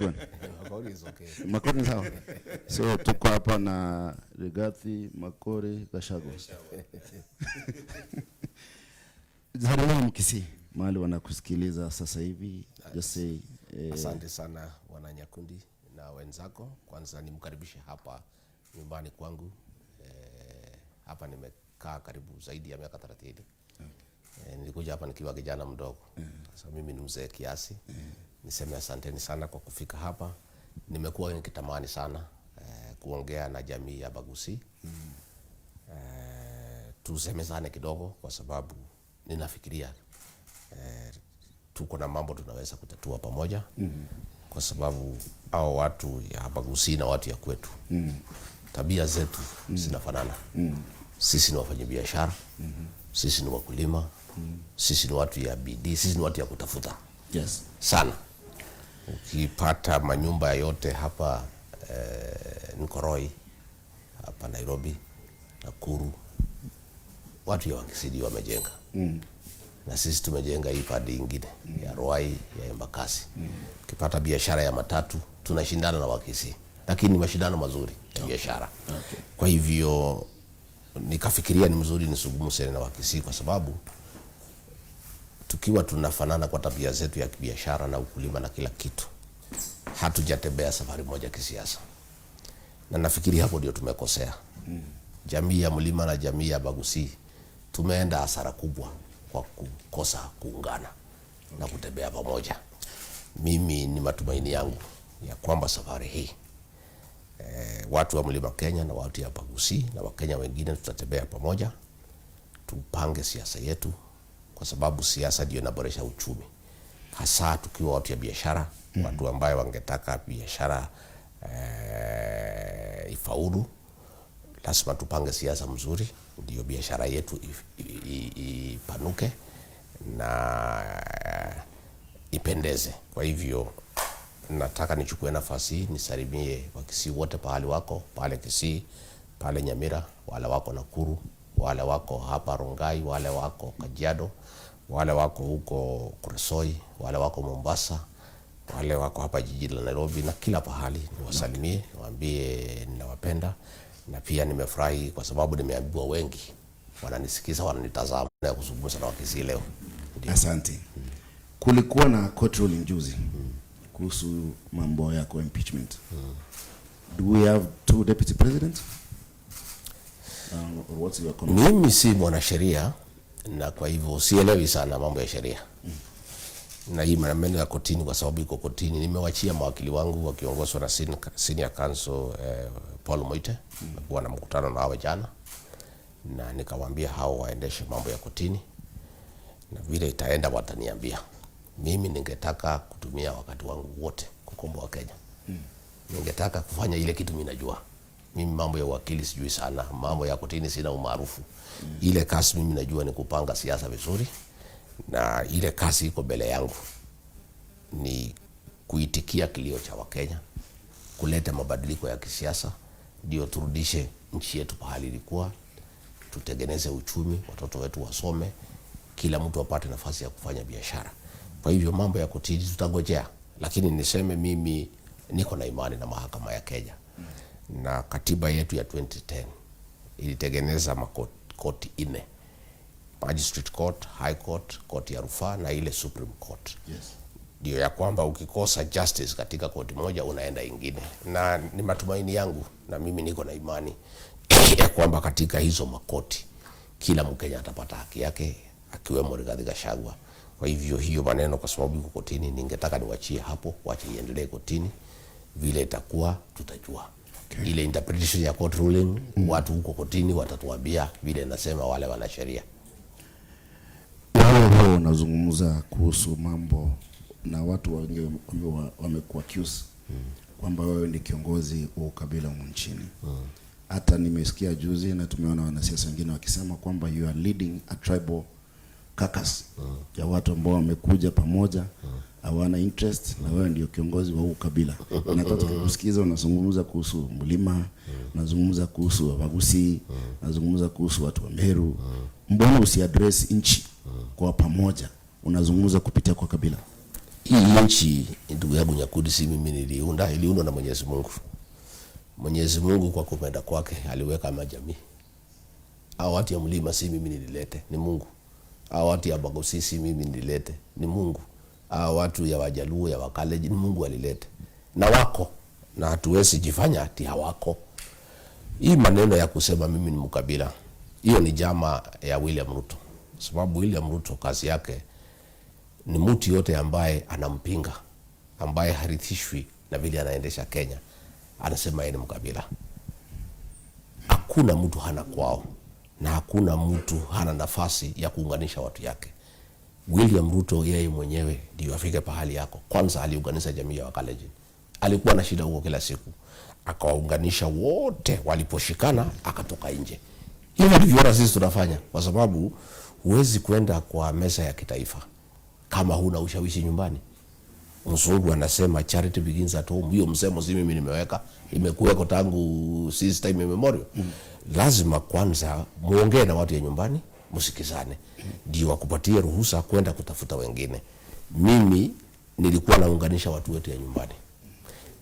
Makori. Makori is okay. Makori sawa. So tuko hapa na Rigathi, Makori, Gachagua. Zariwa Mkisii, mahali wanakusikiliza sasa hivi. Just say asante sana wana Nyakundi na wenzako. Kwanza nimkaribishe hapa nyumbani kwangu. Hapa nimekaa karibu zaidi ya miaka 30. Nilikuja hapa nikiwa kijana mdogo. Sasa mimi ni mzee kiasi. Niseme asanteni sana kwa kufika hapa. Nimekuwa nikitamani sana kuongea na jamii ya Bagusi. Tusemezane kidogo kwa sababu ninafikiria tuko na mambo tunaweza kutatua pamoja. Kwa sababu hao watu ya Bagusi na watu ya kwetu, tabia zetu zinafanana. Sisi ni wafanyabiashara, sisi ni wakulima, sisi ni watu ya bidii, sisi ni watu ya kutafuta. Yes. Sana. Ukipata manyumba yote hapa Nkoroi, hapa Nairobi, Nakuru, watu ya Wakisii wamejenga. Na sisi tumejenga hii padi ingine ya Ruai, ya Embakasi. Ukipata biashara ya matatu, tunashindana na Wakisii. Lakini mashindano mazuri ya biashara. Kwa hivyo nikafikiria ni mzuri nisungumze na Wakisii kwa sababu tukiwa tunafanana kwa tabia zetu ya kibiashara na ukulima na kila kitu, hatujatembea safari moja kisiasa. Na nafikiri hapo ndio tumekosea. Jamii ya Mlima na jamii ya Bagusi tumeenda hasara kubwa kwa kukosa kuungana na kutembea pamoja. Mimi ni matumaini yangu ya kwamba safari hii watu wa Mlima Kenya na watu ya Bagusi na Wakenya wengine tutatembea pamoja, tupange siasa yetu, kwa sababu siasa ndio inaboresha uchumi. Hasa tukiwa watu ya biashara, watu ambao wangetaka biashara ifaulu, lazima tupange siasa mzuri ndio biashara yetu ipanuke na ipendeze. Kwa hivyo nataka nichukue nafasi hii nisalimie Wakisii wote pahali wako, pale Kisii, pale Nyamira, wale wako Nakuru, wale wako hapa Rongai, wale wako Kajiado, wale wako huko Kuresoi, wale wako Mombasa, wale wako hapa jiji la Nairobi, na kila pahali niwasalimie, niwaambie ninawapenda. Na pia nimefurahi kwa sababu nimeambiwa wengi wananisikiza, wananitazama na kuzungumza na Wakisii leo. Asante. Kulikuwa na court ruling juzi kuhusu mambo ya impeachment. Do we have 2 deputy presidents? What's your comment? Mimi si mwanasheria na kwa hivyo sielewi sana mambo ya sheria. Na hii maneno ya kotini kwa sababu iko kotini, nimewachia mawakili wangu wakiongozwa na senior counsel Paul Moite. Kwa na mkutano na hawa jana na nikawaambia hao waendeshe mambo ya kotini, na vile itaenda wataniambia. Mimi ningetaka kutumia wakati wangu wote kukomboa Kenya. Ningetaka kufanya ile kitu mimi najua. Mimi mambo ya wakili sijui sana, mambo ya kotini sina umaarufu. Ile kazi mimi najua ni kupanga siasa vizuri, na ile kazi iko mbele yangu ni kuitikia kilio cha Wakenya, kuleta mabadiliko ya kisiasa, ndio turudishe nchi yetu pahali ilikuwa, tutengeneze uchumi, watoto wetu wasome, kila mtu apate nafasi ya kufanya biashara. Kwa hivyo mambo ya kotini tutangojea, lakini niseme mimi niko na imani na mahakama ya Kenya. Na katiba yetu ya 2010 ilitengeneza makoti 4. Magistrate Court, High Court, Court ya Rufaa na ile Supreme Court. Yes. Ndio ya kwamba ukikosa justice katika koti moja unaenda ingine. Na ni matumaini yangu na mimi niko na imani ya kwamba katika hizo makoti kila Mkenya atapata haki yake, akiwemo Rigathi Gachagua. Kwa hivyo hiyo maneno kwa sababu iko kotini, ningetaka niwachie hapo, wache iendelee kotini, vile itakuwa tutajua. Okay. Ile interpretation ya court ruling, watu huko kotini watatuambia vile nasema wale wana sheria. Wewe unazungumza kuhusu mambo na watu wengi wamekuwa accused kwamba wewe ni kiongozi wa ukabila nchini. Hata nimesikia juzi na tumeona wanasiasa wengine wakisema kwamba you are leading a tribal caucus ya watu ambao wamekuja pamoja, hawana interest na wewe ndio kiongozi wa ukabila. Nataka kusikiza unazungumza kuhusu Mlima, unazungumza kuhusu Bagusi, unazungumza kuhusu watu wa Meru. Mbona usiaddress nchi kwa pamoja? Unazungumza kupitia kwa kabila. Hii nchi ndugu yangu Nyakundi si mimi niliunda, iliundwa na Mwenyezi Mungu. Mwenyezi Mungu kwa kupenda kwake aliweka majamii. Hao watu ya mlima si mimi nililete, ni Mungu. Hao watu ya Bagosi si mimi nililete, ni Mungu. Hao watu ya Wajaluo ya Wakaleji ni Mungu alilete. Na wako, na hatuwezi jifanya ati hawako. Hii maneno ya kusema mimi ni mkabila, hiyo ni jama ya William Ruto. Sababu William Ruto kazi yake ni mtu yote ambaye anampinga, ambaye harithishwi na vile anaendesha Kenya, anasema yeye ni mkabila. Hakuna mtu hana kwao, na hakuna mtu hana nafasi ya kuunganisha watu yake. William Ruto yeye mwenyewe ndio afike pahali yako. Kwanza aliunganisha jamii ya Wakaleji. Alikuwa na shida huko kila siku, akawaunganisha wote, waliposhikana akatoka nje. Hivi ndivyo sisi tunafanya, kwa sababu huwezi kwenda kwa meza ya kitaifa kama huna ushawishi nyumbani. Mzungu anasema charity begins at home. Hiyo msemo si mimi nimeweka, imekuweko tangu since time immemorial. Lazima kwanza muongee na watu ya nyumbani, msikizane, ndio wakupatie ruhusa kwenda kutafuta wengine. Mimi nilikuwa naunganisha watu wetu ya nyumbani.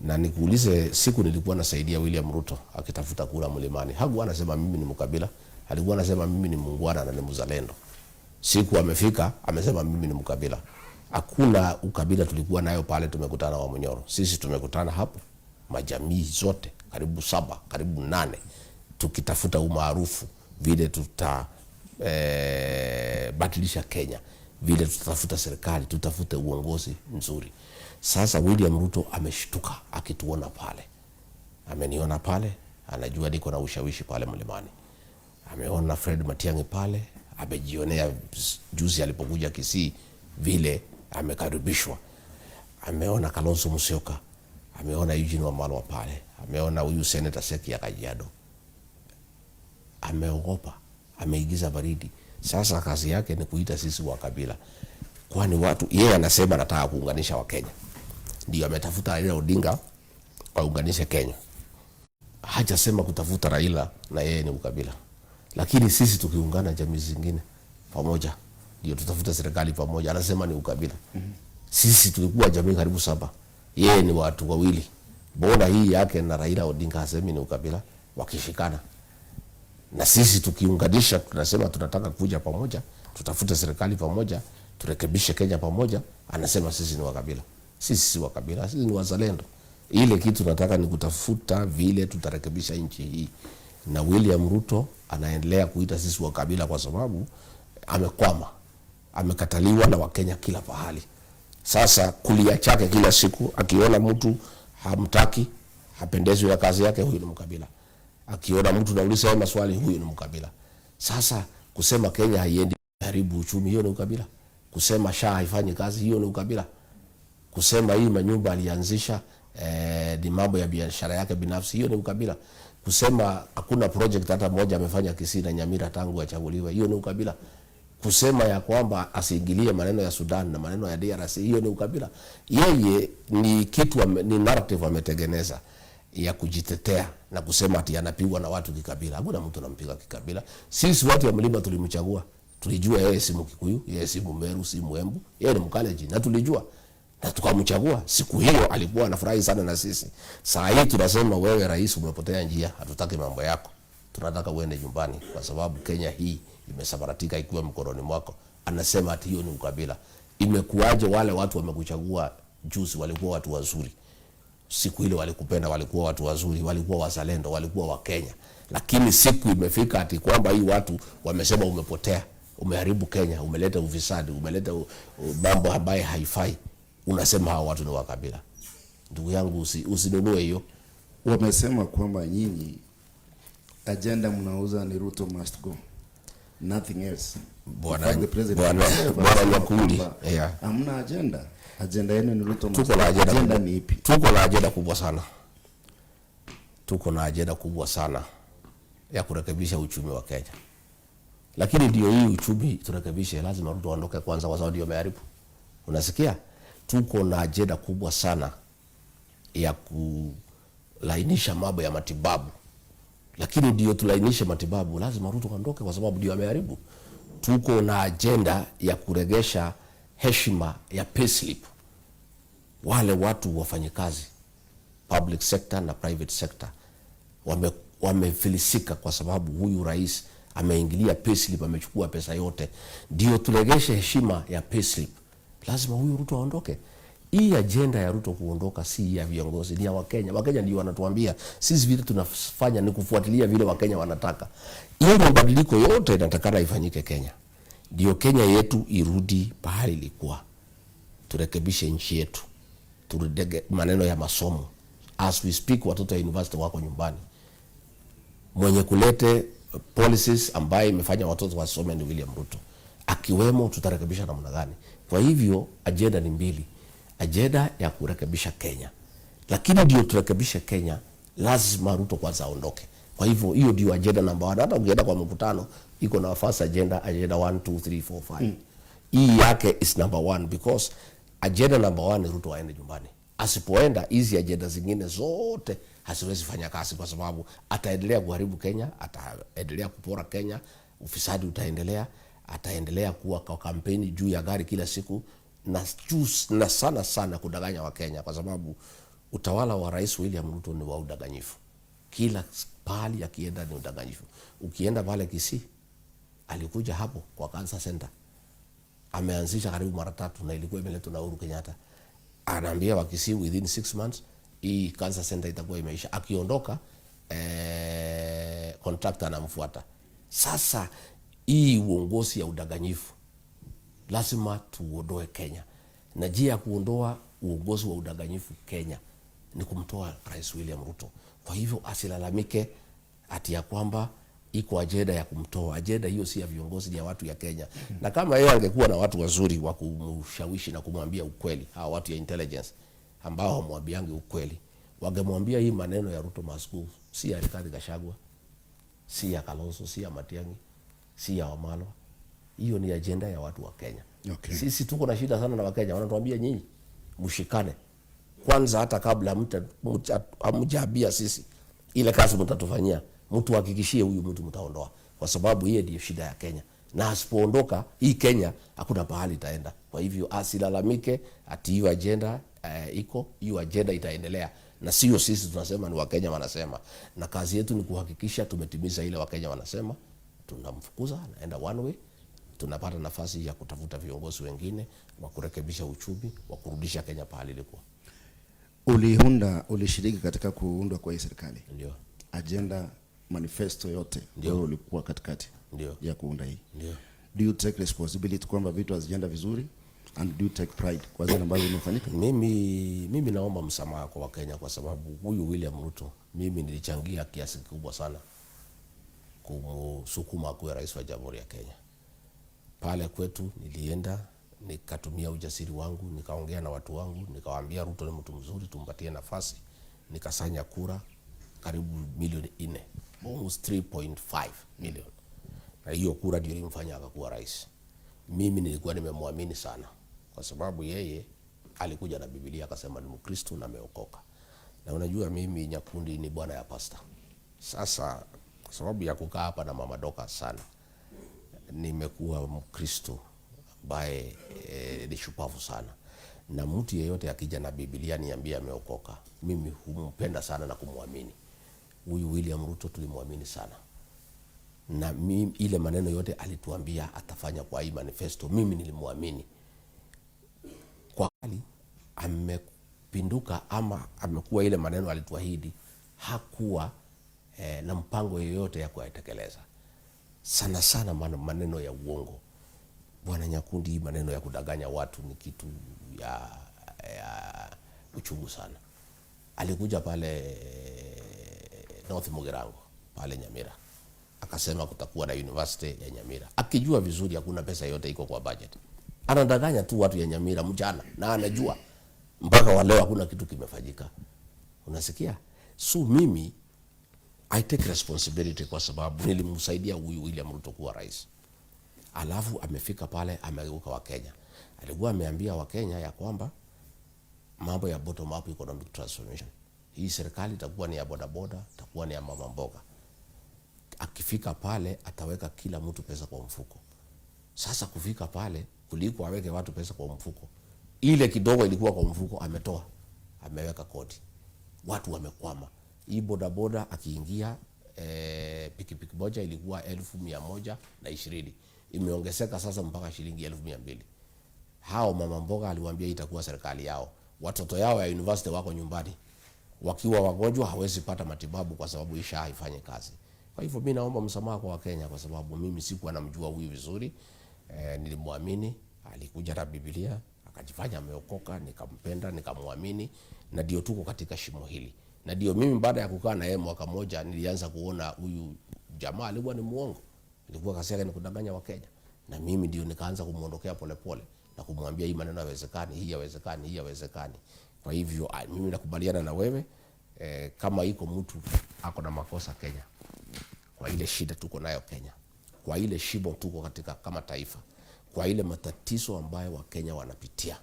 Na nikuulize, siku nilikuwa nasaidia William Ruto akitafuta kura mlimani, hakuwa anasema mimi ni mkabila, alikuwa anasema mimi ni muungwana na ni mzalendo. Siku amefika amesema mimi ni mkabila. Hakuna ukabila tulikuwa nayo pale tumekutana wa Munyoro. Sisi tumekutana hapo majamii zote karibu 7, karibu 8, tukitafuta umaarufu vile badilisha Kenya, vile tutafuta serikali, tutafute uongozi nzuri. Sasa William Ruto ameshtuka akituona pale. Ameniona pale, anajua niko na ushawishi pale mlimani. Ameona Fred Matiang'i pale, amejionea juzi alipokuja Kisii vile amekaribishwa. Ameona Kalonzo Musyoka, ameona Eugene Wamalwa pale, ameona huyu Senator Seki ya Kajiado. Ameogopa, ameigiza baridi. Sasa kazi yake ni kuita sisi wa kabila. Kwani watu, yeye anasema anataka kuunganisha wa Kenya. Ndio ametafuta Raila Odinga waunganishe Kenya. Hajasema kutafuta Raila na yeye ni ukabila. Lakini sisi tukiungana jamii zingine pamoja ndio tutafuta serikali pamoja, anasema ni ukabila. Sisi tulikuwa jamii karibu 7. Yeye ni watu wawili. Mbona hii yake na Raila Odinga hasemi ni ukabila wakishikana? Na sisi tukiunganisha tunasema tunataka kuja pamoja, tutafute serikali pamoja, turekebishe Kenya pamoja, anasema sisi ni wakabila. Sisi si wakabila, sisi ni wazalendo. Ile kitu tunataka ni kutafuta vile tutarekebisha nchi hii. Na William Ruto anaendelea kuita sisi wakabila kwa sababu amekwama. Amekataliwa na Wakenya kila pahali. Sasa kulia chake kila siku, akiona mtu hamtaki, hapendezwi ya kazi yake, huyu ni mkabila. Akiona mtu nauliza maswali, huyu ni mkabila. Sasa kusema Kenya haiendi, haribu uchumi, hiyo ni ukabila. Kusema SHA haifanyi kazi, hiyo ni ukabila. Kusema hii manyumba alianzisha ni mambo ya biashara yake binafsi, hiyo ni ukabila. Kusema hakuna project hata moja amefanya Kisii na Nyamira tangu achaguliwe, hiyo ni ukabila. Kusema ya kwamba asiingilie maneno ya Sudan na maneno ya DRC, hiyo ni ukabila. Yeye ni kitu ni narrative ametengeneza ya kujitetea na kusema ati anapigwa na watu kikabila. Hakuna mtu anampiga kikabila. Sisi watu wa mlima tulimchagua. Tulijua yeye si Mkikuyu, yeye si Mmeru, si Mwembu, yeye ni Mkaleji, na tulijua. Na tukamchagua. Siku hiyo alikuwa anafurahi sana na sisi. Saa hii tunasema wewe rais umepotea njia, hatutaki mambo yako. Tunataka uende nyumbani kwa sababu Kenya hii imesabaratika ikiwa mkononi mwako. Anasema ati hiyo ni ukabila. Imekuaje wale watu wamekuchagua juzi walikuwa watu wazuri? Siku ile walikupenda, walikuwa watu wazuri, walikuwa wazalendo, walikuwa wa Kenya. Lakini siku imefika ati kwamba hii watu wamesema umepotea, umeharibu Kenya, umeleta ufisadi, umeleta mambo ambayo haifai. Unasema hao watu ni wa kabila. Ndugu yangu usinunue hiyo. Wamesema kwamba nyinyi agenda mnauza ni Ruto must go. Nothing else. Bwana Nyakundi. Hamna agenda. Agenda yenu ni Ruto must go. Agenda ni ipi? Tuko na agenda kubwa sana. Tuko na agenda kubwa sana ya kurekebisha uchumi wa Kenya. Lakini ndio hii uchumi turekebishe, lazima Ruto aondoke kwanza kwa sababu ndio ameharibu. Unasikia? Tuko na agenda kubwa sana ya kulainisha mambo ya matibabu. Lakini ndio tulainishe matibabu, lazima Ruto aondoke kwa sababu ndio ameharibu. Tuko na agenda ya kuregesha heshima ya payslip wale watu wafanyikazi public sector na private sector wamefilisika kwa sababu huyu rais ameingilia payslip, amechukua pesa yote. Ndio tulegeshe heshima ya payslip, lazima huyu Ruto aondoke. Hii agenda ya Ruto kuondoka si ya viongozi, ni ya Wakenya. Wakenya ndio wanatuambia sisi vile tunafanya ni kufuatilia vile Wakenya wanataka. Hiyo mabadiliko yote inatakana ifanyike Kenya. Ndio Kenya yetu irudi pahali ilikuwa. Turekebishe nchi yetu. Turudege maneno ya masomo. As we speak, watoto wa university wako nyumbani. Mwenye kulete policies ambaye imefanya watoto wasome ni William Ruto. Akiwemo tutarekebisha namna gani? Kwa hivyo agenda ni mbili. Agenda ya kurekebisha Kenya. Lakini ndio turekebishe Kenya, lazima Ruto kwanza aondoke. Kwa hivyo hiyo ndio agenda number 1. Hata ukienda kwa mkutano iko na first agenda 1 2 3 4 5. Hii yake is number 1 because agenda number 1 ni Ruto aende nyumbani. Asipoenda hizi agenda zingine zote hasiwezi fanya kazi, kwa sababu ataendelea kuharibu Kenya, ataendelea kupora Kenya, ufisadi utaendelea, ataendelea kuwa kwa kampeni juu ya gari kila siku na sana kudanganya wa Kenya, kwa sababu utawala wa Rais William Ruto ni wa udanganyifu. Kila pahali akienda ni udanganyifu. Ukienda pale Kisii, alikuja hapo kwa Cancer Center. Ameanzisha karibu mara 3 na ilikuwa imeletwa na Uhuru Kenyatta. Anaambia wa Kisii within 6 months hii Cancer Center itakuwa imeisha. Akiondoka contractor anamfuata. Sasa hii uongozi ya udanganyifu lazima tuondoe Kenya. Na njia ya kuondoa uongozi wa udanganyifu Kenya ni kumtoa Rais William Ruto. Kwa hivyo asilalamike ati ya kwamba iko agenda ya kumtoa. Agenda hiyo si ya viongozi, ni ya watu ya Kenya. Na kama yeye angekuwa na watu wazuri wa kumshawishi na kumwambia ukweli, hawa watu ya intelligence ambao hamwambiangi ukweli, wangemwambia hii maneno ya Ruto must go, si ya Rigathi Gachagua, si ya Kalonzo, si ya Matiang'i, si ya Wamalwa. Hiyo ni agenda ya watu wa Kenya. Okay. Sisi tuko na shida sana na Wakenya. Wanatuambia nyinyi mshikane kwanza, hata kabla hamjaambia sisi ile kazi mtatufanyia, mtu hakikishie huyu mtu mtaondoa, kwa sababu yeye ndio shida ya Kenya, na asipoondoka hii Kenya hakuna pahali itaenda. Kwa hivyo asilalamike ati hiyo agenda iko, hiyo agenda itaendelea, na sio sisi tunasema, ni Wakenya wanasema, na kazi yetu ni kuhakikisha tumetimiza ile Wakenya wanasema. Tunamfukuza, anaenda one way, tunapata nafasi ya kutafuta viongozi wengine wa kurekebisha uchumi, wa kurudisha Kenya pahali ilikuwa. Ulishiriki katika kuundwa kwa hii serikali. Ndio. Agenda manifesto yote ndio ulikuwa katikati. Ndio. Ya kuunda hii. Ndio. Do you take responsibility kwamba vitu hazijaenda vizuri, and do you take pride kwa zile ambazo zimefanyika? Mimi naomba msamaha kwa Wakenya, kwa sababu huyu William Ruto mimi nilichangia kiasi kikubwa sana kumsukuma kuwa rais wa Jamhuri ya Kenya. Pale kwetu nilienda, nikatumia ujasiri wangu, nikaongea na watu wangu, nikawaambia Ruto ni mtu mzuri, tumpatie nafasi. Nikasanya kura karibu milioni 4, almost 3.5 million. Na hiyo kura ndio ilimfanya akakuwa rais. Mimi nilikuwa nimemwamini sana, kwa sababu yeye alikuja na Biblia akasema ni Mkristo na ameokoka. Na unajua mimi Nyakundi ni bwana ya pasta. Sasa kwa sababu ya kukaa hapa na Mama Doka sana, nimekuwa Mkristo ambaye ni shupavu sana. Na mtu yeyote akija na Biblia niambia ameokoka, mimi humpenda sana na kumwamini. Huyu William Ruto tulimwamini sana. Na mimi ile maneno yote alituambia atafanya kwa hii manifesto, mimi nilimwamini. Kwa hali amepinduka ama amekuwa ile maneno alituahidi, hakuwa na mpango yoyote ya kuyatekeleza. Sana maneno ya uongo. Bwana Nyakundi, maneno ya kudanganya watu ni kitu ya uchungu sana. Alikuja pale North Mugirango pale Nyamira, akasema kutakuwa na university ya Nyamira, akijua vizuri hakuna pesa yote iko kwa budget. Anadanganya tu watu ya Nyamira mjana, na anajua mpaka wa leo hakuna kitu kimefanyika. Unasikia? So mimi I take responsibility, kwa sababu nilimsaidia huyu William Ruto kuwa rais. Alafu amefika pale amegeuka wa Kenya. Alikuwa ameambia wa Kenya ya kwamba mambo ya bottom up economic transformation, hii serikali itakuwa ni ya bodaboda, itakuwa ni ya mama mboga. Akifika pale ataweka kila mtu pesa kwa mfuko. Sasa kufika pale kuliko aweke watu pesa kwa mfuko, ile kidogo ilikuwa kwa mfuko ametoa, ameweka kodi, watu wamekwama. Hii bodaboda akiingia pikipiki moja ilikuwa 1120, imeongezeka sasa mpaka shilingi 1200. Hao mama mboga aliwaambia itakuwa serikali yao, watoto yao ya university wako nyumbani, wakiwa wagonjwa hawezi pata matibabu kwa sababu isha haifanye kazi. Kwa hivyo mimi naomba msamaha kwa Wakenya, kwa sababu mimi sikuwa namjua huyu vizuri. Nilimwamini, alikuja na Biblia, akajifanya ameokoka, nikampenda, nikamwamini, na ndio tuko katika shimo hili. Na ndio mimi baada ya kukaa na yeye mwaka moja nilianza kuona huyu jamaa alikuwa ni muongo. Alikuwa kasi yake ni kudanganya Wakenya. Na mimi ndio nikaanza kumuondokea polepole na kumwambia hii maneno haiwezekani, hii haiwezekani, hii haiwezekani. Kwa hivyo mimi nakubaliana na wewe, kama iko mtu ako na makosa Kenya, kwa ile shida tuko nayo Kenya, kwa ile shimo tuko katika kama taifa, kwa ile matatizo ambayo Wakenya wanapitia,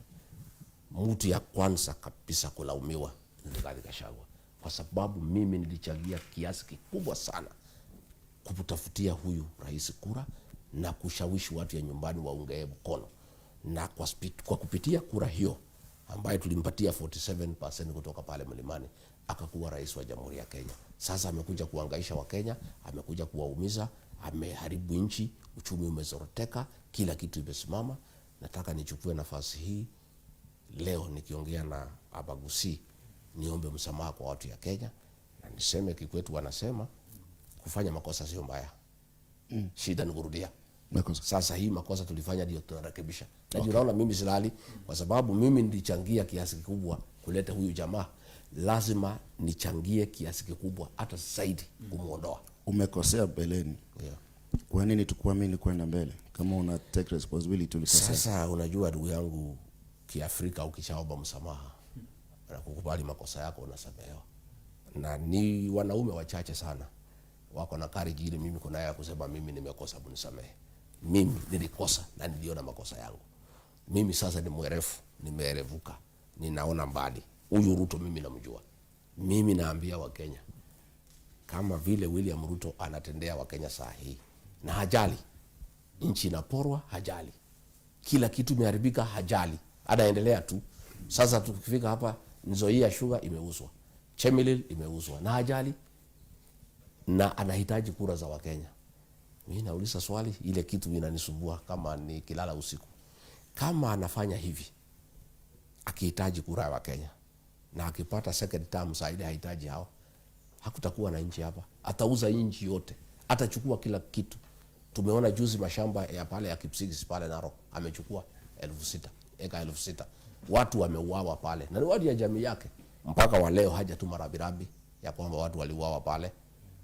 mtu ya kwanza kabisa kulaumiwa ni Rigathi Gachagua, kwa sababu mimi nilichangia kiasi kikubwa sana kutafutia huyu rais kura na kushawishi watu ya nyumbani waunge mkono, na kwa kupitia kura hiyo ambaye tulimpatia 47% kutoka pale Mlimani, akakuwa rais wa Jamhuri ya Kenya. Sasa amekuja kuhangaisha Wakenya, amekuja kuwaumiza, ameharibu nchi, uchumi umezoroteka, kila kitu imesimama. Nataka nichukue nafasi hii leo nikiongea na Abagusi, niombe msamaha kwa watu ya Kenya, na niseme Kikwetu wanasema kufanya makosa sio mbaya. Shida ni kurudia makosa. Sasa hii makosa tulifanya ndio tunarekebisha. Na okay, unaona mimi silali kwa sababu mimi nilichangia kiasi kikubwa kuleta huyu jamaa, lazima nichangie kiasi kikubwa hata zaidi kumuondoa. Umekosea beleni. Yeah. Kwa nini tukuamini kwenda mbele kama una take responsibility tulikosea? Sasa unajua ndugu yangu, Kiafrika ukishaomba msamaha na kukubali makosa yako unasamehewa. Na ni wanaume wachache sana wako na courage ile mimi kuna ya kusema mimi nimekosa, mnisamehe. Mimi nilikosa na niliona makosa yangu. Mimi sasa ni mwerefu, nimeerevuka, ninaona mbali. Huyu Ruto mimi namjua. Mimi naambia Wakenya, kama vile William Ruto anatendea Wakenya saa hii, na hajali nchi inaporwa, hajali kila kitu imeharibika, hajali, anaendelea tu. Sasa tukifika hapa, Nzoia Sugar imeuzwa, Chemelil imeuzwa, na hajali, na anahitaji kura za Wakenya. Mimi nauliza swali, ile kitu inanisumbua kama ni kilala usiku. Kama anafanya hivi akihitaji kura ya Wakenya, na akipata second term saidi hahitaji hao, hakutakuwa na nchi hapa. Atauza nchi yote, atachukua kila kitu. Tumeona juzi mashamba ya pale ya Kipsigis pale Narok amechukua 6,000 eka 6,000. Watu wameuawa pale na ni watu ya jamii yake. Mpaka wa leo haja tu marabirabi ya kwamba watu waliuawa pale.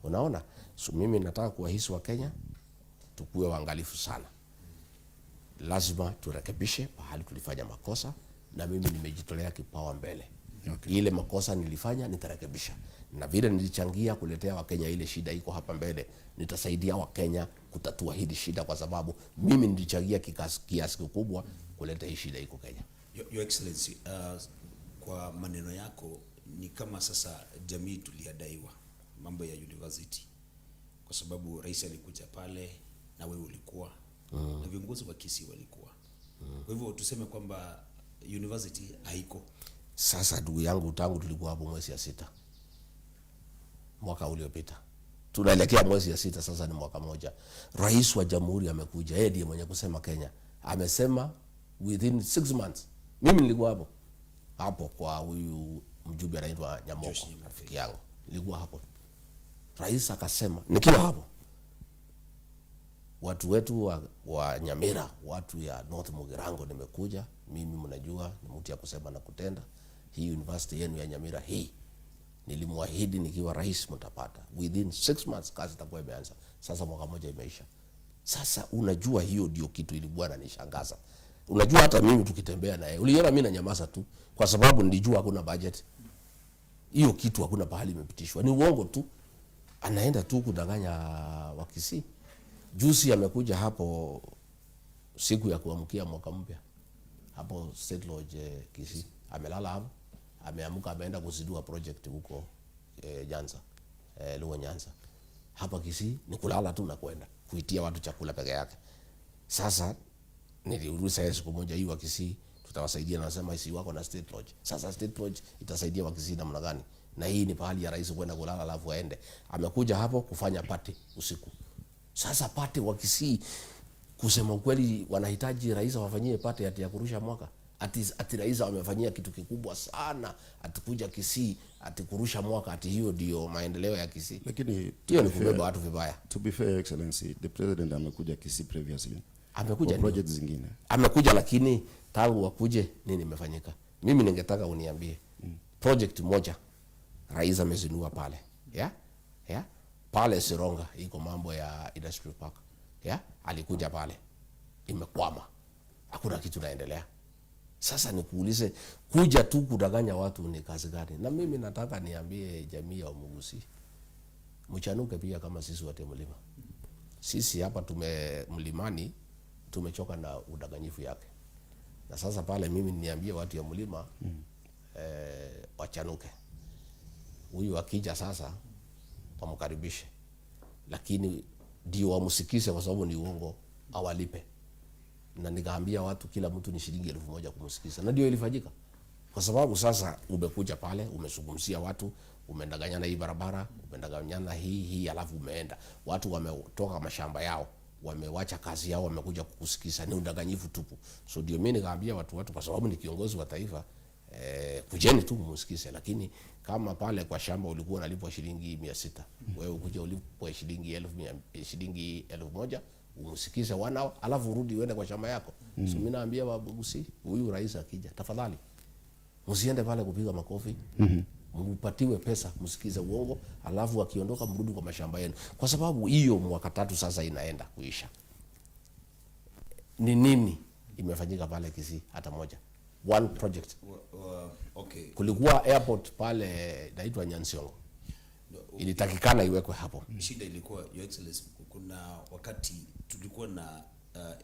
Unaona? So mimi nataka kuwahisi wa Kenya tukue waangalifu sana. Lazima turekebishe pahali tulifanya makosa, na mimi nimejitolea kipawa mbele. Okay. Ile makosa nilifanya nitarekebisha. Na vile nilichangia kuletea Wakenya ile shida iko hapa mbele, nitasaidia Wakenya kutatua hili shida, kwa sababu mimi nilichangia kiasi kikubwa kuleta hii shida iko Kenya. Your Excellency, kwa maneno yako ni kama sasa jamii tuliadaiwa mambo ya university, kwa sababu rais alikuja pale na wewe ulikuwa na viongozi wa Kisii walikuwa. Kwa hivyo tuseme kwamba university haiko. Sasa ndugu yangu, tangu tulikuwa hapo mwezi ya 6 mwaka uliopita, tunaelekea mwezi ya 6 sasa, ni mwaka moja. Rais wa Jamhuri amekuja, yeye ndiye mwenye kusema Kenya. Amesema within 6 months. Mimi nilikuwa hapo kwa huyu mjumbe anaitwa Nyamoko, rafiki yangu. Nilikuwa hapo. Rais akasema nikiwa hapo, watu wetu wa Nyamira, watu ya North Mugirango, nimekuja mimi, mnajua ni mtu ya kusema na kutenda. Hii university yenu ya Nyamira hii nilimwahidi nikiwa rais mtapata within 6 months, kazi itakuwa imeanza. Sasa mwaka moja imeisha. Sasa unajua hiyo ndio kitu ilikuwa inanishangaza. Unajua hata mimi tukitembea naye uliona mimi na nyamaza tu, kwa sababu nilijua hakuna budget. Hiyo kitu hakuna pahali imepitishwa, ni uongo tu, anaenda tu kudanganya wa Kisii. Juzi amekuja hapo siku ya kuamkia mwaka mpya hapo State Lodge Kisii, amelala hapo, ameamka ameenda kuzindua project huko Nyanza, Luo Nyanza. Hapa Kisii ni kulala tu na kwenda kuitia watu chakula peke yake. Sasa niliuliza siku moja, hii wa Kisii tutawasaidia, na nasema si wako na state lodge. Sasa state lodge itasaidia Wakisii namna gani? Na hii ni pahali ya rais kwenda kulala alafu aende. Amekuja hapo kufanya party usiku. Sasa party Wakisii, kusema kweli, wanahitaji rais wafanyie party ati ya kurusha mwaka. Ati rais wamefanyia kitu kikubwa sana, atikuja Kisii ati kurusha mwaka, ati hiyo ndio maendeleo ya Kisii. Lakini hiyo ni kubeba watu vibaya. To be fair, Excellency, the president amekuja Kisii previously. Amekuja project zingine. Amekuja, lakini tangu wakuje nini imefanyika? Mimi ningetaka uniambie project moja rais amezindua pale. Yeah? Pale Sironga iko mambo ya industrial park. Yeah? Alikuja pale. Imekwama. Hakuna kitu naendelea. Sasa nikuulize, kuja tu kudanganya watu ni kazi gani? Na mimi nataka niambie jamii ya Wamugusi, mchanuke pia kama sisi wote mlima. Sisi hapa mlimani tumechoka na udanganyifu yake. Na sasa pale mimi niambie watu ya mlima wachanuke. Huyu akija sasa wamkaribishe. Lakini ndio wamsikize, kwa sababu ni uongo, awalipe. Na nikaambia watu kila mtu ni shilingi 1,000 kumsikiza. Na ndio ilifanyika. Kwa sababu sasa umekuja pale, umezungumzia watu, umendanganyana hii barabara, umendanganyana hii alafu umeenda. Watu wametoka mashamba yao, wamewacha kazi yao, wamekuja kukusikiza. Ni udanganyifu tupu. So ndio mimi nikaambia watu kwa sababu ni kiongozi wa taifa, kujeni tu msikize. Lakini kama pale kwa shamba ulikuwa unalipwa shilingi 600, wewe ukuja ulipwa shilingi 1,000 umsikize wanao, alafu urudi uende kwa shamba yako. So mimi naambia Wabugusi, huyu rais akija, tafadhali msiende pale kupiga makofi. Mpatiwe pesa, msikize uongo, alafu akiondoka mrudi kwa mashamba yenu. Kwa sababu hiyo mwaka 3 sasa inaenda kuisha. Ni nini imefanyika pale Kisii hata moja? One project. Okay. Kulikuwa airport pale inaitwa Nyansiongo. Ilitakikana iwekwe hapo. Shida ilikuwa, Your Excellency, kuna wakati tulikuwa na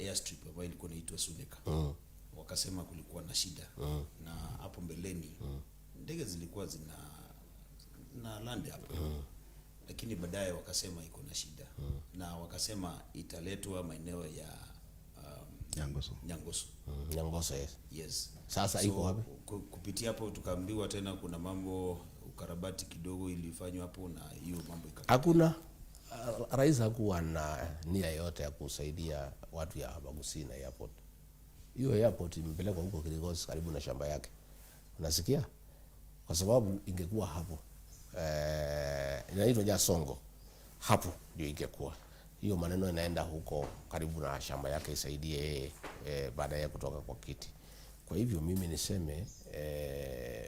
airstrip ambayo ilikuwa inaitwa Suleka. Wakasema kulikuwa na shida. Na hapo mbeleni ndege zilikuwa na land hapo. Lakini baadaye wakasema iko na shida. Na wakasema italetwa maeneo ya Nyangoso, yes. Yes. Sasa iko wapi? Kupitia hapo tukaambiwa tena kuna mambo ukarabati kidogo ilifanywa hapo, na hiyo mambo hakuna. Rais hakuwa na nia yote ya kusaidia watu ya Bagusi na airport. Hiyo airport imepelekwa huko Kirigosi karibu na shamba yake. Unasikia? Kwa sababu ingekuwa hapo inaitwa Nyasongo. Hapo ndio ingekuwa. Hiyo maneno inaenda huko karibu na shamba yake isaidie baadaye kutoka kwa kiti. Kwa hivyo mimi niseme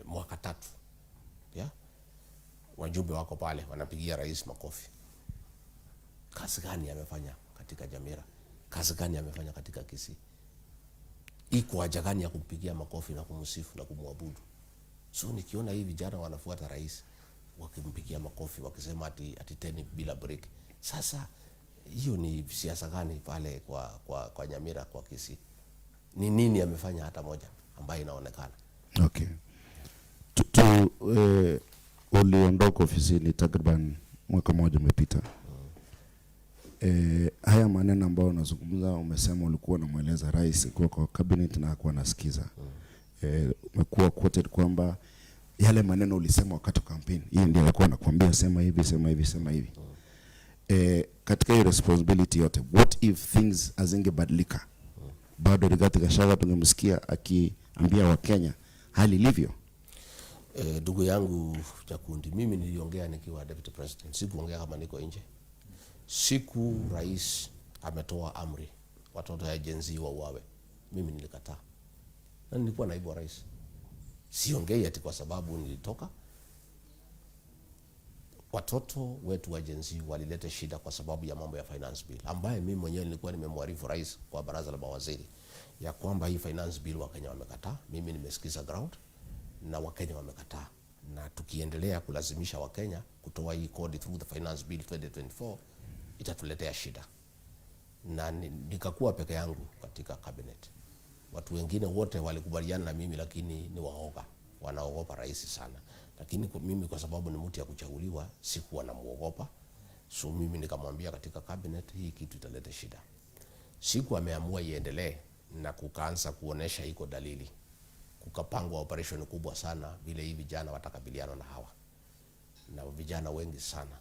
mwaka 3. Yeah? Wajumbe wako pale wanapigia rais makofi. Kazi gani amefanya katika Nyamira? Kazi gani amefanya katika Kisii? Iko haja gani ya kumpigia makofi na kumsifu na kumwabudu? So nikiona hivi vijana wanafuata rais wakimpigia makofi wakisema ati teni bila break. Sasa hiyo ni siasa gani pale kwa Nyamira, kwa Kisii? Ni nini amefanya hata moja ambayo inaonekana? Okay. Uliondoka ofisini takriban mwaka mmoja umepita. Haya maneno ambayo unazungumza, umesema ulikuwa unamweleza rais kwa cabinet na hakuwa anasikiza. Umekuwa quoted kwamba yale maneno ulisema wakati wa campaign, hii ndio alikuwa anakuambia sema hivi, sema hivi, sema hivi. Katika hiyo responsibility yote, what if things azingebadilika? Bado Rigathi Gachagua tungemsikia akiambia Wakenya hali ilivyo? Ndugu yangu Chakundi, mimi niliongea nikiwa deputy president, sikuongea kama niko nje. Siku rais ametoa amri watoto ya Gen Z wauawe, mimi nilikataa. Na nilikuwa naibu wa rais. Siongei ati kwa sababu nilitoka. Watoto wetu wa Gen Z walileta shida kwa sababu ya mambo ya finance bill, ambaye mimi mwenyewe nilikuwa nimemwarifu rais kwa baraza la mawaziri ya kwamba hii finance bill Wakenya wamekataa. Mimi nimesikiza ground na Wakenya wamekataa, na tukiendelea kulazimisha Wakenya kutoa hii kodi through the finance bill 2024 itatuletea shida. Na nikakuwa peke yangu katika cabinet. Watu wengine wote walikubaliana na mimi, lakini ni waoga, wanaogopa rais sana. Lakini mimi kwa sababu ni mtu ya kuchaguliwa, sikuwa namuogopa. So mimi nikamwambia katika cabinet, hii kitu italeta shida. Siku ameamua iendelee na kukaanza kuonesha iko dalili kukapangwa operation kubwa sana vile hii vijana watakabiliana na hawa. Na vijana wengi sana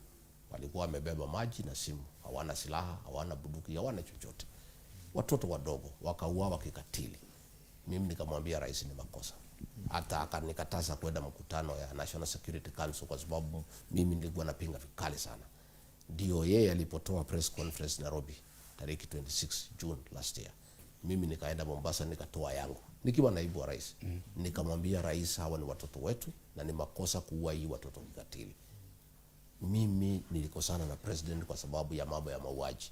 walikuwa wamebeba maji na simu, hawana silaha, hawana bunduki, hawana chochote. Watoto wadogo wakauawa kikatili. Mimi nikamwambia rais ni makosa. Hata akanikataza kwenda mkutano ya National Security Council kwa sababu mimi nilikuwa napinga vikali sana. Ndio yeye alipotoa press conference Nairobi tarehe 26 June last year. Mimi nikaenda Mombasa nikatoa yangu nikiwa naibu wa rais. Nikamwambia rais, hawa ni watoto wetu na ni makosa kuua hii watoto kikatili. Mimi nilikosana na president kwa sababu ya mambo ya mauaji.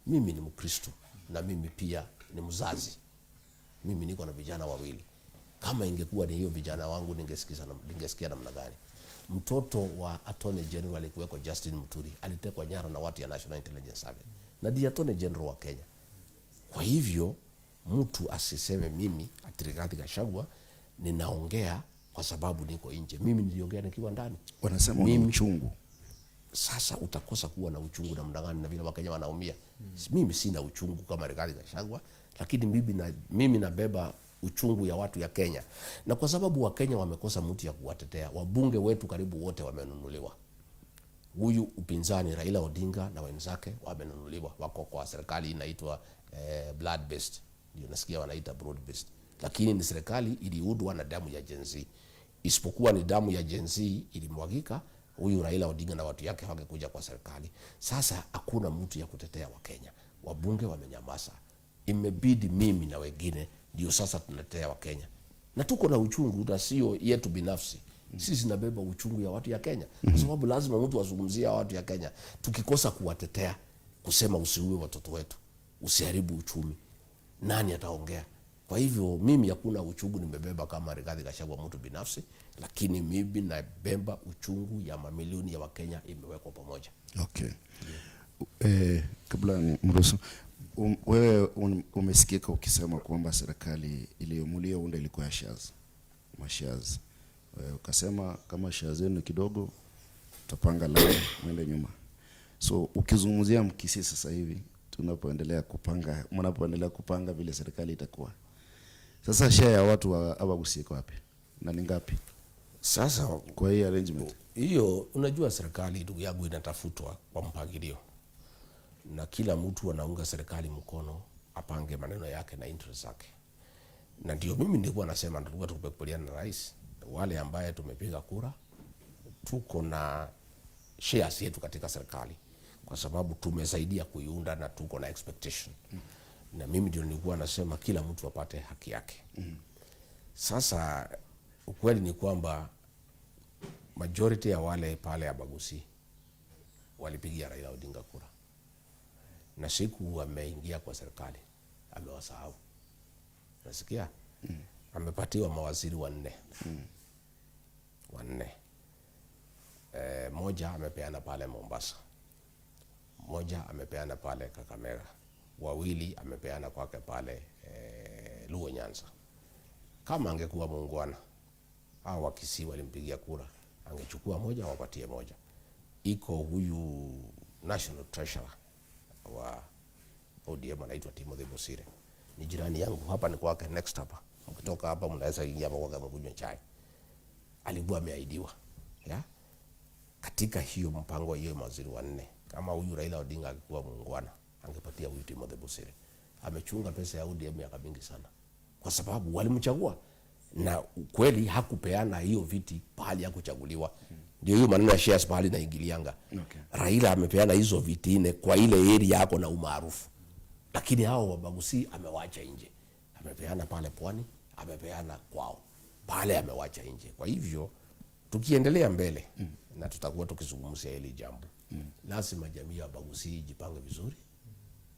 Mimi ni Mkristo na mimi pia ni mzazi. Mimi niko na vijana wawili. Kama ingekuwa ni hiyo vijana wangu ningesikia namna gani? Mtoto wa Attorney General alikuweko Justin Muturi, alitekwa nyara na watu ya National Intelligence Service. Na ndiye Attorney General wa Kenya. Kwa hivyo mtu asiseme mimi ati Rigathi Gachagua ninaongea kwa sababu niko nje. Mimi niliongea nikiwa ndani. Wanasema ni uchungu. Sasa utakosa kuwa na uchungu na mdangani na vile Wakenya wanaumia. Mimi sina uchungu kama Rigathi Gachagua, lakini mimi nabeba uchungu ya watu ya Kenya. Na kwa sababu Wakenya wamekosa mtu ya kuwatetea, wabunge wetu karibu wote wamenunuliwa. Huyu upinzani Raila Odinga na wenzake wamenunuliwa, wako kwa serikali inaitwa blood based. Ndio nasikia wanaita broad based. Lakini ni serikali iliundwa na damu ya Gen Z. Isipokuwa ni damu ya Gen Z ilimwagika, huyu Raila Odinga na watu yake wangekuja kwa serikali. Sasa hakuna mtu ya kutetea Wakenya. Wabunge wamenyamaza. Imebidi mimi na wengine ndio sasa tunatetea Wakenya. Na tuko na uchungu na sio yetu binafsi. Sisi nabeba uchungu ya watu ya Kenya. Kwa sababu lazima mtu azungumzie watu ya Kenya. Tukikosa kuwatetea, kusema usiue watoto wetu, usiharibu uchumi, nani ataongea? Kwa hivyo mimi hakuna uchungu nimebeba kama Rigathi Gachagua mtu binafsi, lakini mimi nabeba uchungu ya mamilioni ya Wakenya imewekwa pamoja. Okay. Kabla ni mruhusu, wewe umesikika ukisema kwamba serikali iliyomulia unda ilikuwa ya shares. Mashares. Ukasema kama shares zenu kidogo tutapanga lao mwende nyuma. So ukizungumzia Mkisii sasa hivi mnapoendelea kupanga vile serikali itakuwa. Sasa share ya watu wa Abagusi iko wapi? Na ni ngapi? Sasa kwa hii arrangement. Hiyo unajua serikali ndugu yangu inatafutwa kwa mpangilio. Na kila mtu anaunga serikali mkono apange maneno yake na interest zake. Na ndio mimi nilikuwa nasema ndio tukubaliana na rais, wale ambaye tumepiga kura tuko na shares yetu katika serikali kwa sababu tumesaidia kuiunda na tuko na expectation. Na mimi ndio nilikuwa nasema kila mtu apate haki yake. Sasa ukweli ni kwamba majority ya wale pale Abagusi walipigia Raila Odinga kura. Na siku wameingia kwa serikali amewasahau. Nasikia amepatiwa mawaziri wanne. Moja amepeana pale Mombasa, moja amepeana pale Kakamega, wawili amepeana kwake pale Luo Nyanza. Kama angekuwa muungwana hao wa Kisii walimpigia kura, angechukua moja wapatie moja. Iko huyu National Treasurer wa ODM anaitwa Timothy Bosire, ni jirani yangu hapa, ni kwake next hapa. Ukitoka hapa mnaweza ingia kwa mkunywa chai. Alikuwa ameahidiwa katika hiyo mpango hiyo mawaziri wanne. Kama huyu Raila Odinga alikuwa muungwana angepatia huyu Timothy Bosire. Amechunga pesa ya ODM miaka mingi sana kwa sababu walimchagua na kweli hakupeana hiyo viti pahali ya kuchaguliwa. Ndio hiyo maneno ya shares pahali na ingilianga. Okay. Raila amepeana hizo viti nne kwa ile area yako na umaarufu. Lakini hao Wabagusi amewacha nje. Amepeana pale Pwani, amepeana kwao. Pale amewacha nje. Kwa hivyo tukiendelea mbele na tutakuwa tukizungumzia hili jambo. Lazima jamii ya Wabagusi jipange vizuri.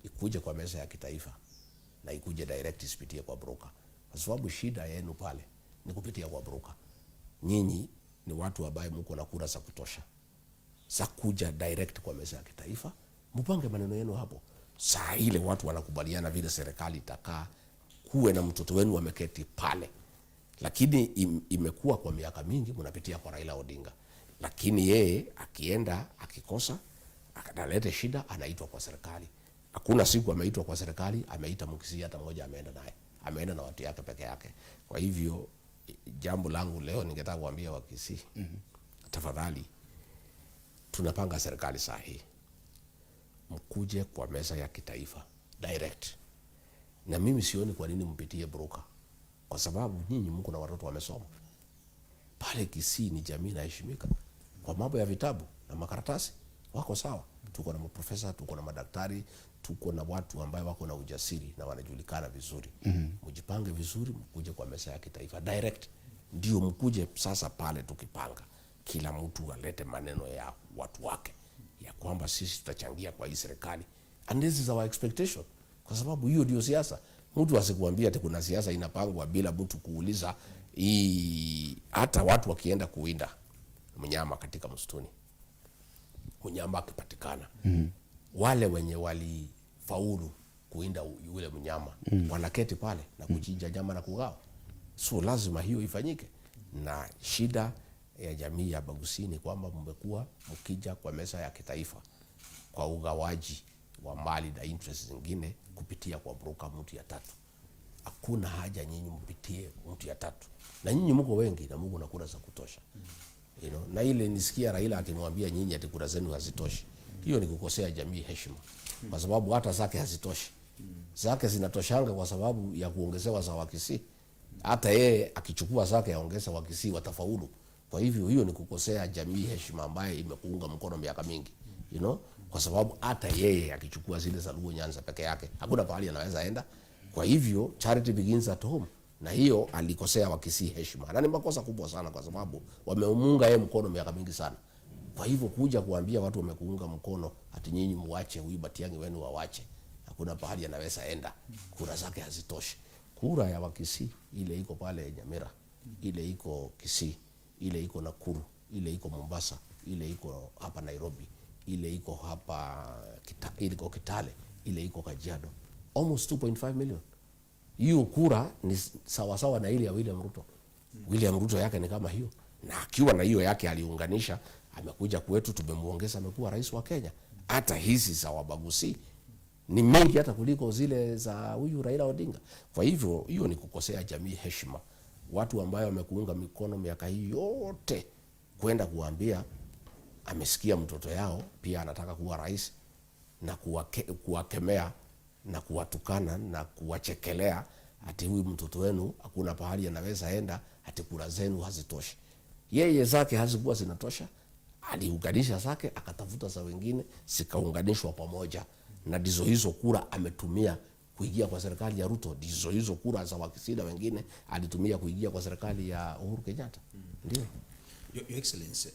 Ikuje kwa meza ya kitaifa na ikuje direct isipitie kwa broker. Kwa sababu shida yenu pale ni kupitia kwa broker. Nyinyi ni watu ambao mko na kura za kutosha. Za kuja direct kwa meza ya kitaifa, mpange maneno yenu hapo. Saa ile watu wanakubaliana vile serikali itakaa, kuwe na mtoto wenu wameketi pale. Lakini imekuwa kwa miaka mingi mnapitia kwa Raila Odinga. Lakini yeye akienda akikosa, akaleta shida, anaitwa kwa serikali. Hakuna siku ameitwa kwa serikali, ameita Mkisii hata mmoja ameenda naye. Ameenda na watu yake peke yake. Kwa hivyo jambo langu leo ningetaka kuambia Wakisii, tafadhali, tunapanga serikali saa hii, mkuje kwa meza ya kitaifa direct. Na mimi sioni kwa nini mpitie broker, kwa sababu nyinyi mko na watoto wamesoma pale. Kisii ni jamii inaheshimika kwa mambo ya vitabu na makaratasi, wako sawa. Tuko na maprofesa, tuko na madaktari, tuko na watu ambao wako na ujasiri na wanajulikana vizuri. Mjipange vizuri, mkuje kwa meza ya kitaifa direct. Ndio mkuje sasa pale tukipanga, kila mtu alete maneno ya watu wake ya kwamba sisi tutachangia kwa hii serikali, and this is our expectation, kwa sababu hiyo ndio siasa. Mtu asikuambia ati kuna siasa inapangwa bila mtu kuuliza. Hata watu wakienda kuwinda mnyama katika msituni, mnyama akipatikana, wale wenye walifaulu kuwinda yule mnyama wanaketi pale na kuchinja nyama na kugawa. So lazima hiyo ifanyike. Na shida ya jamii ya Bagusii ni kwamba mmekuwa mkija kwa meza ya kitaifa kwa ugawaji wa mali na interest zingine kupitia kwa broker mtu ya tatu. Hakuna haja nyinyi mpitie mtu ya tatu, na nyinyi mko wengi na Mungu na kura za kutosha. Na ile nisikia Raila akimwambia nyinyi ati kura zenu hazitoshi, hiyo ni kukosea jamii heshima, kwa sababu hata zake hazitoshi. Zake zinatoshanga kwa sababu ya kuongezewa za Wakisii. Hata yeye akichukua zake aongeza Wakisii watafaulu. Kwa hivyo hiyo ni kukosea jamii heshima ambaye imekuunga mkono miaka mingi, kwa sababu hata yeye akichukua zile za Luo Nyanza peke yake hakuna pahali anaweza enda. Kwa hivyo charity begins at home, na hiyo alikosea Wakisii heshima, na ni makosa kubwa sana, kwa sababu wamemunga yeye mkono miaka mingi sana. Kwa hivyo kuja kuambia watu wamekuunga mkono ati nyinyi muache huyu Matiang'i wenu wawache, hakuna pahali anaweza enda, kura zake hazitoshi. Kura ya Wakisii ile iko pale Nyamira, ile iko Kisii, ile iko Nakuru, ile iko Mombasa, ile iko hapa Nairobi, ile iko hapa ile iko Kitale, ile iko Kajiado, almost 2.5 million. Hiyo kura ni sawa sawa na ile ya William Ruto. William Ruto yake ni kama hiyo, na akiwa na hiyo yake aliunganisha, amekuja kwetu, tumemuongeza, amekuwa rais wa Kenya. Hata hizi za Wabagusii ni mingi hata kuliko zile za huyu Raila Odinga. Kwa hivyo hiyo ni kukosea jamii heshima. Watu ambao wamekuunga mikono miaka hii yote kwenda kuambia amesikia mtoto yao pia anataka kuwa rais, na kuwakemea na kuwatukana na kuwachekelea ati huyu mtoto wenu hakuna pahali anaweza enda, ati kura zenu hazitoshi. Yeye zake hazikuwa zinatosha, aliunganisha zake akatafuta za wengine zikaunganishwa pamoja, na ndizo hizo kura ametumia kuingia kwa serikali ya Ruto. Ndizo hizo kura za Wakisii na wengine alitumia kuingia kwa serikali ya Uhuru Kenyatta. Ndio Your Excellency,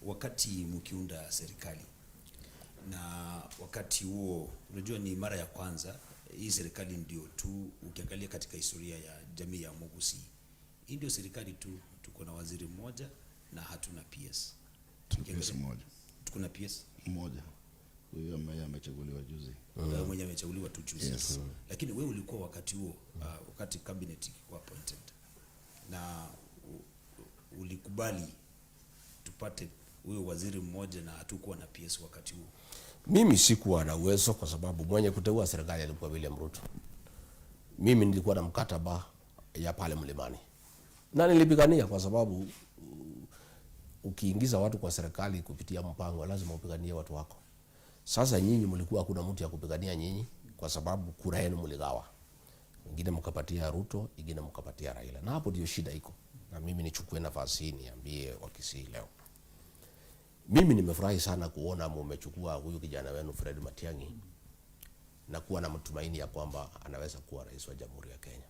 wakati mkiunda serikali, na wakati huo unajua ni mara ya kwanza hii serikali ndio tu, ukiangalia katika historia ya jamii ya Mugusii, hii ndio serikali tu tuko na waziri mmoja na hatuna PS. PS mmoja. Tuko na PS mmoja. Huyo ambaye amechaguliwa juzi. Mwenye amechaguliwa tu juzi. Yes. Lakini wewe ulikuwa wakati huo, wakati cabinet ilikuwa appointed, na ulikubali tupate huyo waziri mmoja na hatukuwa na PS wakati huo. Mimi sikuwa na uwezo, kwa sababu mwenye kuteua serikali alikuwa William Ruto. Mimi nilikuwa na mkataba ya pale Mlimani, na nilipigania, kwa sababu ukiingiza watu kwa serikali kupitia mpango lazima upiganie watu wako. Sasa nyinyi mlikuwa hakuna mtu ya kupigania nyinyi, kwa sababu kura yenu mligawa. Wengine mkapatia Ruto, wengine mkapatia Raila. Na hapo ndio shida iko. Na mimi nichukue nafasi hii niambie Wakisii leo, mimi nimefurahi sana kuona mmechukua huyu kijana wenu Fred Matiang'i na kuwa na matumaini ya kwamba anaweza kuwa rais wa Jamhuri ya Kenya.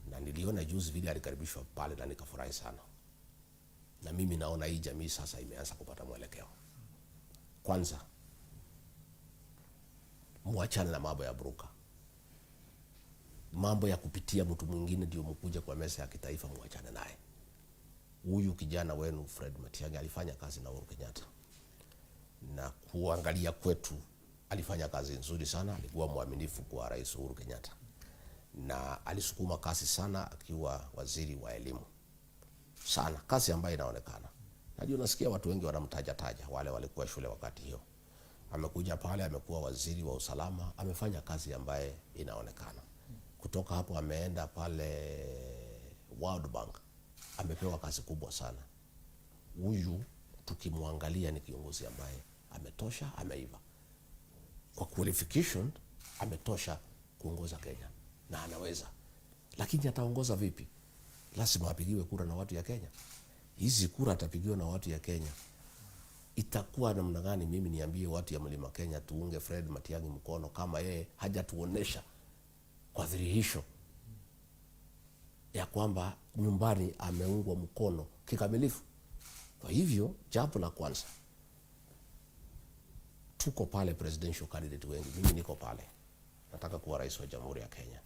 Na niliona juzi vile alikaribishwa pale na nikafurahi sana. Na mimi naona hii jamii sasa imeanza kupata mwelekeo. Kwanza, muachane na mambo ya broker. Mambo ya kupitia mtu mwingine ndio mkuje kwa meza ya kitaifa, muachane naye. Huyu kijana wenu Fred Matiang'i alifanya kazi na Uhuru Kenyatta, na kuangalia kwetu alifanya kazi nzuri sana. Alikuwa mwaminifu kwa Rais Uhuru Kenyatta, na alisukuma kazi sana akiwa waziri wa elimu sana, kazi ambayo inaonekana. Najua nasikia watu wengi wanamtaja wale walikuwa shule wakati hiyo. Amekuja pale, amekuwa waziri wa usalama, amefanya kazi ambaye inaonekana. Kutoka hapo ameenda pale World Bank amepewa kazi kubwa sana. Huyu tukimwangalia ni kiongozi ambaye ametosha, ameiva. Kwa qualification ametosha kuongoza Kenya na anaweza. Lakini ataongoza vipi? Lazima apigiwe kura na watu ya Kenya. Hizi kura atapigiwa na watu ya Kenya. Itakuwa namna gani mimi niambie watu ya Mlima Kenya tuunge Fred Matiang'i mkono kama yeye hajatuonesha kwa dhihirisho ya kwamba nyumbani ameungwa mkono kikamilifu? Kwa hivyo jambo la kwanza, tuko pale presidential candidate wengi. Mimi niko pale, nataka kuwa rais wa Jamhuri ya Kenya.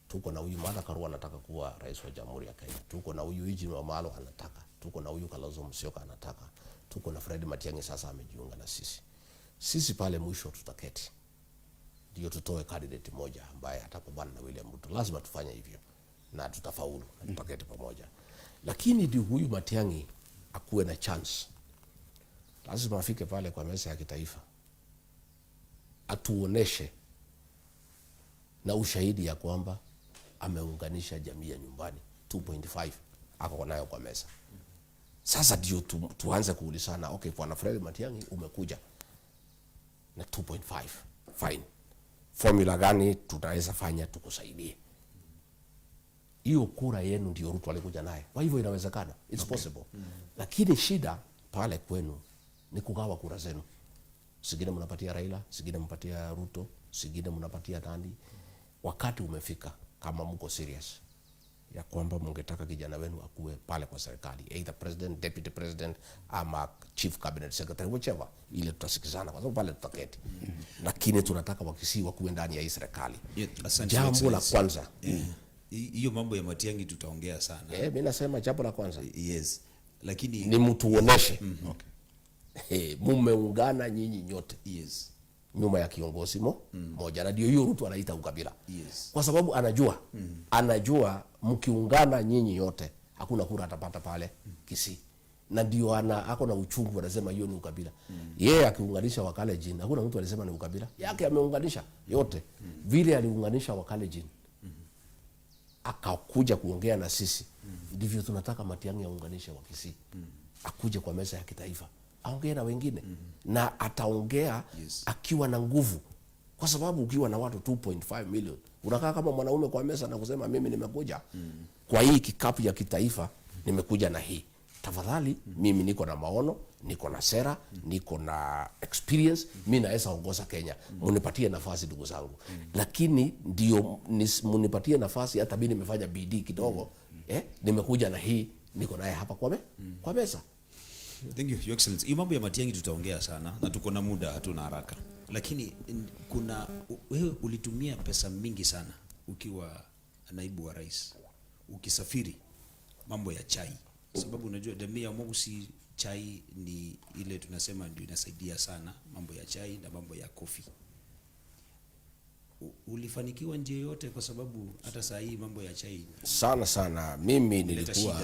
Tuko na huyu Martha Karua anataka kuwa rais wa Jamhuri ya Kenya. Tuko na huyu Eugene Wamalwa anataka. Tuko na huyu Kalonzo Musyoka anataka. Tuko na Fred Matiang'i sasa amejiunga na sisi. Sisi pale mwisho tutaketi, ndio tutoe candidate moja ambaye atakubana na William Ruto. Lazima tufanye hivyo na tutafaulu na tutaketi pamoja. Lakini ndio huyu Matiang'i akuwe na chance, lazima afike pale kwa meza ya kitaifa, atuoneshe na ushahidi ya kwamba ameunganisha jamii ya nyumbani. 2.5 ako nayo kwa meza. Sasa ndio tuanze kuulizana, okay, Bwana Fred Matiang'i umekuja na 2.5, fine. Formula gani tutaweza fanya tukusaidie? Hiyo kura yenu ndio Ruto alikuja naye. Kwa hivyo inawezekana, it's possible. Lakini shida pale kwenu ni kugawa kura zenu. Sigine mnapatia Raila, sigine mnapatia Ruto, sigine mnapatia Nandi. Wakati umefika kama mko serious ya kwamba mngetaka kijana wenu akuwe pale kwa serikali, either president, deputy president ama chief cabinet secretary, whichever, ile tutasikizana kwa sababu pale tutaketi. Lakini tunataka Wakisii wakuwe ndani ya hii serikali. Jambo la kwanza. Hiyo mambo ya Matiang'i tutaongea sana. Mimi nasema jambo la kwanza. Yes. Lakini ni mtu uoneshe. Okay. Mumeungana nyinyi nyote. Yes. Nyuma ya kiongozi moja. Na ndio hiyo Ruto anaita ukabila. Yes. Kwa sababu anajua mkiungana nyinyi yote hakuna kura atapata pale Kisii. Na ndio ako na uchungu, anasema hiyo ni ukabila. Yeye akiunganisha Wakalenjin, hakuna mtu alisema ni ukabila. Yake ameunganisha yote. Vile aliunganisha Wakalenjin, akakuja kuongea na sisi. Ndivyo tunataka Matiang'i aunganishe Wakisii. Akuje kwa meza ya kitaifa, aongee na wengine. Na ataongea akiwa na nguvu. Kwa sababu ukiwa na watu 2.5 million, unakaa kama mwanaume kwa meza na kusema mimi nimekuja kwa hii kikapu ya kitaifa, nimekuja na hii. Tafadhali, mimi niko na maono, niko na sera, niko na experience, mimi naweza ongoza Kenya. Munipatie nafasi ndugu zangu. Lakini ndio munipatie nafasi, hata mimi nimefanya bidii kidogo. Nimekuja na hii, niko naye hapa kwa meza. Thank you, Your Excellency. Hii mambo ya Matiang'i tutaongea sana na tuko na muda, hatuna haraka. Lakini wewe ulitumia pesa mingi sana ukiwa naibu wa rais, ukisafiri, mambo ya chai. Sababu unajua jamii ya Mogusi chai ni ile tunasema ndio inasaidia sana, mambo ya chai na mambo ya kofi. Ulifanikiwa njia yote? Kwa sababu hata saa hii mambo ya chai sana. Mimi nilikuwa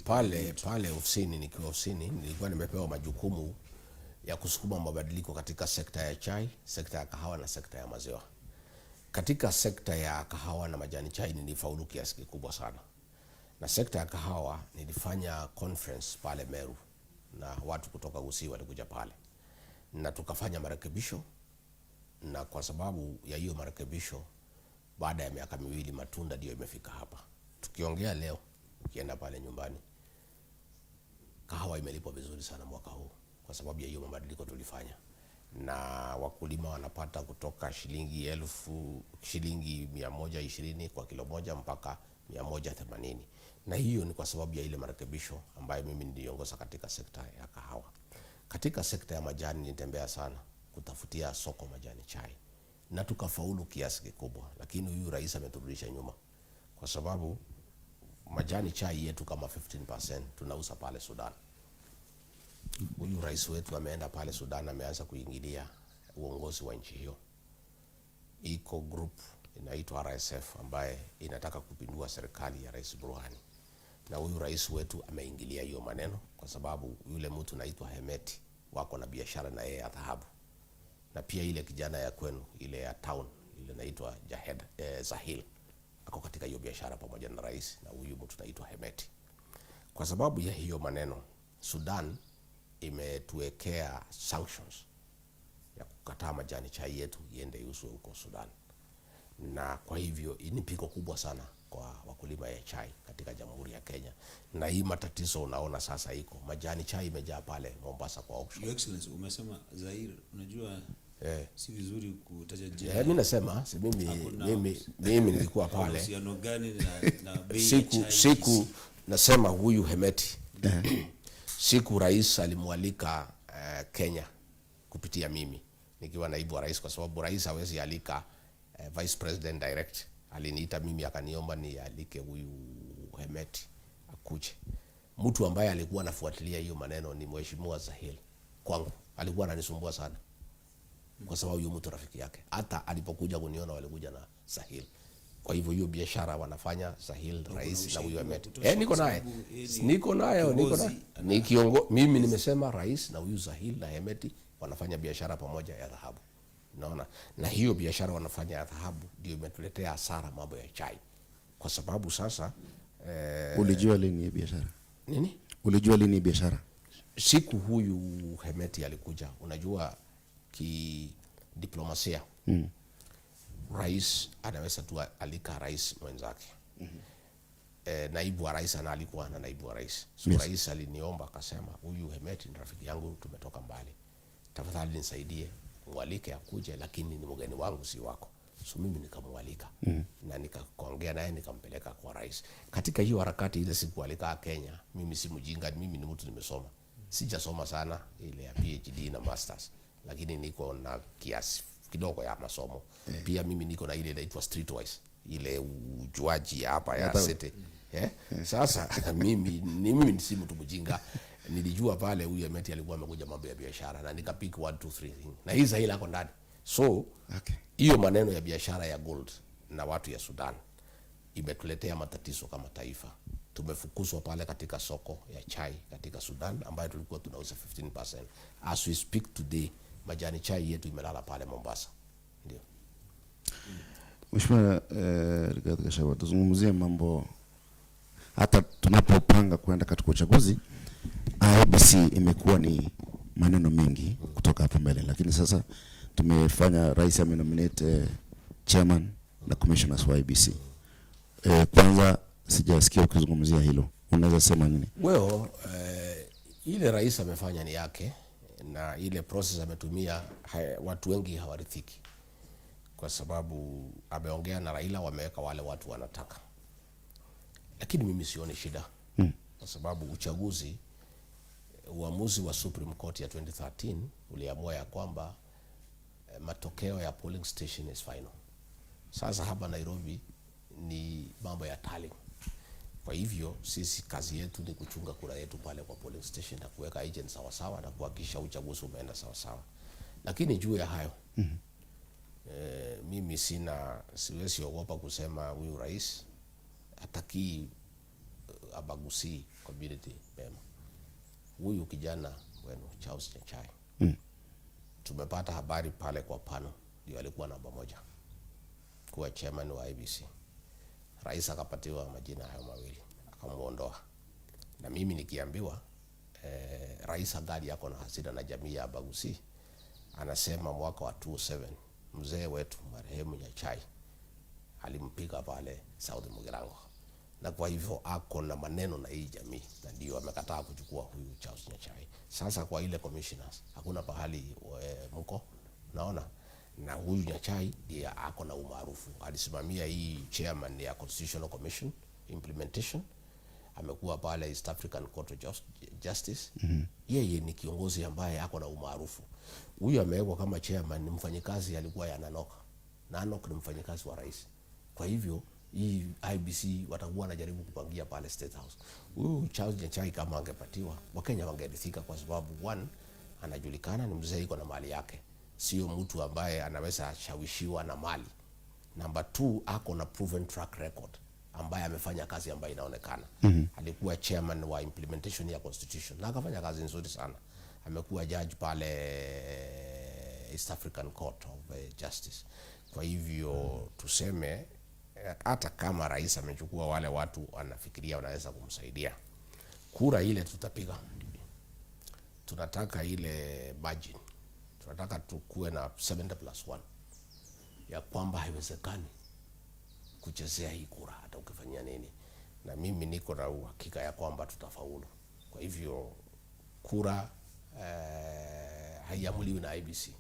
pale ofisini, nikiwa ofisini nilikuwa nimepewa majukumu ya kusukuma mabadiliko katika sekta ya chai, sekta ya kahawa na sekta ya maziwa. Katika sekta ya kahawa na majani chai nilifaulu kiasi kikubwa sana. Na sekta ya kahawa nilifanya conference pale Meru na watu kutoka Gusii walikuja pale. Na tukafanya marekebisho, na kwa sababu ya hiyo marekebisho baada ya miaka 2 matunda ndio imefika hapa. Tukiongea leo, ukienda pale nyumbani, kahawa imelipwa vizuri sana mwaka huu kwa sababu ya hiyo mabadiliko tulifanya. Na wakulima wanapata kutoka shilingi 120 kwa kilo moja mpaka 180. Na hiyo ni kwa sababu ya ile marekebisho ambayo mimi niliongoza katika sekta ya kahawa. Katika sekta ya majani nitembea sana kutafutia soko majani chai, na tukafaulu kiasi kikubwa. Lakini huyu rais ameturudisha nyuma, kwa sababu majani chai yetu kama 15% tunauza pale Sudan. Huyu rais wetu ameenda pale Sudan, ameanza kuingilia uongozi wa nchi hiyo. Iko group inaitwa RSF ambaye inataka kupindua serikali ya Rais Burhani. Na huyu rais wetu ameingilia hiyo maneno, kwa sababu yule mtu anaitwa Hemeti wako na biashara na yeye ya dhahabu. Na pia ile kijana ya kwenu ile ya town ile inaitwa Zahil ako katika hiyo biashara pamoja na rais na huyu mtu anaitwa Hemeti. Kwa sababu ya hiyo maneno, Sudan imetuwekea sanctions ya kukataa majani chai yetu iende iuzwe huko Sudan. Na kwa hivyo ni pigo kubwa sana kwa wakulima ya chai katika Jamhuri ya Kenya. Na hii matatizo unaona sasa iko. Majani chai imejaa pale Mombasa kwa auction. Your Excellency, umesema Zaire, unajua si vizuri kutaja jina. Mimi nasema mimi nilikuwa pale. Uhusiano gani na bei ya chai? Siku nasema huyu Hemeti. Siku rais alimwalika Kenya kupitia mimi nikiwa naibu wa rais, kwa sababu rais hawezi alika vice president direct. Aliniita mimi akaniomba nialike huyu Hemeti akuje. Mtu ambaye alikuwa anafuatilia hiyo maneno ni Mheshimiwa Zahil. Kwangu alikuwa ananisumbua sana kwa sababu huyu mtu rafiki yake. Hata alipokuja kuniona walikuja na Zahil. Kwa hivyo hiyo biashara wanafanya Zahil, rais na huyu Hemeti. Niko naye. Mimi nimesema rais na huyu Zahil na Hemeti wanafanya biashara pamoja ya dhahabu. Unaona? Na hiyo biashara wanafanya ya dhahabu ndio imetuletea hasara mambo ya chai. Kwa sababu sasa ulijua lini biashara? Nini? Ulijua lini biashara? Siku huyu Hemeti alikuja, unajua diplomasia. Rais anaweza tu alika rais mwenzake. Naibu wa rais analikuwa na naibu wa rais. So rais aliniomba akasema, huyu Hemeti ni rafiki yangu, tumetoka mbali. Tafadhali nisaidie mwalike akuje, lakini ni mgeni wangu si wako. So mimi nikamwalika na nikaongea naye nikampeleka kwa rais. Katika hiyo harakati ile siku alikaa Kenya, mimi si mjinga, mimi ni mtu nimesoma. Sijasoma sana ile ya PhD na masters, lakini niko na kiasi kidogo ya masomo. Pia mimi niko na ile inaitwa streetwise, ile ujuaji hapa ya city. Sasa mimi si mtu mjinga. Nilijua pale huyu Hemeti alikuwa amekuja mambo ya biashara na nikapick 1 2 3 na hii Zahil ako ndani. So hiyo maneno ya biashara ya gold na watu ya Sudan imetuletea matatizo kama taifa. Tumefukuzwa pale katika soko ya chai katika Sudan ambayo tulikuwa tunauza 15%. As we speak today, majani chai yetu imelala pale Mombasa. Ndio. Mheshimiwa Rigathi Gachagua, tuzungumzie mambo hata tunapopanga kwenda katika uchaguzi. IEBC imekuwa ni maneno mengi kutoka hapo mbele, lakini sasa tumefanya rais amenominate chairman na commissioners wa IEBC. Kwanza sijasikia ukizungumzia hilo. Unaweza sema nini? Well, ile rais amefanya ni yake na ile process ametumia watu wengi hawarithiki. Kwa sababu ameongea na Raila, wameweka wale watu wanataka. Lakini mimi sioni shida. Kwa sababu uchaguzi, uamuzi wa Supreme Court ya 2013 uliamua ya kwamba matokeo ya polling station is final. Sasa hapa Nairobi ni mambo ya tallying. Kwa hivyo sisi kazi yetu ni kuchunga kura yetu pale kwa polling station na kuweka agent sawa sawa na kuhakikisha uchaguzi umeenda sawa sawa. Lakini juu ya hayo mimi siwezi ogopa kusema huyu rais hataki abagusi community mema. Huyu kijana wenu Charles Nyachae, tumepata habari pale kwa pano ndio alikuwa namba 1 kuwa chairman wa IEBC. Rais akapatiwa majina hayo mawili akamuondoa. Na mimi nikiambiwa rais Agadi yako na hasira na jamii ya Abagusi, anasema mwaka wa 2007 mzee wetu marehemu Nyachae alimpiga pale South Mugirango. Na kwa hivyo ako na maneno na hii jamii na ndio amekataa kuchukua huyu Charles Nyachae. Sasa kwa ile commissioners hakuna pahali mko naona, na huyu Nyachae ndiye ako na umaarufu. Alisimamia hii chairman ya Constitutional Commission implementation, amekuwa pale East African Court of Justice. Yeye ni kiongozi ambaye ako na umaarufu. Huyu amewekwa kama chairman, ni mfanyikazi alikuwa ya Nanok. Nanok ni mfanyikazi wa rais. Kwa hivyo hii IEBC watakuwa wanajaribu kupangia pale State House. Huyu Charles Nyachae kama angepatiwa, Wakenya wangeridhika kwa sababu 1 anajulikana, ni mzee, iko na mali yake. Sio mtu ambaye anaweza shawishiwa na mali. Number 2, ako na proven track record ambaye amefanya kazi ambayo inaonekana. Alikuwa chairman wa implementation ya constitution na akafanya kazi nzuri sana. Amekuwa judge pale East African Court of Justice. Kwa hivyo tuseme hata kama rais amechukua wale watu anafikiria wanaweza kumsaidia, kura ile tutapiga. Tunataka ile margin, tunataka tukue na 70+1 ya kwamba haiwezekani kuchezea hii kura hata ukifanyia nini, na mimi niko na uhakika ya kwamba tutafaulu. Kwa hivyo kura haiamuliwi na IBC,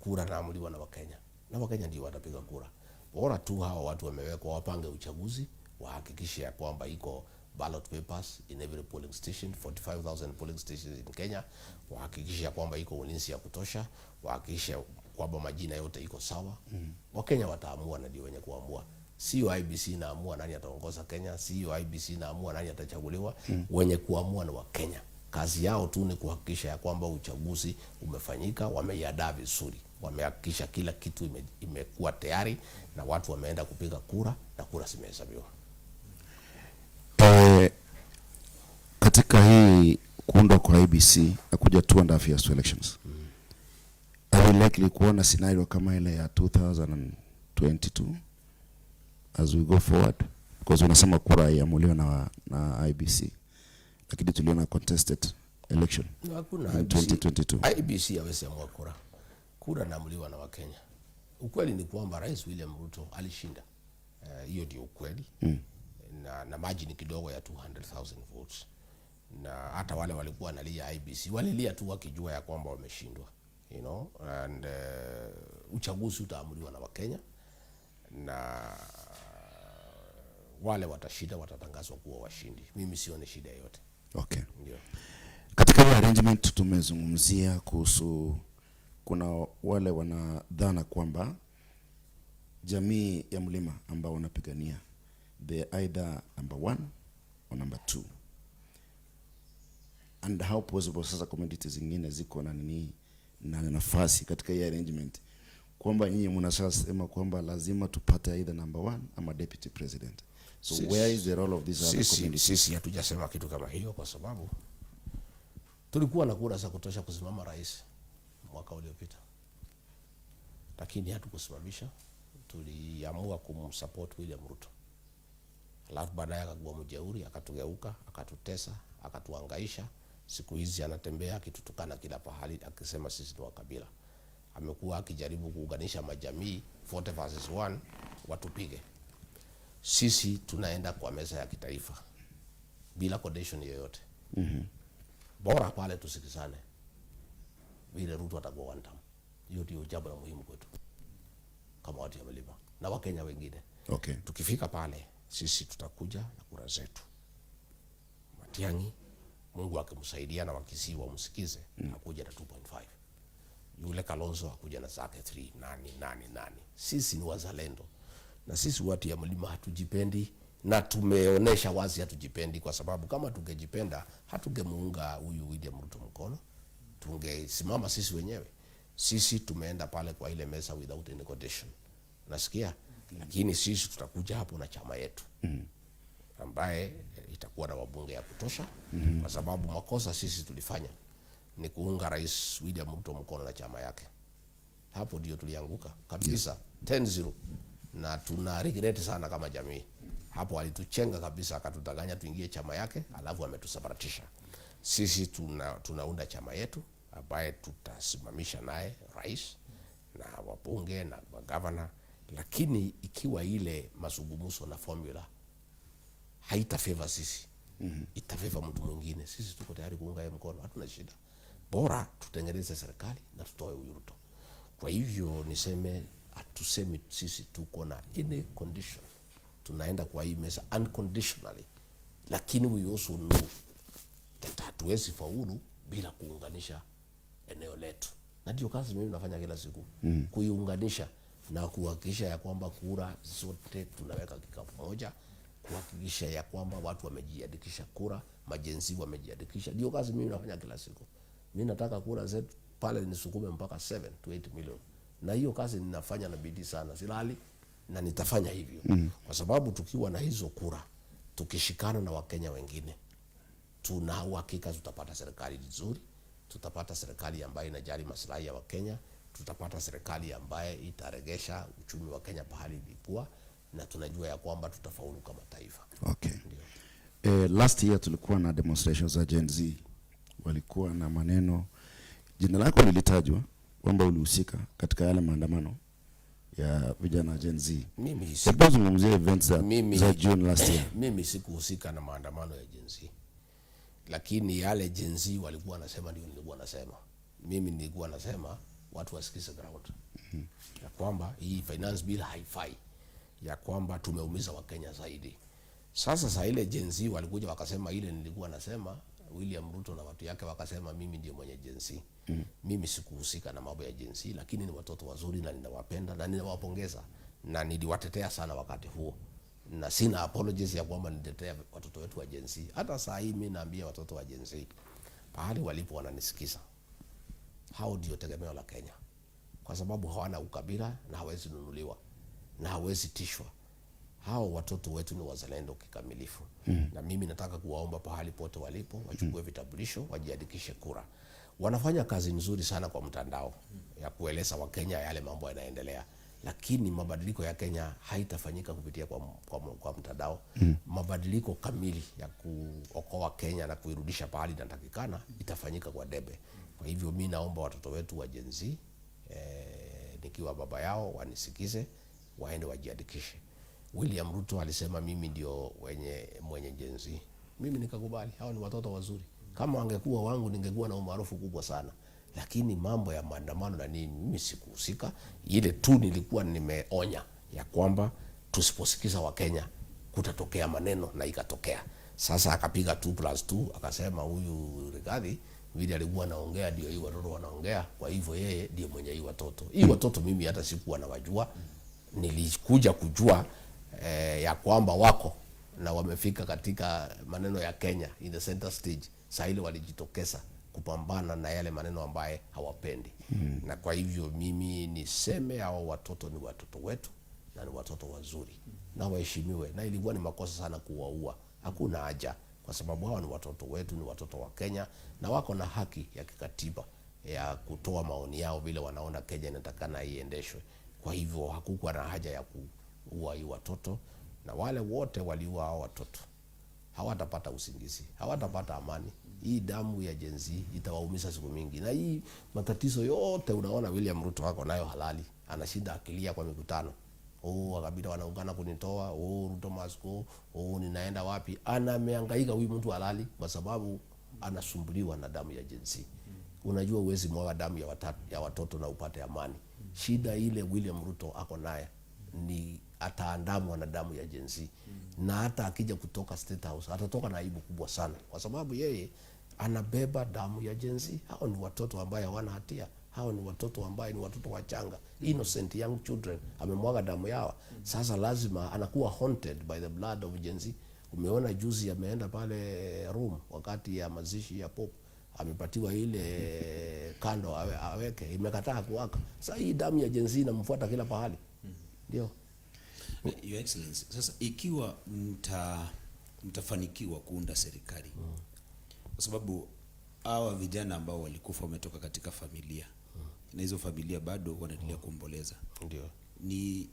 kura inaamuliwa na Wakenya, na Wakenya ndio watapiga kura. Bora tu hao watu wamewekwa wapange uchaguzi, wahakikishe ya kwamba iko ballot papers in every polling station, 45,000 polling stations in Kenya, wahakikishe ya kwamba iko ulinzi ya kutosha, wahakikishe kwamba majina yote iko sawa. Wakenya wataamua na ndio wenye kuamua. Sio IBC naamua nani ataongoza Kenya, sio IBC naamua nani atachaguliwa. Wenye kuamua ni Wakenya. Kazi yao tu ni kuhakikisha ya kwamba uchaguzi umefanyika, wameiandaa vizuri, wamehakikisha kila kitu imekuwa tayari na watu wameenda kupiga kura na kura zimehesabiwa. Katika hii kuundwa kwa IBC akuja 2.5 years to elections. Are we likely kuona scenario kama ile ya 2022 as we go forward? Because unasema kura iamuliwa na IBC, lakini tuliona contested election Hakuna in 2022. IBC hawezi amua kura. Kura inaamuliwa na Wakenya. Ukweli ni kwamba Rais William Ruto alishinda. Hiyo ndio ukweli. Na margin kidogo ya 200,000 votes. Na hata wale walikuwa wanalia IBC walilia tu wakijua ya kwamba wameshindwa, you know, and uchaguzi utaamuliwa na Wakenya, na wale watashinda watatangazwa kuwa washindi. Mimi sione shida yote. Okay. Ndio. Katika hii arrangement tumezungumzia kuhusu, kuna wale wanadhana kwamba jamii ya mlima ambao wanapigania they either number 1 or number 2, and how possible sasa communities zingine ziko na nini na nafasi katika hii arrangement, kwamba nyinyi mnasema kwamba lazima tupate either number 1 ama deputy president. So where is the role of these other communities? Sisi hatujasema kitu kama hiyo, kwa sababu tulikuwa na kura za kutosha kusimama rais mwaka uliopita, lakini hatukusimamisha. Tuliamua kumsupport William Ruto. Alafu baadaye akakuwa mjeuri, akatugeuka, akatutesa, akatuhangaisha. Siku hizi anatembea akitutukana kila pahali akisema sisi ni wa kabila. Amekuwa akijaribu kuunganisha majamii 40 vs 1 watupige. Sisi tunaenda kwa meza ya kitaifa bila condition yoyote. Bora pale tusikizane. Vile Ruto atakuwa one term. Hiyo ndio jambo la muhimu kwetu kama watu ya mlima na Wakenya wengine. Okay. Tukifika pale sisi tutakuja na kura zetu. Matiang'i, Mungu akimsaidia na Wakisii wamsikize, akuja na 2.5. Yule Kalonzo akuja na zake 3. Nani. Sisi ni wazalendo. Na sisi watu ya mlima hatujipendi, na tumeonesha wazi hatujipendi, kwa sababu kama tungejipenda hatungemuunga huyu William Ruto mkono. Tungesimama sisi wenyewe. Sisi tumeenda pale kwa ile mesa without any condition. Nasikia? Lakini sisi tutakuja hapo na chama yetu. Ambaye itakuwa na wabunge ya kutosha, kwa sababu makosa sisi tulifanya ni kuunga Rais William Ruto mkono na chama yake. Hapo ndio tulianguka kabisa 10-0, na tuna regret sana kama jamii. Hapo alituchenga kabisa, akatudanganya tuingie chama yake, alafu ametusabaratisha. Sisi tunaunda chama yetu ambaye tutasimamisha naye rais na wabunge na magavana, lakini ikiwa ile mazungumzo na formula haita favor sisi, ita favor mtu mwingine, sisi tuko tayari kuunga yeye mkono, hatuna shida. Bora tutengeneze serikali na tutoe Ruto. Kwa hivyo niseme, hatusemi sisi tuko na any condition. Tunaenda kwa hii mesa unconditionally, lakini we also know that hatuwezi faulu bila kuunganisha eneo letu. Na ndio kazi mimi nafanya kila siku, kuiunganisha na kuhakikisha ya kwamba kura zote tunaweka kikapu moja, kuhakikisha ya kwamba watu wamejiandikisha kura, majenzi wamejiandikisha. Ndio kazi mimi nafanya kila siku. Mimi nataka kura zetu pale nisukume mpaka 7 to 8 million. Na hiyo kazi ninafanya na bidii sana, silali, na nitafanya hivyo. Kwa sababu tukiwa na hizo kura, tukishikana na Wakenya wengine, tuna uhakika tutapata serikali nzuri, tutapata serikali ambayo inajali maslahi ya Wakenya, tutapata serikali ambayo itaregesha uchumi wa Kenya pahali ilikuwa, na tunajua ya kwamba tutafaulu kama taifa. Okay. Last year tulikuwa na demonstrations za Gen Z. Walikuwa na maneno, jina lako lilitajwa kwamba ulihusika katika yale maandamano ya vijana Gen Z. Mimi sikuzungumzia events za June last year. Mimi sikuhusika na maandamano ya Gen Z. Lakini yale Gen Z walikuwa nasema ndio nilikuwa nasema. Mimi nilikuwa nasema watu wasikize ground. Ya kwamba hii finance bill haifai. Ya kwamba tumeumiza Wakenya zaidi. Sasa ile Gen Z walikuja wakasema ile nilikuwa nasema, William Ruto na watu yake wakasema mimi ndio mwenye Gen Z. Mimi sikuhusika na mambo ya Gen Z, lakini ni watoto wazuri na ninawapenda na ninawapongeza na niliwatetea sana wakati huo. Na sina apologies ya kwamba nitetea watoto wetu wa Gen Z. Hata saa hii mimi naambia watoto wa Gen Z pahali walipo wananisikiza, hao ndio tegemeo la Kenya. Kwa sababu hawana ukabila na hawezi nunuliwa na hawezi tishwa. Hao watoto wetu ni wazalendo kikamilifu. Na mimi nataka kuwaomba pahali pote walipo wachukue vitambulisho, wajiandikishe kura. Wanafanya kazi nzuri sana kwa mtandao ya kueleza Wakenya yale mambo yanaendelea. Lakini mabadiliko ya Kenya haitafanyika kupitia kwa mtandao. Mabadiliko kamili ya kuokoa Kenya na kuirudisha pahali inatakikana itafanyika kwa debe. Kwa hivyo mimi naomba watoto wetu wa Gen Z, nikiwa baba yao, wanisikize, waende wajiandikishe. William Ruto alisema mimi ndio mwenye Gen Z. Mimi nikakubali, hao ni watoto wazuri. Kama wangekuwa wangu ningekuwa na umaarufu kubwa sana. Lakini mambo ya maandamano na nini mimi sikuhusika. Ile tu nilikuwa nimeonya ya kwamba tusiposikiza Wakenya kutatokea maneno, na ikatokea. Sasa akapiga 2+2 akasema huyu Rigathi vile alikuwa anaongea ndio hii watoto wanaongea, kwa hivyo yeye ndio mwenye hii watoto. Hii watoto mimi hata sikuwa nawajua. Nilikuja kujua ya kwamba wako na wamefika katika maneno ya Kenya in the center stage. Sasa ile walijitokeza kupambana na yale maneno ambaye hawapendi. Na kwa hivyo mimi niseme hao watoto ni watoto wetu na ni watoto wazuri na waheshimiwe, na ilikuwa ni makosa sana kuwaua. Hakuna haja, kwa sababu hao ni watoto wetu, ni watoto wa Kenya na wako na haki ya kikatiba ya kutoa maoni yao vile wanaona Kenya inatakana iendeshwe. Kwa hivyo hakukuwa na haja ya kuua hii watoto, na wale wote waliua hao watoto hawatapata usingizi, hawatapata amani. Hii damu ya Gen Z itawaumiza siku mingi. Na hii matatizo yote unaona William Ruto wako nayo halali, anashinda akilia kwa mikutano. Wakabila wanaungana kunitoa, Ruto Masko, ninaenda wapi? Anamehangaika huyu mtu halali kwa sababu anasumbuliwa na damu ya Gen Z. Unajua uwezi mwaga damu ya watoto na upate amani. Shida ile William Ruto ako naye ni ataandamwa na damu ya Gen Z. Na hata akija kutoka State House atatoka na aibu kubwa sana, kwa sababu yeye anabeba damu ya Gen Z. Hao ni watoto ambao hawana hatia. Hao ni watoto ambao ni watoto wachanga, innocent young children, amemwaga damu yao. Sasa lazima anakuwa haunted by the blood of Gen Z. Umeona juzi ameenda pale Rome wakati ya mazishi ya Pope, amepatiwa ile kando aweke, imekataa kuwaka. Sasa hii damu ya Gen Z inamfuata kila pahali. Ndio. Your Excellency, sasa ikiwa mtafanikiwa kuunda serikali, kwa sababu hawa vijana ambao walikufa wametoka katika familia, na hizo familia bado wanaendelea kuomboleza. Ndio. Ni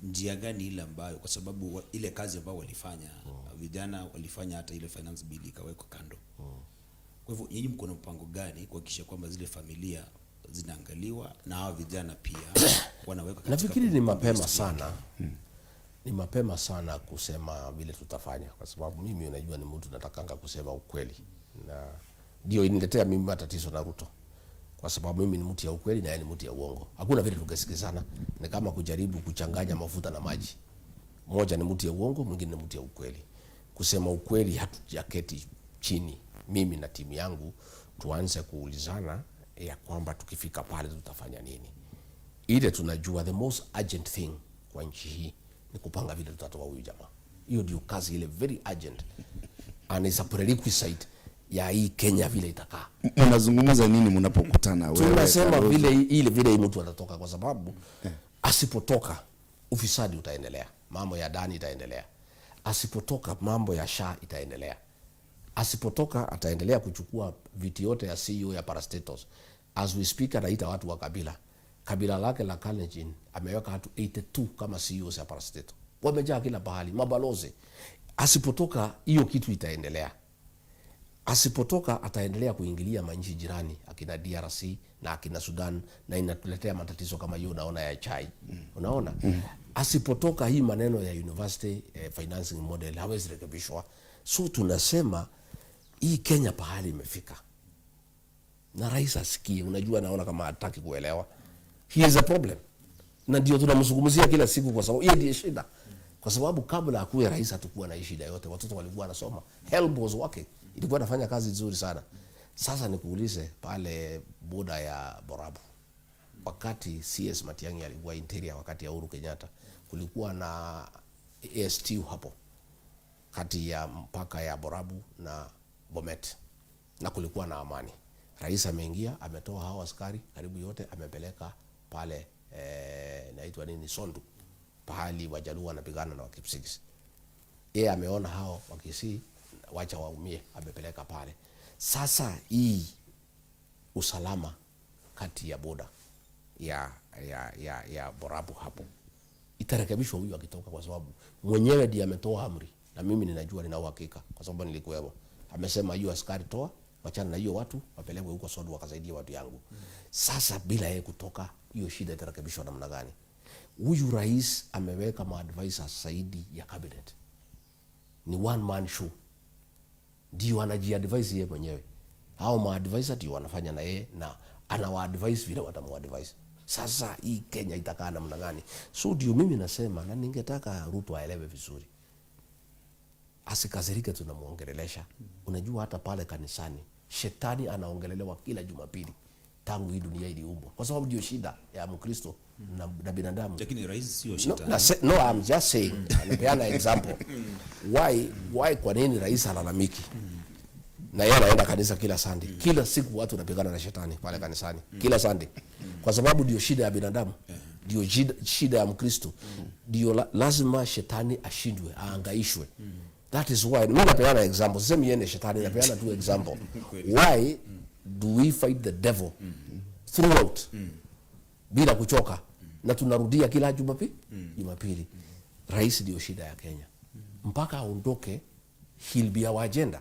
njia gani ile ambayo, kwa sababu ile kazi ambayo walifanya vijana walifanya, hata ile finance bill ikawekwa kando. Kwa hivyo nyinyi mko na mpango gani kuhakikisha kwamba zile familia zinaangaliwa na hawa vijana pia wanaweka katika? Nafikiri ni mapema sana. Ni mapema sana kusema vile tutafanya, kwa sababu mimi unajua ni mtu natakanga kusema ukweli. Na ndio iniletea mimi matatizo na Ruto, kwa sababu mimi ni mtu ya ukweli na yeye ni mtu ya uongo. Hakuna vile tukasikizana. Ni kama kujaribu kuchanganya mafuta na maji. Mmoja ni mtu ya uongo, mwingine ni mtu ya ukweli. Kusema ukweli hatujaketi chini mimi na timu yangu tuanze kuulizana ya kwamba tukifika pale tutafanya nini. Ile tunajua the most urgent thing kwa nchi hii ni kupanga vile tutatoa huyu jamaa. Hiyo ndio kazi ile very urgent, and it's a prerequisite ya hii Kenya vile itakaa. Mnazungumza nini mnapokutana wewe? Tunasema vile mtu atatoka, kwa sababu asipotoka ufisadi utaendelea, mambo ya ndani itaendelea. Asipotoka mambo ya SHA itaendelea. Asipotoka ataendelea kuchukua viti yote ya CEO ya parastatos. As we speak anaita watu wa kabila lake la Kalenjin, ameweka watu 82 kama CEOs ya parastato. wamejaa kila pahali, mabalozi. Asipotoka hiyo kitu itaendelea. Asipotoka ataendelea kuingilia manchi jirani, akina DRC na akina Sudan, na inatuletea matatizo kama hiyo unaona ya chai. Unaona? Asipotoka hii maneno ya university financing model hawezi rekebishwa. So tunasema hii Kenya pahali imefika. Na rais asikie, unajua naona kama hataki kuelewa. He is a problem. Na ndio tunamzungumzia kila siku kwa sababu hiyo ndio shida. Kwa sababu kabla akuwe rais hatakuwa na shida yote. Watoto walikuwa wanasoma. HELB was working. Ilikuwa inafanya kazi nzuri sana. Sasa nikuulize pale boda ya Borabu. Wakati CS Matiang'i alikuwa interior wakati ya Uhuru Kenyatta, kulikuwa na ASTU hapo kati ya mpaka ya Borabu na Bomet. Na kulikuwa na amani. Rais ameingia, ametoa hao askari karibu yote, amepeleka pale naitwa nini, Sondu, pahali Wajaluo wanapigana na Wakipsigis. Yeye ameona hao Wakisii wacha waumie, amepeleka pale. Sasa hii usalama kati ya boda ya Borabu hapo itarekebishwa huyu akitoka, kwa sababu mwenyewe ndiye ametoa amri, na mimi ninajua, nina uhakika kwa sababu nilikuwepo. Amesema hiyo askari toa, wachana na hiyo watu, wapelekwe huko Sondu wakasaidia watu yangu. Sasa bila yeye kutoka, hiyo shida itarekebishwa namna gani? Huyu rais ameweka maadvisors zaidi ya cabinet. Ni one man show. Ndio anajiadvise yeye mwenyewe. Hao maadvisor ndio wanafanya na yeye, na anawaadvise vile watamuadvise. Sasa hii Kenya itakaa namna gani? So ndio mimi nasema, na ningetaka Ruto aelewe vizuri. Asikazirike tunamuongelelesha. Unajua hata pale kanisani shetani anaongelelewa kila Jumapili tangu hii dunia iliumbwa, kwa sababu ndio shida ya Mkristo na binadamu. Lakini rais sio shetani. No, I'm just saying, anapeana example. Why kwa nini rais halalamiki? Na yeye anaenda kanisa kila Sunday. Kila siku watu wanapigana na shetani pale kanisani. Kila Sunday. Kwa sababu ndio shida ya binadamu. Ndio shida ya Mkristo. Ndio lazima shetani ashindwe, aangaishwe. That is why mimi napeana example. Sema yeye ni shetani, napeana tu example. Why do we fight the devil throughout bila kuchoka, na tunarudia kila Jumapili? Rais ndio shida ya Kenya. Mpaka aondoke, he'll be our agenda.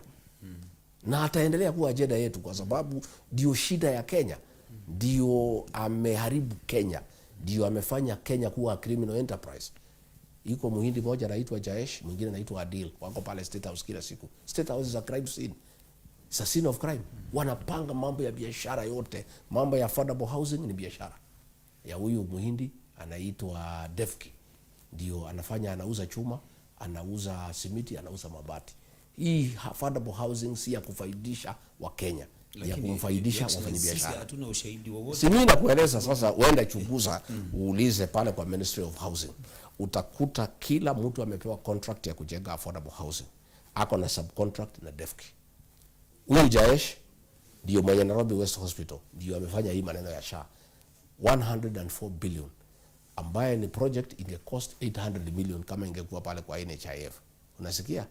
Na ataendelea kuwa agenda yetu, kwa sababu ndio shida ya Kenya. Ndio ameharibu Kenya. Ndio amefanya Kenya kuwa criminal enterprise. Iko muhindi moja anaitwa Jaesh, mwingine anaitwa Adil, wako pale State House kila siku. State House is a crime scene. It's a scene of crime. Wanapanga mambo ya biashara yote. Mambo ya affordable housing ni biashara. Ya huyu muhindi anaitwa Defki. Ndio anafanya, anauza chuma, anauza simiti, anauza mabati. Hii affordable housing si ya kufaidisha wa Kenya, ya kumfaidisha wafanyabiashara. Sisi hatuna ushahidi wowote. Si mimi nakueleza sasa, uende chunguza, uulize pale kwa Ministry of Housing. Utakuta kila mtu amepewa contract ya kujenga affordable housing. Ako na subcontract na Defki. Huyu Jaesh ndio mwenye Nairobi West Hospital, ndio amefanya hii maneno ya SHA 104 billion, ambaye ni project inge cost 800 million kama ingekuwa pale kwa NHIF. Unasikia?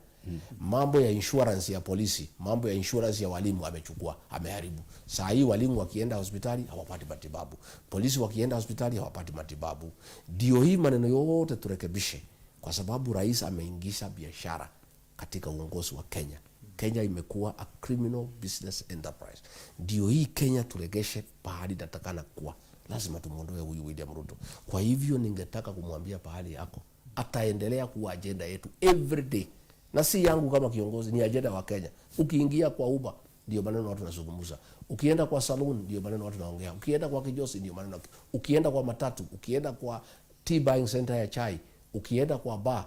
Mambo ya insurance ya polisi, mambo ya insurance ya walimu amechukua, ameharibu. Saa hii walimu wakienda hospitali hawapati matibabu, polisi wakienda hospitali hawapati matibabu. Ndio hii maneno yote turekebishe, kwa sababu rais ameingisha biashara katika uongozi wa Kenya. Kenya imekuwa a criminal business enterprise. Ndio hii Kenya turegeshe pahali natakana kuwa. Lazima tumuondoe huyu William Ruto. Kwa hivyo ningetaka kumwambia pahali yako, ataendelea kuwa agenda yetu every day. Na si yangu kama kiongozi, ni agenda wa Kenya. Ukiingia kwa Uber ndio maneno watu wanazungumza. Ukienda kwa saloon ndio maneno watu wanaongea. Ukienda kwa kijosi ndio maneno. Ukienda kwa matatu, ukienda kwa tea buying center ya chai, ukienda kwa bar,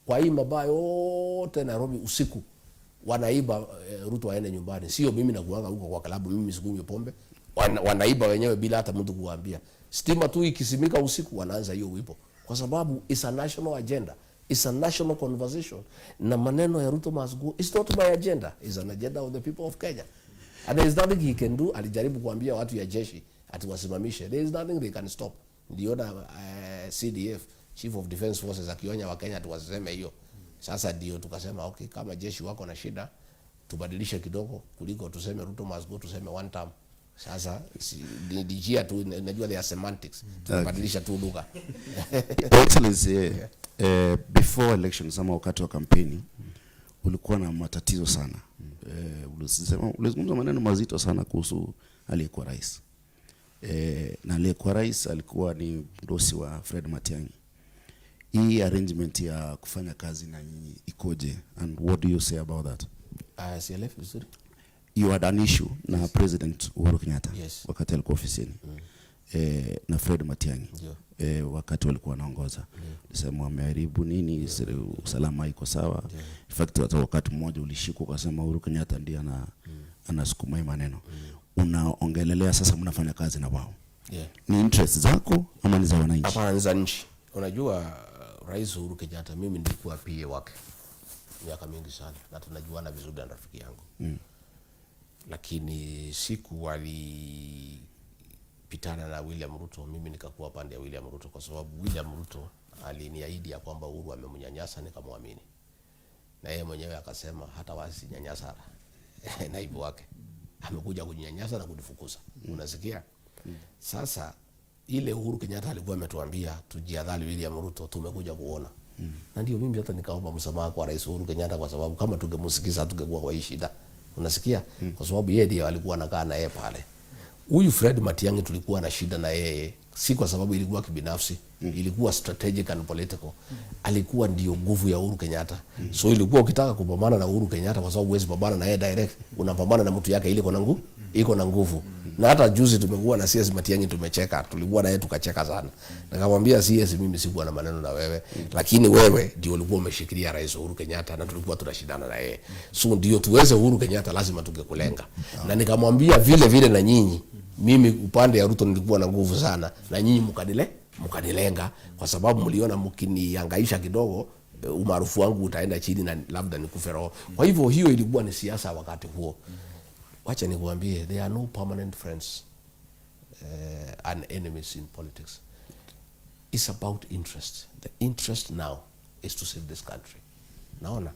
kwa hii mabaa yote Nairobi usiku wanaiba, Ruto aende nyumbani. Sio mimi nakuanga huko kwa klabu, mimi sikunywi pombe. Wanaiba wenyewe bila hata mtu kuambia. Stima tu ikisimika usiku wanaanza hiyo wimbo. Kwa sababu it's a national agenda. It's a national conversation. Na maneno ya Ruto must go. It's not my agenda. It's an agenda of the people of Kenya. And there is nothing he can do. Alijaribu kuambia watu ya jeshi ati wasimamishe. There is nothing they can stop. Ndiona CDF, Chief of Defense Forces, akionya wa Kenya tuwaseme hiyo. Sasa ndio tukasema okay, kama jeshi wako na shida tubadilishe kidogo, kuliko tuseme Ruto must go, tuseme one term. Sasa dijia tu, najua they are semantics. Tubadilisha tu lugha. Excellency, before elections ama wakati wa kampeni ulikuwa na matatizo sana. Ulizungumza maneno mazito sana kuhusu aliyekuwa rais. Na aliyekuwa rais alikuwa ni mdosi wa Fred Matiang'i. Hii arrangement ya kufanya kazi na nyinyi ikoje, and what do you say about that? CLF vizuri. You had an issue na President Uhuru Kenyatta wakati alikuwa ofisini. Na Fred Matiang'i wakati walikuwa wanaongoza. Sema wameharibu nini, usalama iko sawa. In fact wakati mmoja ulishikwa ukasema Uhuru Kenyatta ndiye anasukuma hii maneno. Unaongelelea sasa mnafanya kazi na wao. Ni interest zako ama ni za wananchi? Hapana, za nchi. Unajua Rais Uhuru Kenyatta mimi nilikuwa PA wake miaka mingi sana na tunajuana vizuri na rafiki yangu. Lakini siku walipitana na William Ruto, mimi nikakuwa pande ya William Ruto kwa sababu William Ruto aliniahidi ya kwamba Uhuru amemnyanyasa, nikamwamini. Na yeye mwenyewe akasema hata wasinyanyasa naibu wake. Amekuja kunyanyasa na kudifukuza. Unasikia? Sasa ile Uhuru Kenyatta alikuwa ametuambia tujiadhari William Ruto, tumekuja kuona. Na ndio mimi hata nikaomba msamaha kwa Rais Uhuru Kenyatta kwa sababu kama tungemsikiza tungekuwa kwa hii shida. Unasikia? Kwa sababu yeye ndiye alikuwa anakaa na yeye pale. Huyu Fred Matiang'i tulikuwa na shida na yeye, si kwa sababu ilikuwa kibinafsi, ilikuwa strategic and political. Alikuwa ndio nguvu ya Uhuru Kenyatta. So ilikuwa ukitaka kupambana na Uhuru Kenyatta kwa sababu huwezi pambana na yeye direct, unapambana na mtu yake ile iko na nguvu. Na hata juzi tumekuwa na CS Matiang'i tumecheka, tulikuwa na yeye tukacheka sana. Nikamwambia CS, mimi sikuwa na maneno na wewe, lakini wewe ndio ulikuwa umeshikilia Rais Uhuru Kenyatta na tulikuwa tunashindana na yeye. So ndio tuweze Uhuru Kenyatta lazima tungekulenga. Na nikamwambia vile na nyinyi, mimi upande ya Ruto nilikuwa na nguvu sana na nyinyi mkanilenga kwa sababu mliona mkinihangaisha kidogo umaarufu wangu utaenda chini na labda nikufe roho. Kwa hivyo hiyo ilikuwa ni siasa wakati huo. Wacha nikuambie, there are no permanent friends and enemies in politics. It's about interest. The interest now is to save this country. Naona?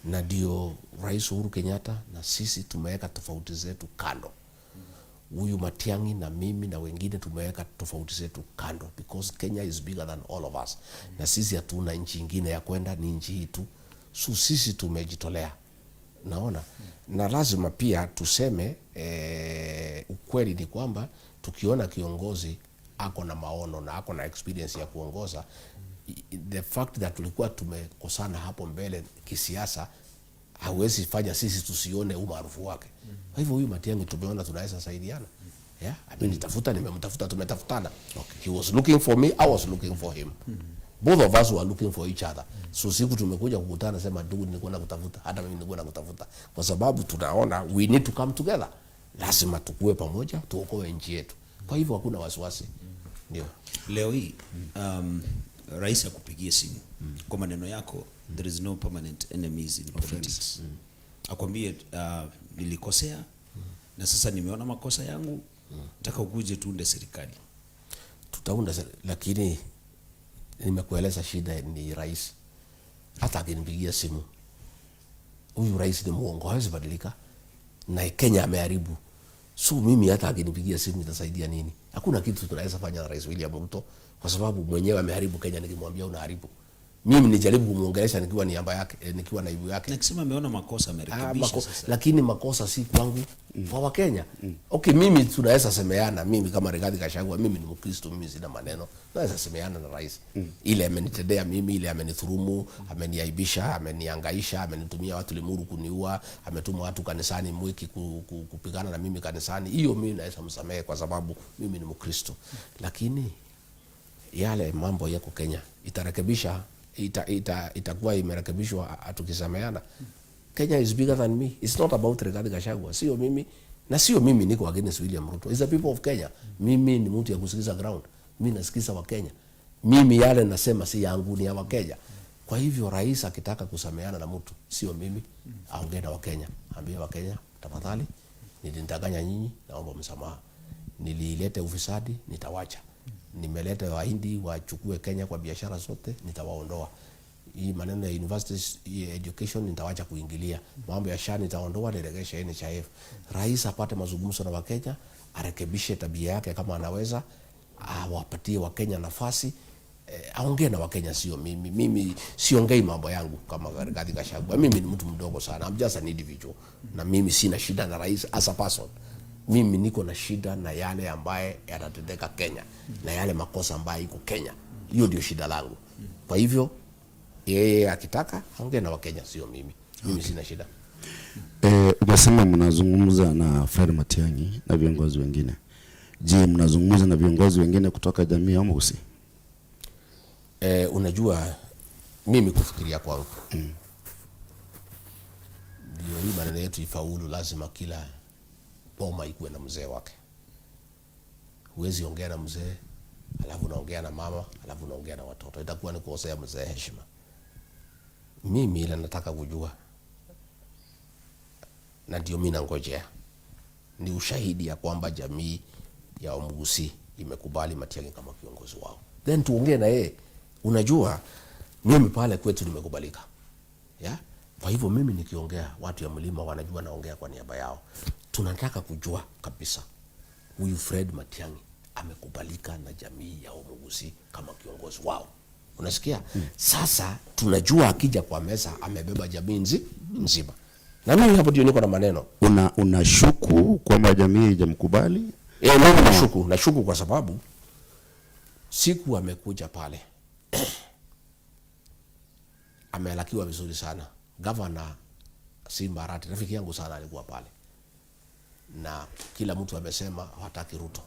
Na ndio Rais Uhuru Kenyatta na sisi tumeweka tofauti zetu kando. Huyu Matiang'i na mimi na wengine tumeweka tofauti zetu kando because Kenya is bigger than all of us. Na sisi hatuna nchi nyingine ya kwenda, ni nchi hii tu. So sisi tumejitolea. Naona? Na lazima pia tuseme ukweli ni kwamba tukiona kiongozi ako na maono na ako na experience ya kuongoza, the fact that tulikuwa tumekosana hapo mbele kisiasa hawezi fanya sisi tusione umaarufu wake. Kwa hivyo huyu Matiang'i tumeona tunaweza saidiana. Amenitafuta, nimemtafuta, tumetafutana. He was looking for me, I was looking for him. Both of us were looking for each other. So siku tumekuja kukutana sema ndugu, nilikuwa nakutafuta, hata mimi nilikuwa nakutafuta. Kwa sababu tunaona we need to come together. Lazima tukue pamoja, tuokoe nchi yetu. Kwa hivyo hakuna wasiwasi. Ndio. Leo hii rais akupigie simu. Kwa maneno yako, there is no permanent enemies in politics. Akwambie nilikosea na sasa nimeona makosa yangu, nataka ukuje tuunde serikali. Tutaunda lakini nimekueleza shida ni rais. Hata akinipigia simu, huyu rais ni muongo, hawezi badilika. Na Kenya ameharibu. So mimi hata akinipigia simu itasaidia nini? Hakuna kitu tunaweza fanya na Rais William Ruto kwa sababu mwenyewe ameharibu Kenya. Nikimwambia unaharibu, mimi nijaribu kumuongelesha nikiwa niaba yake, nikiwa naibu yake. Nikisema ameona makosa amerekebisha sasa. Lakini makosa si kwangu, kwa Wakenya. Okay, mimi tunaweza semeana, mimi kama Rigathi Gachagua, mimi ni Mkristo, mimi sina maneno. Naweza semeana na rais. Ile amenitendea mimi, ile amenithurumu, ameniaibisha, amenihangaisha, amenitumia watu Limuru kuniua, ametuma watu kanisani Mwiki kupigana na mimi kanisani. Hiyo mimi naweza msamehe kwa sababu mimi ni Mkristo. Lakini yale mambo yako Kenya itarekebisha, itakuwa imerekebishwa tukisameana. Kenya is bigger than me. It's not about Rigathi Gachagua. Sio mimi na sio mimi niko against William Ruto. It's the people of Kenya. Mimi ni mtu ya kusikiza ground. Mimi nasikiza wa Kenya. Mimi yale nasema si yangu, ni ya wa Kenya. Kwa hivyo rais akitaka kusameana na mtu, sio mimi, aongee na wa Kenya. Ambie wa Kenya, tafadhali nilidanganya nyinyi, naomba msamaha. Nililete ufisadi, nitawacha. Nimeleta Wahindi wachukue Kenya kwa biashara zote, nitawaondoa. Hii maneno ya university education nitawacha kuingilia. Mambo ya SHA nitaondoa, niregeshe NHIF. Rais apate mazungumzo na Wakenya, arekebishe tabia yake kama anaweza, awapatie Wakenya nafasi. aongee na Wakenya, sio mimi. Mimi siongei mambo yangu kama Rigathi Gachagua. Mimi ni mtu mdogo sana. I'm just an individual. Na mimi sina shida na rais as a person. Mimi niko na shida na yale ambaye yanatendeka Kenya, na yale makosa ambayo iko Kenya. Hiyo ndio shida langu. Kwa hivyo yeye akitaka aongee na Wakenya, sio mimi. Mimi sina shida. Umesema mnazungumza na Fred Matiang'i na viongozi wengine. Je, mnazungumza na viongozi wengine kutoka jamii ya Mugusi? Unajua mimi kufikiria kwangu, ndio hii maneno yetu ifaulu, lazima kila boma ikuwe na mzee wake. Huwezi ongea na mzee alafu unaongea na mama alafu unaongea na watoto, itakuwa ni kukosea mzee heshima. Mimi ile nataka kujua, na ndio mimi nangojea, ni ushahidi ya kwamba jamii ya Mugusi imekubali Matiang'i kama kiongozi wao, then tuongee na yeye. Unajua mimi pale kwetu nimekubalika, ya kwa hivyo mimi nikiongea watu ya mlima wanajua naongea kwa niaba yao. Tunataka kujua kabisa huyu Fred Matiang'i amekubalika na jamii ya Mugusi kama kiongozi wao. Unasikia? Sasa tunajua akija kwa meza amebeba jamii nzima. Na mimi hapo ndio niko na maneno. Unashuku kwamba jamii haijamkubali? Mimi nashuku kwa sababu siku amekuja pale amelakiwa vizuri sana. Governor Simba Arati, rafiki yangu sana, alikuwa pale. Na kila mtu amesema hawataki Ruto,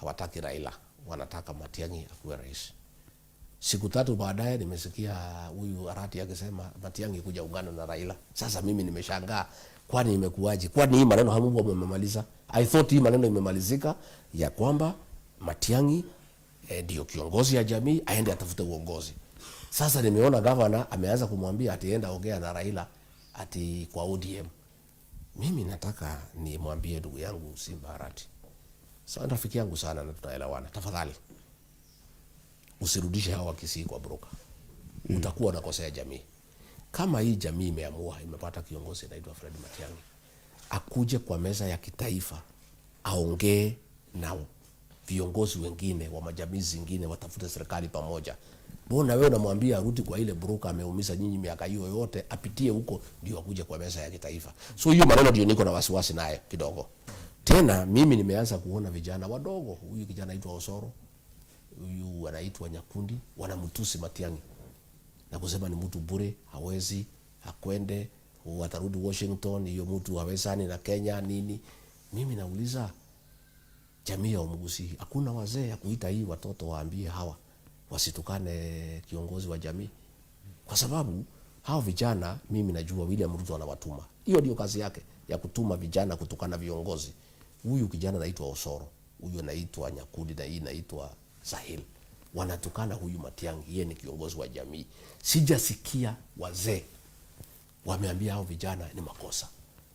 hawataki Raila, wanataka Matiang'i akuwe rais. Siku 3 baadaye nimesikia huyu Arati akisema Matiang'i kuja ungana na Raila. Sasa mimi nimeshangaa, kwani imekuaje? Kwani hii maneno hamungu umemaliza? I thought hii maneno imemalizika ya kwamba Matiang'i ndio kiongozi ya jamii, aende atafute uongozi. Sasa nimeona governor ameanza kumwambia atienda ongea na Raila ati kwa ODM. Mimi nataka nimwambie ndugu yangu Simba Arati, sasa rafiki yangu sana na tutaelewana, tafadhali usirudishe hawa Kisii kwa broker. Utakuwa unakosea jamii. Kama hii jamii imeamua, imepata kiongozi anaitwa Fred Matiang'i, akuje kwa meza ya kitaifa aongee na viongozi wengine wa majamii zingine, watafute serikali pamoja. Mbona wewe unamwambia arudi kwa ile broker ameumiza nyinyi miaka hiyo yote, apitie huko ndio akuje kwa meza ya kitaifa? So hiyo maneno ndio niko na wasiwasi naye kidogo. Tena mimi nimeanza kuona vijana wadogo, huyu kijana anaitwa Osoro, huyu anaitwa Nyakundi, wanamtusi Matiang'i na kusema ni mtu bure, hawezi akwende, atarudi Washington, hiyo mtu hawezani na Kenya nini. Mimi nauliza jamii ya Mugusi, hakuna wazee ya kuita hii watoto waambie hawa wasitukane kiongozi wa jamii? Kwa sababu hao vijana mimi najua William Ruto anawatuma. Hiyo ndio kazi yake, ya kutuma vijana kutukana viongozi. Huyu kijana anaitwa Osoro, huyu anaitwa Nyakundi, na hii anaitwa Sahil. Wanatukana huyu Matiang'i, yeye ni kiongozi wa jamii. Sijasikia wazee wameambia hao vijana ni makosa.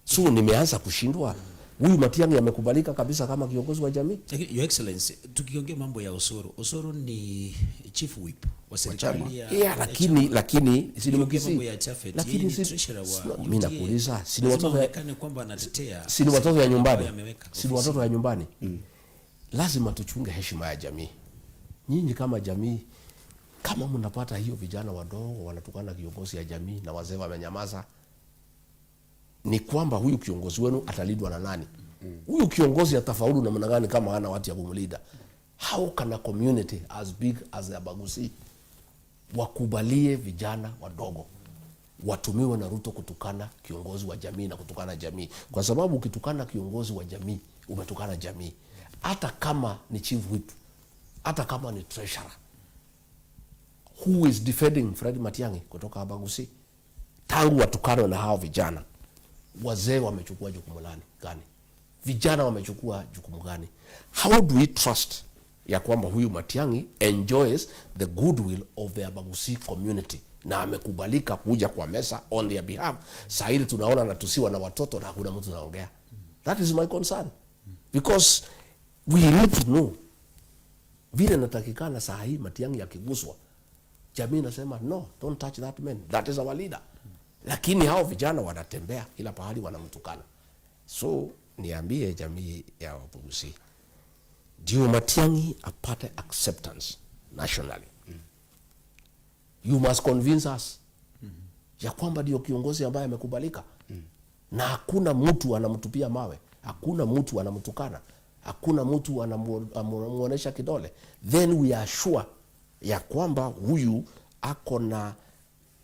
So nimeanza kushindwa. Huyu Matiang'i amekubalika kabisa kama kiongozi wa jamii. Your Excellency, tukiongea mambo ya Osoro ni chief whip wa serikali ya lakini si ni Mugusi. Lakini mimi nakuuliza, si ni watoto kwamba anatetea, si ni watoto ya nyumbani, si ni watoto ya nyumbani. Lazima tuchunge heshima ya jamii. Nyinyi kama jamii, kama mnapata hiyo vijana wadogo wanatukana kiongozi ya jamii na wazee wamenyamaza, ni kwamba huyu kiongozi wenu atalindwa na nani? Huyu kiongozi atafaulu na namna gani kama hana watu ya kumlinda? How can a community as big as the Bagusi wakubalie vijana wadogo watumiwe na Ruto kutukana kiongozi wa jamii na kutukana jamii? Kwa sababu ukitukana kiongozi wa jamii, umetukana jamii. Hata kama ni chief whip, hata kama ni treasurer, who is defending Fred Matiang'i kutoka Bagusi? Tangu watukano na hao vijana, wazee wamechukua jukumu gani? Vijana wamechukua jukumu gani? How do we trust ya kwamba huyu Matiang'i enjoys the goodwill of the Bagusi community na amekubalika kuja kwa mesa on their behalf? Sahili tunaona natusiwa na watoto na hakuna mtu anaongea. That is my concern, because we need to know vile natakikana. Saa hii Matiang'i akiguswa, jamii nasema no, don't touch that man, that is our leader. Lakini hao vijana wanatembea kila pahali wanamtukana. So niambie jamii ya Bagusi, ndio Matiang'i apate acceptance nationally, You must convince us ya kwamba ndio kiongozi ambaye amekubalika. Na hakuna mtu anamtupia mawe, hakuna mtu anamtukana, hakuna mtu anamuonesha kidole. Then we are sure ya kwamba huyu ako na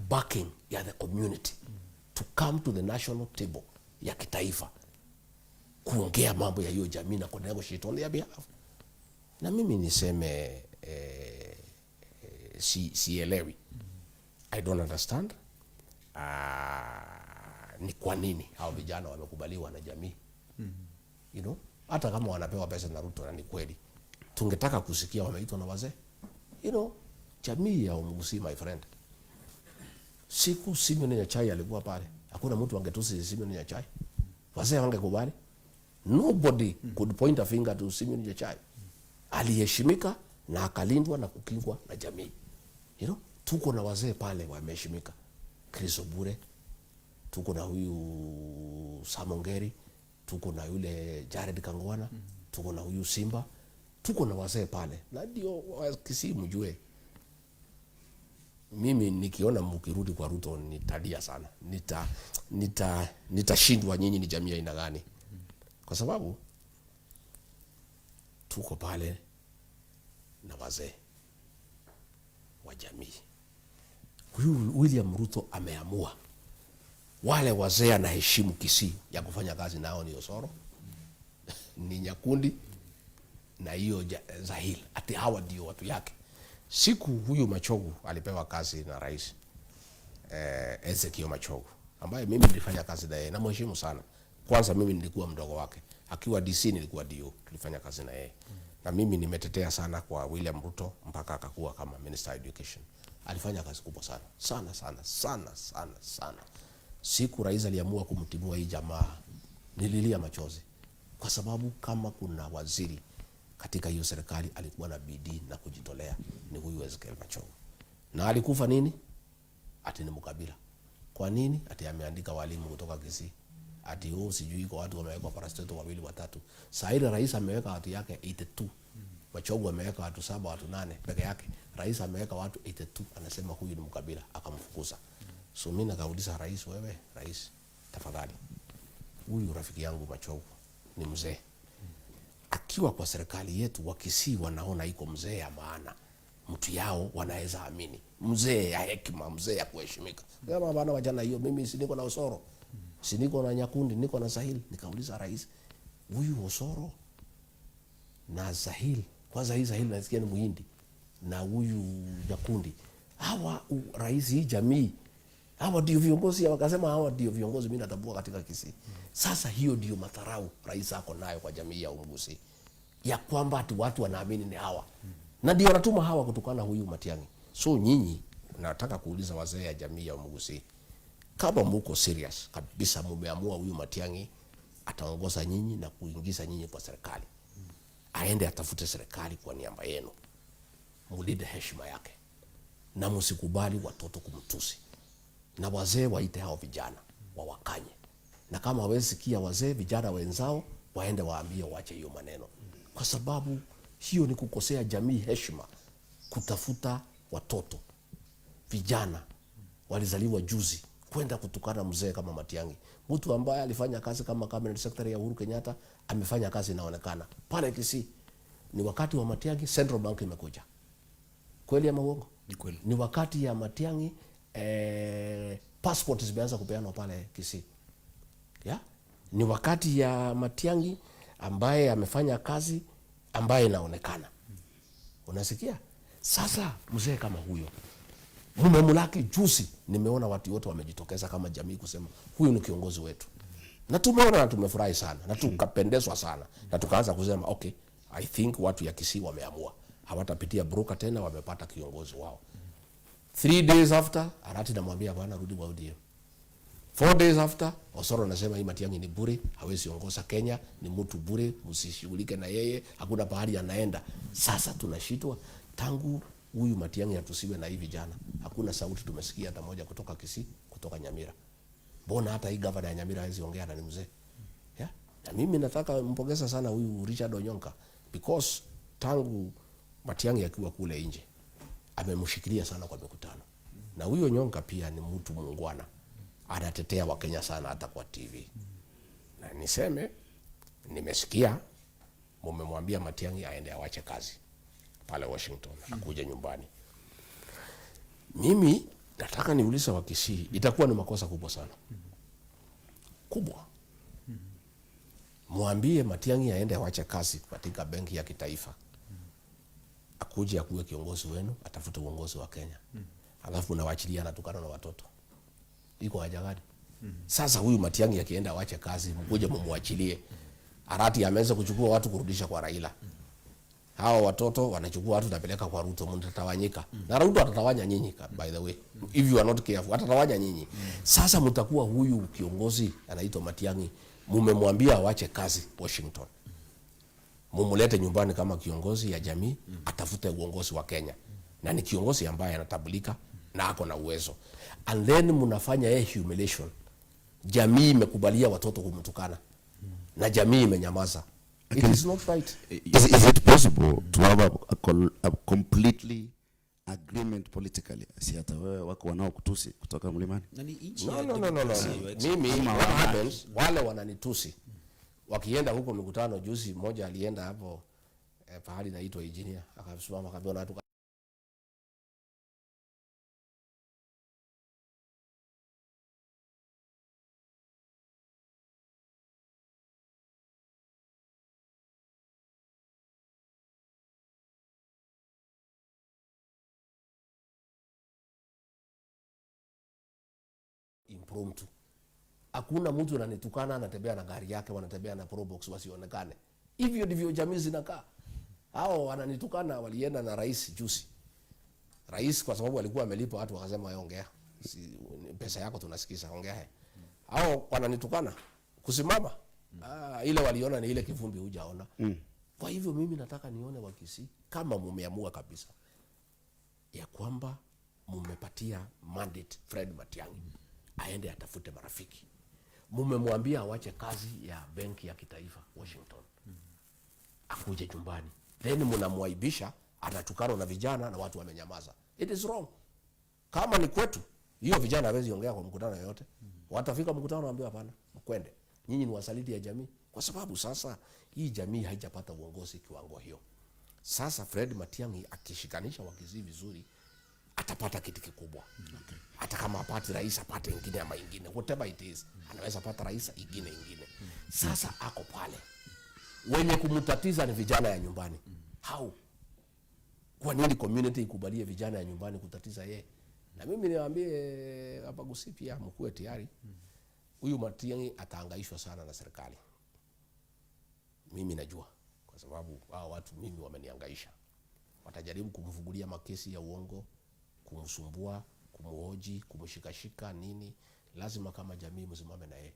backing ya the community to come to the national table ya kitaifa kuongea mambo ya hiyo jamii na negotiate on their behalf. Na mimi niseme sielewi. I don't understand. Ni kwa nini hao vijana wamekubaliwa na jamii? You know, hata kama wanapewa pesa na Ruto, na ni kweli tungetaka kusikia wameitwa na wazee. You know, jamii ya Omugusi, my friend, siku Simeon Nyachae alikuwa pale, hakuna mtu angetusi Simeon Nyachae. Wazee wangekubali? Nobody could point a finger to Simeon Nyachae. Aliheshimika na akalindwa na kukingwa na jamii. You know, tuko na wazee pale wameheshimika. Chris Obure, tuko na huyu Samongeri, tuko na yule Jared Kangwana, tuko na huyu Simba, tuko na wazee pale. Na ndio Kisii mjue, mimi nikiona mkirudi kwa Ruto nitalia sana. Nitashindwa nyinyi ni jamii aina gani? Kwa sababu tuko pale na wazee wa jamii. Huyu William Ruto ameamua wale wazee anaheshimu Kisii ya kufanya kazi nao ni Osoro, ni Nyakundi na hiyo Zahil. Ati hawa ndio watu yake. Siku huyu Machogu alipewa kazi na rais Ezekiel Machogu, ambaye mimi nilifanya kazi naye na mheshimu sana. Kwanza mimi nilikuwa mdogo wake. Akiwa DC nilikuwa DO, tulifanya kazi na yeye. Na mimi nimetetea sana kwa William Ruto mpaka akakuwa kama Minister of Education. Alifanya kazi kubwa sana. Sana. Siku rais aliamua kumtimua hii jamaa, nililia machozi. Kwa sababu kama kuna waziri katika hiyo serikali alikuwa na bidii na kujitolea, ni huyu Ezekiel Machogu. Na alikufa nini? Ati ni mkabila. Kwa nini? Ati ameandika walimu kutoka Kisii. Ati sijui kwa watu wameweka parastato 2 3. Sasa ile rais ameweka watu yake 82. Machogu ameweka watu 7 watu 8 peke yake. Rais ameweka watu 82, anasema huyu ni mkabila, akamfukuza. So mimi nakauliza rais, wewe rais, tafadhali, huyu rafiki yangu Machogu ni mzee. Akiwa kwa serikali yetu wa Kisii wanaona iko mzee ya maana, mtu yao wanaweza amini, mzee ya hekima, mzee ya kuheshimika. Kama bana wajana hiyo, mimi si niko na Osoro, si niko na Nyakundi, niko na Zahil. Nikauliza rais, huyu Osoro na Zahil, kwanza hii Zahil nasikia ni Muhindi, na huyu Nyakundi, hawa rais, hii jamii hawa ndio viongozi? Wakasema hawa ndio viongozi mimi natambua katika Kisii. Sasa hiyo ndio madharau rais ako nayo kwa jamii ya Omugusi, ya kwamba ati watu wanaamini ni hawa. Na ndio wanatuma hawa kutokana huyu Matiang'i. So nyinyi nataka kuuliza wazee ya jamii ya Omugusi, kama mko serious kabisa mumeamua huyu Matiang'i ataongoza nyinyi na kuingiza nyinyi kwa serikali, aende atafute serikali kwa niaba yenu, mulinde heshima yake na msikubali watoto kumtusi. Na wazee waite hao vijana wawakanye, na kama hawezi sikia wazee, vijana wenzao waende waambie waache hiyo maneno, kwa sababu hiyo ni kukosea jamii heshima. Kutafuta watoto vijana walizaliwa juzi kwenda kutukana mzee kama Matiang'i, mtu ambaye alifanya kazi kama cabinet secretary ya Uhuru Kenyatta, amefanya kazi inaonekana pale Kisii. Ni wakati wa Matiang'i Central Bank imekuja, kweli ama uongo? Ni kweli. Ni wakati ya Matiang'i passport zimeanza kupeanwa pale Kisii. Ya? Ni wakati ya Matiang'i ambaye amefanya kazi ambaye inaonekana. Unasikia? Sasa mzee kama huyo, mmemlaki juzi, nimeona watu wote wamejitokeza kama jamii kusema huyu ni kiongozi wetu. Na tumeona na tumefurahi sana na tukapendezwa sana na tukaanza kusema okay, I think watu ya Kisii wameamua hawatapitia broker tena, wamepata kiongozi wao. 3 days after Arati namwambia bwana rudi kwa ODM. 4 days after Osoro anasema hii Matiang'i ni bure, hawezi ongoza Kenya, ni mtu bure, msishughulike na yeye, hakuna pahali anaenda. Sasa tunashitwa tangu huyu Matiang'i atusiwe na hivi jana. Hakuna sauti tumesikia hata moja kutoka Kisii, kutoka Nyamira. Mbona hata hii governor ya Nyamira hawezi ongea na ni mzee? Yeah? Na mimi nataka mpongeza sana huyu Richard Onyonka, because tangu Matiang'i akiwa kule nje amemshikilia sana kwa mikutano. Na huyo Onyonka pia ni mtu muungwana. Anatetea Wakenya sana hata kwa TV. Na niseme nimesikia mumemwambia Matiang'i aende awache kazi pale Washington, akuje nyumbani. Mimi nataka niulize Wakisii, itakuwa ni makosa kubwa sana. Kubwa. Mwambie Matiang'i aende awache kazi katika benki ya kitaifa. Akuje akuwe kiongozi wenu, atafute uongozi wa Kenya. Alafu unawaachilia anatukana na watoto. Iko haja gani? Sasa huyu Matiang'i akienda awache kazi, mkuje mumwachilie. Arati ameweza kuchukua watu kurudisha kwa Raila. Hao watoto wanachukua watu napeleka kwa Ruto, mtatawanyika. Na Ruto atatawanya nyinyi, by the way. If you are not careful, atatawanya nyinyi. Sasa mtakuwa huyu kiongozi anaitwa Matiang'i, mumemwambia awache kazi Washington. Mumulete nyumbani kama kiongozi ya jamii, atafute uongozi wa Kenya. Na ni kiongozi ambaye anatambulika na ako na uwezo. And then mnafanya humiliation. Jamii imekubalia watoto kumtukana. Na jamii imenyamaza. It is not right. Is it possible to have a completely agreement politically? Si hata wewe wako wanaokutusi kutoka mlimani? No. Mimi what happens, wale wananitusi. Wakienda huko mikutano, juzi mmoja alienda hapo pahali naitwa Engineer, akasimama akaambia watu impromptu. Hakuna mtu ananitukana anatembea na gari yake, wanatembea na probox wasionekane. Hivyo ndivyo jamii zinakaa. Hao wananitukana walienda na rais juzi. Rais kwa sababu alikuwa amelipa watu wakasema ongea. Pesa yako tunasikiza, ongea. Hao wananitukana kusimama. Ile waliona ni ile kivumbi hujaona. Kwa hivyo mimi nataka nione Wakisii kama mumeamua kabisa ya kwamba mumepatia mandate Fred Matiang'i aende atafute marafiki. Mumemwambia awache kazi ya benki ya kitaifa Washington. Akuje nyumbani. Then mnamwaibisha, anatukana na vijana na watu wamenyamaza. It is wrong. Kama ni kwetu, hiyo vijana hawezi ongea kwa mkutano yote. Watafika mkutano waambie hapana, mkwende. Nyinyi ni wasaliti ya jamii. Kwa sababu sasa hii jamii haijapata uongozi kiwango hiyo. Sasa Fred Matiang'i akishikanisha Wakisii vizuri, atapata kitu kikubwa. Hata kama apate rais, apate ingine ama ingine, whatever it is, anaweza pata rais ingine. Sasa ako pale. Wenye kumtatiza ni vijana ya nyumbani. How? Kwa nini community ikubalie vijana ya nyumbani kutatiza yeye? Na mimi niwaambie hapa Gusii pia mkuwe tayari. Huyu Matiang'i atahangaishwa sana na serikali. Mimi najua kwa sababu hao watu mimi wamenihangaisha. Watajaribu kumfungulia makesi ya uongo, kumsumbua, kumuhoji, kumshikashika nini. Lazima kama jamii msimame na yeye.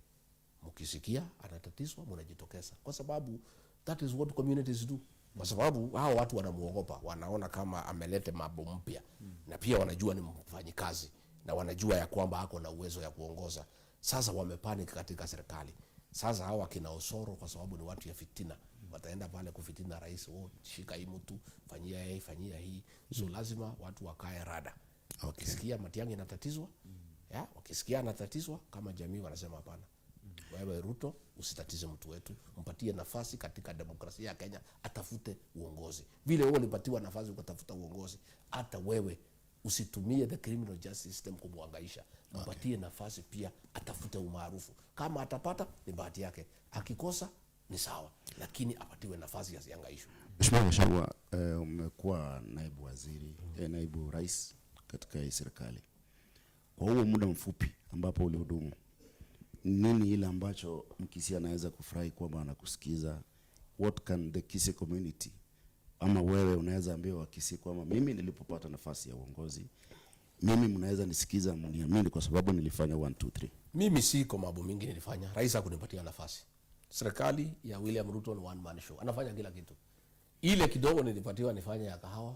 Mkisikia anatatizwa mnajitokeza. Kwa sababu that is what communities do. Kwa sababu hao watu wanamuogopa, wanaona kama amelete mambo mpya. Na pia wanajua ni mfanyikazi na wanajua ya kwamba hako na uwezo ya kuongoza. Sasa wamepanic katika serikali. Sasa hao akina Osoro kwa sababu ni watu ya fitina, wataenda pale kufitina rais, shika hii mtu, fanyia hii. So lazima watu wakae rada. Wakisikia Matiang'i anatatizwa, wakisikia anatatizwa kama jamii wanasema hapana. Wewe Ruto usitatize mtu wetu, mpatie nafasi katika demokrasia ya Kenya atafute uongozi. Vile wewe ulipatiwa nafasi ukatafuta uongozi, hata wewe usitumie the criminal justice system kumwangaisha. Mpatie nafasi pia atafute umaarufu. Kama atapata ni bahati yake, akikosa ni sawa, lakini apatiwe nafasi asihangaishwe. Mheshimiwa Gachagua, umekuwa naibu waziri, naibu rais katika hii serikali. Kwa huo muda mfupi ambapo ulihudumu, nini ile ambacho Mkisii anaweza kufurahi kwamba anakusikiza? What can the Kisii community, ama wewe unaweza ambia Wakisii kwamba mimi nilipopata nafasi ya uongozi, mimi mnaweza nisikiza, mniamini kwa sababu nilifanya 1 2 3? Mimi siko mambo mingi nilifanya. Rais hakunipatia nafasi. Serikali ya William Ruto ni one man show. Anafanya kila kitu. Ile kidogo nilipatiwa nifanye ya kahawa,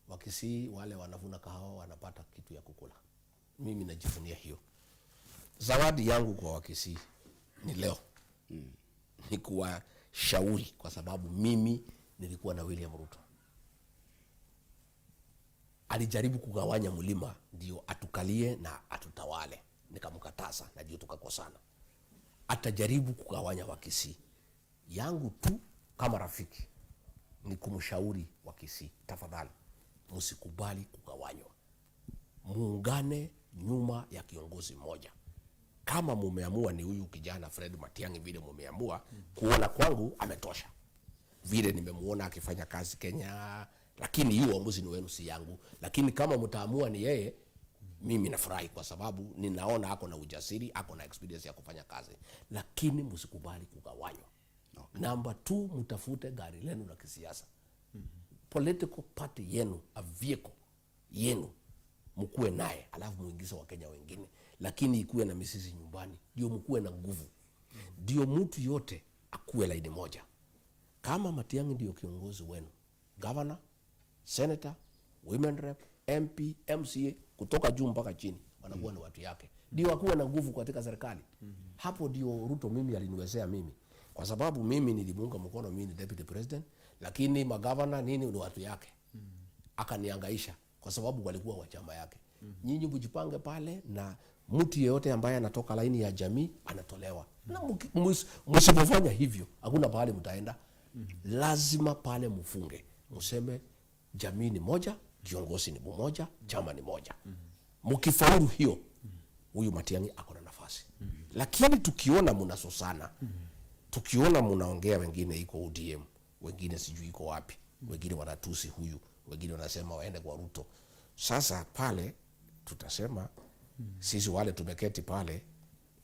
Wakisii wale wanavuna kahawa wanapata kitu ya kukula. Mimi najivunia hiyo. Zawadi yangu kwa Wakisii ni leo. Ni kuwashauri kwa sababu mimi nilikuwa na William Ruto. alijaribu kugawanya mlima ndio atukalie na atutawale. Nikamkataza na ndio tukakosana. Atajaribu kugawanya Wakisii. Yangu tu kama rafiki ni kumshauri Wakisii, tafadhali msikubali kugawanywa. Muungane nyuma ya kiongozi mmoja. Kama mumeamua ni huyu kijana Fred Matiang'i vile mumeamua, kuona kwangu ametosha. Vile nimemuona akifanya kazi Kenya, lakini hiyo uamuzi ni wenu, si yangu. Lakini kama mtaamua ni yeye, mimi nafurahi kwa sababu ninaona ako na ujasiri, ako na experience ya kufanya kazi. Lakini msikubali kugawanywa. Okay. Number 2, mtafute gari lenu la kisiasa. Political party yenu, a vehicle yenu, mkuwe naye, alafu muingize Wakenya wengine. Lakini ikuwe na misisi nyumbani, ndio mkuwe na nguvu. Ndio mtu yote akuwe laini moja. Kama Matiang'i ndio kiongozi wenu, governor, senator, women rep, MP, MCA, kutoka juu mpaka chini, wanakuwa ni watu yake. Ndio akuwe na nguvu katika serikali. Hapo ndio Ruto mimi aliniwezea mimi. Kwa sababu mimi nilimuunga mkono, mimi ni deputy president, lakini magavana nini ni watu yake. Akaniangaisha kwa sababu walikuwa wa chama yake. Nyinyi mjipange pale, na mtu yeyote ambaye anatoka laini ya jamii anatolewa. Na msipofanya hivyo, hakuna pahali mtaenda. Lazima pale mfunge. Mseme jamii ni moja, kiongozi ni mmoja, chama ni moja. Mkifaulu hiyo, huyu Matiang'i ako na nafasi. Lakini tukiona mnasosana, tukiona mnaongea wengine iko ODM, wengine sijui iko wapi, wengine wanatusi huyu, wengine wanasema waende kwa Ruto. Sasa pale tutasema sisi wale tumeketi pale,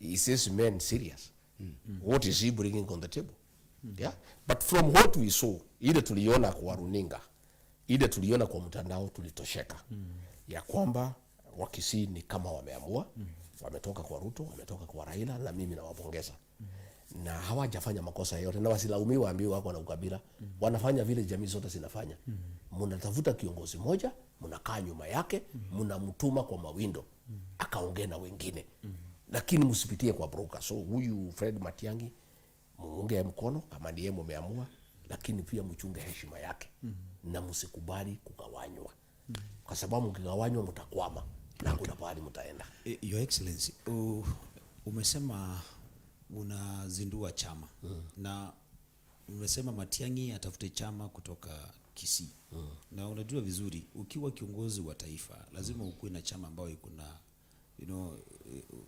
is this man serious? What is he bringing on the table? Yeah? But from what we saw, ile tuliona kwa runinga, ile tuliona kwa mtandao, tulitosheka ya kwamba Wakisii ni kama wameamua, wametoka kwa Ruto, wametoka kwa Raila, na mimi nawapongeza. Na hawajafanya makosa yote, na wasilaumiwe waambiwe wako na ukabila. Wanafanya vile jamii zote zinafanya. Mnatafuta kiongozi moja, mnakaa nyuma yake, mnamtuma kwa mawindo akaongea na wengine. Lakini msipitie kwa broker. So huyu Fred Matiang'i muunge mkono kama ndiye mmeamua, lakini pia mchunge heshima yake. Na msikubali kugawanywa. Kwa sababu mkigawanywa mtakwama na kuna pahali mtaenda. Your Excellency, umesema unazindua chama. Na umesema Matiang'i atafute chama kutoka Kisii. Na unajua vizuri ukiwa kiongozi wa taifa lazima ukuwe na chama ambayo iko na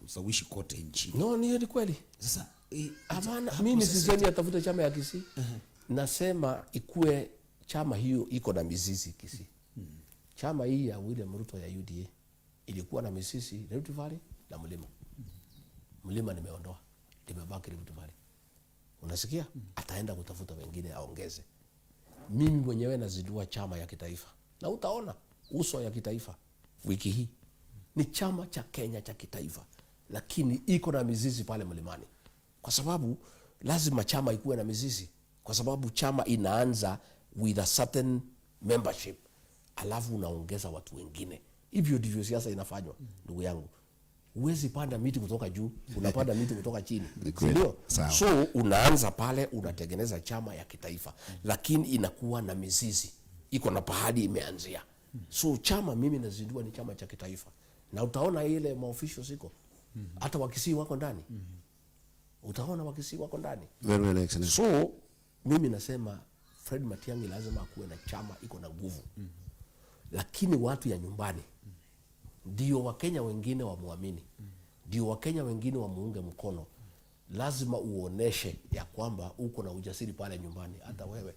usawishi kote nchini. No, ni kweli. Sasa hapana, mimi sisemi atafute chama ya Kisii. Nasema ikue chama hiyo iko na mizizi Kisii. Chama hii ya William Ruto ya UDA ilikuwa na mizizi Rift Valley na Mlima. Mlima nimeondoa, nimebaki Rift Valley. Unasikia? Ataenda kutafuta wengine aongeze. Mimi mwenyewe nazindua chama ya kitaifa. Na utaona uso ya kitaifa wiki hii. Ni chama cha Kenya cha kitaifa, lakini iko na mizizi pale Mlimani. Kwa sababu lazima chama ikuwe na mizizi, kwa sababu chama inaanza with a certain membership, alafu unaongeza watu wengine. Hivyo ndivyo siasa inafanywa, ndugu yangu. Huwezi panda miti kutoka juu, unapanda miti kutoka chini. Ndio? So unaanza pale, unatengeneza chama ya kitaifa, lakini inakuwa na mizizi, iko na pahali imeanzia. So chama mimi nazindua ni chama cha kitaifa. Na utaona ile maofficials iko. Hata Wakisii wako ndani. Utaona Wakisii wako ndani. Very well, excellent. So mimi nasema Fred Matiang'i lazima akuwe na chama iko na nguvu. Lakini watu ya nyumbani ndio Wakenya wengine wamuamini. Ndio Wakenya wengine wamuunge mkono. Lazima uoneshe ya kwamba uko na ujasiri pale nyumbani. Hata wewe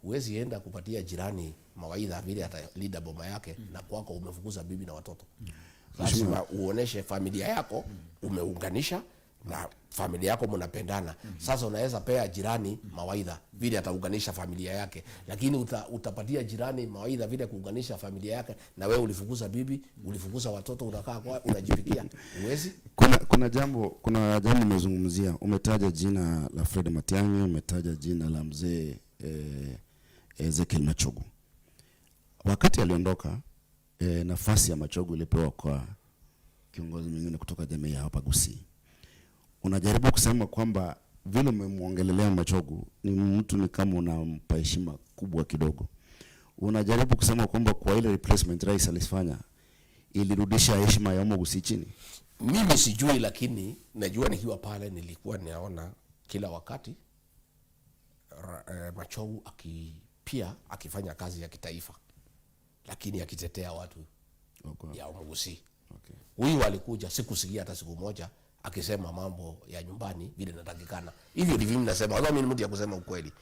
huwezi enda kupatia jirani mawaidha vile hata leader boma yake na kwako umefukuza bibi na watoto. Lazima uoneshe familia yako umeunganisha na familia yako mnapendana. Sasa unaweza pea jirani mawaidha vile ataunganisha familia yake, lakini utapatia jirani mawaidha vile kuunganisha familia yake na wewe ulifukuza bibi, ulifukuza watoto, unakaa kwa unajipikia. Uwezi? Kuna jambo umezungumzia. Umetaja jina la Fred Matiang'i, umetaja jina la mzee Ezekiel Machogu. Wakati aliondoka, nafasi ya Machogu ilipewa kwa kiongozi mwingine kutoka jamii ya hapa Gusii. Unajaribu kusema kwamba vile umemwongelelea Machogu ni mtu ni kama unampa heshima kubwa kidogo. unajaribu kusema kwamba kwa ile replacement rais alifanya ilirudisha heshima ya Mugusi chini? Mimi sijui, lakini najua nikiwa pale nilikuwa naona kila wakati Machogu pia akifanya kazi ya kitaifa, lakini akitetea watu ya Mugusi. Huyu alikuja, sikusikia hata siku moja akisema mambo ya nyumbani vile natakikana. Hivyo ndivyo mimi nasema, kwa mimi ni mtu ya kusema ukweli.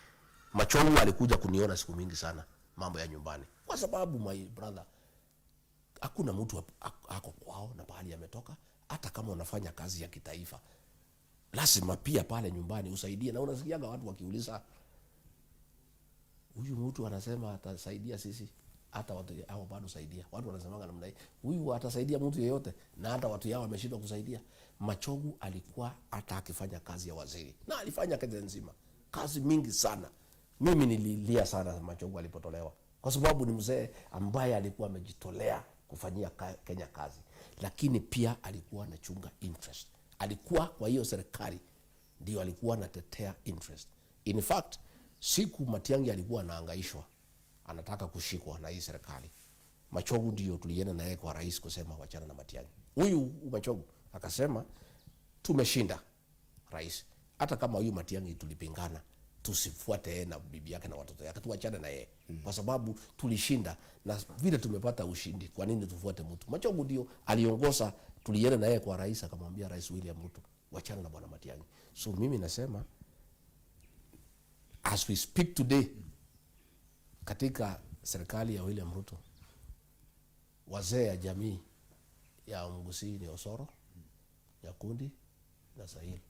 Machogu alikuja kuniona siku mingi sana mambo ya nyumbani, kwa sababu my brother, hakuna mtu ako kwao na pahali ametoka. Hata kama unafanya kazi ya kitaifa, lazima pia pale nyumbani usaidie. Na unasikiaga watu wakiuliza, huyu mtu anasema atasaidia sisi, hata watu hao bado saidia. Watu wanasemaga namna hii, huyu atasaidia mtu yeyote, na hata watu yao wameshindwa kusaidia. Machogu alikuwa hata akifanya kazi ya waziri, na alifanya kazi nzima, kazi mingi sana. Mimi nililia sana Machogu alipotolewa, kwa sababu ni mzee ambaye alikuwa amejitolea kufanyia Kenya kazi, lakini pia alikuwa anachunga interest. Alikuwa kwa hiyo serikali ndio alikuwa anatetea interest. In fact, siku Matiang'i alikuwa anahangaishwa, anataka kushikwa na hii serikali, Machogu ndio tulienda naye kwa rais kusema wachana na Matiang'i. Huyu Machogu akasema tumeshinda rais, hata kama huyu Matiang'i tulipingana, tusifuate yeye na bibi yake na watoto yake, tuachane na yeye kwa sababu tulishinda, na vile tumepata ushindi, kwa nini tufuate mtu? Machogu ndio aliongoza, tulienda na yeye kwa rais, akamwambia Rais William Ruto wachana na bwana Matiang'i. So mimi nasema as we speak today, katika serikali ya William Ruto, wazee ya jamii ya Mugusi ni Osoro, Nyakundi na Sahili.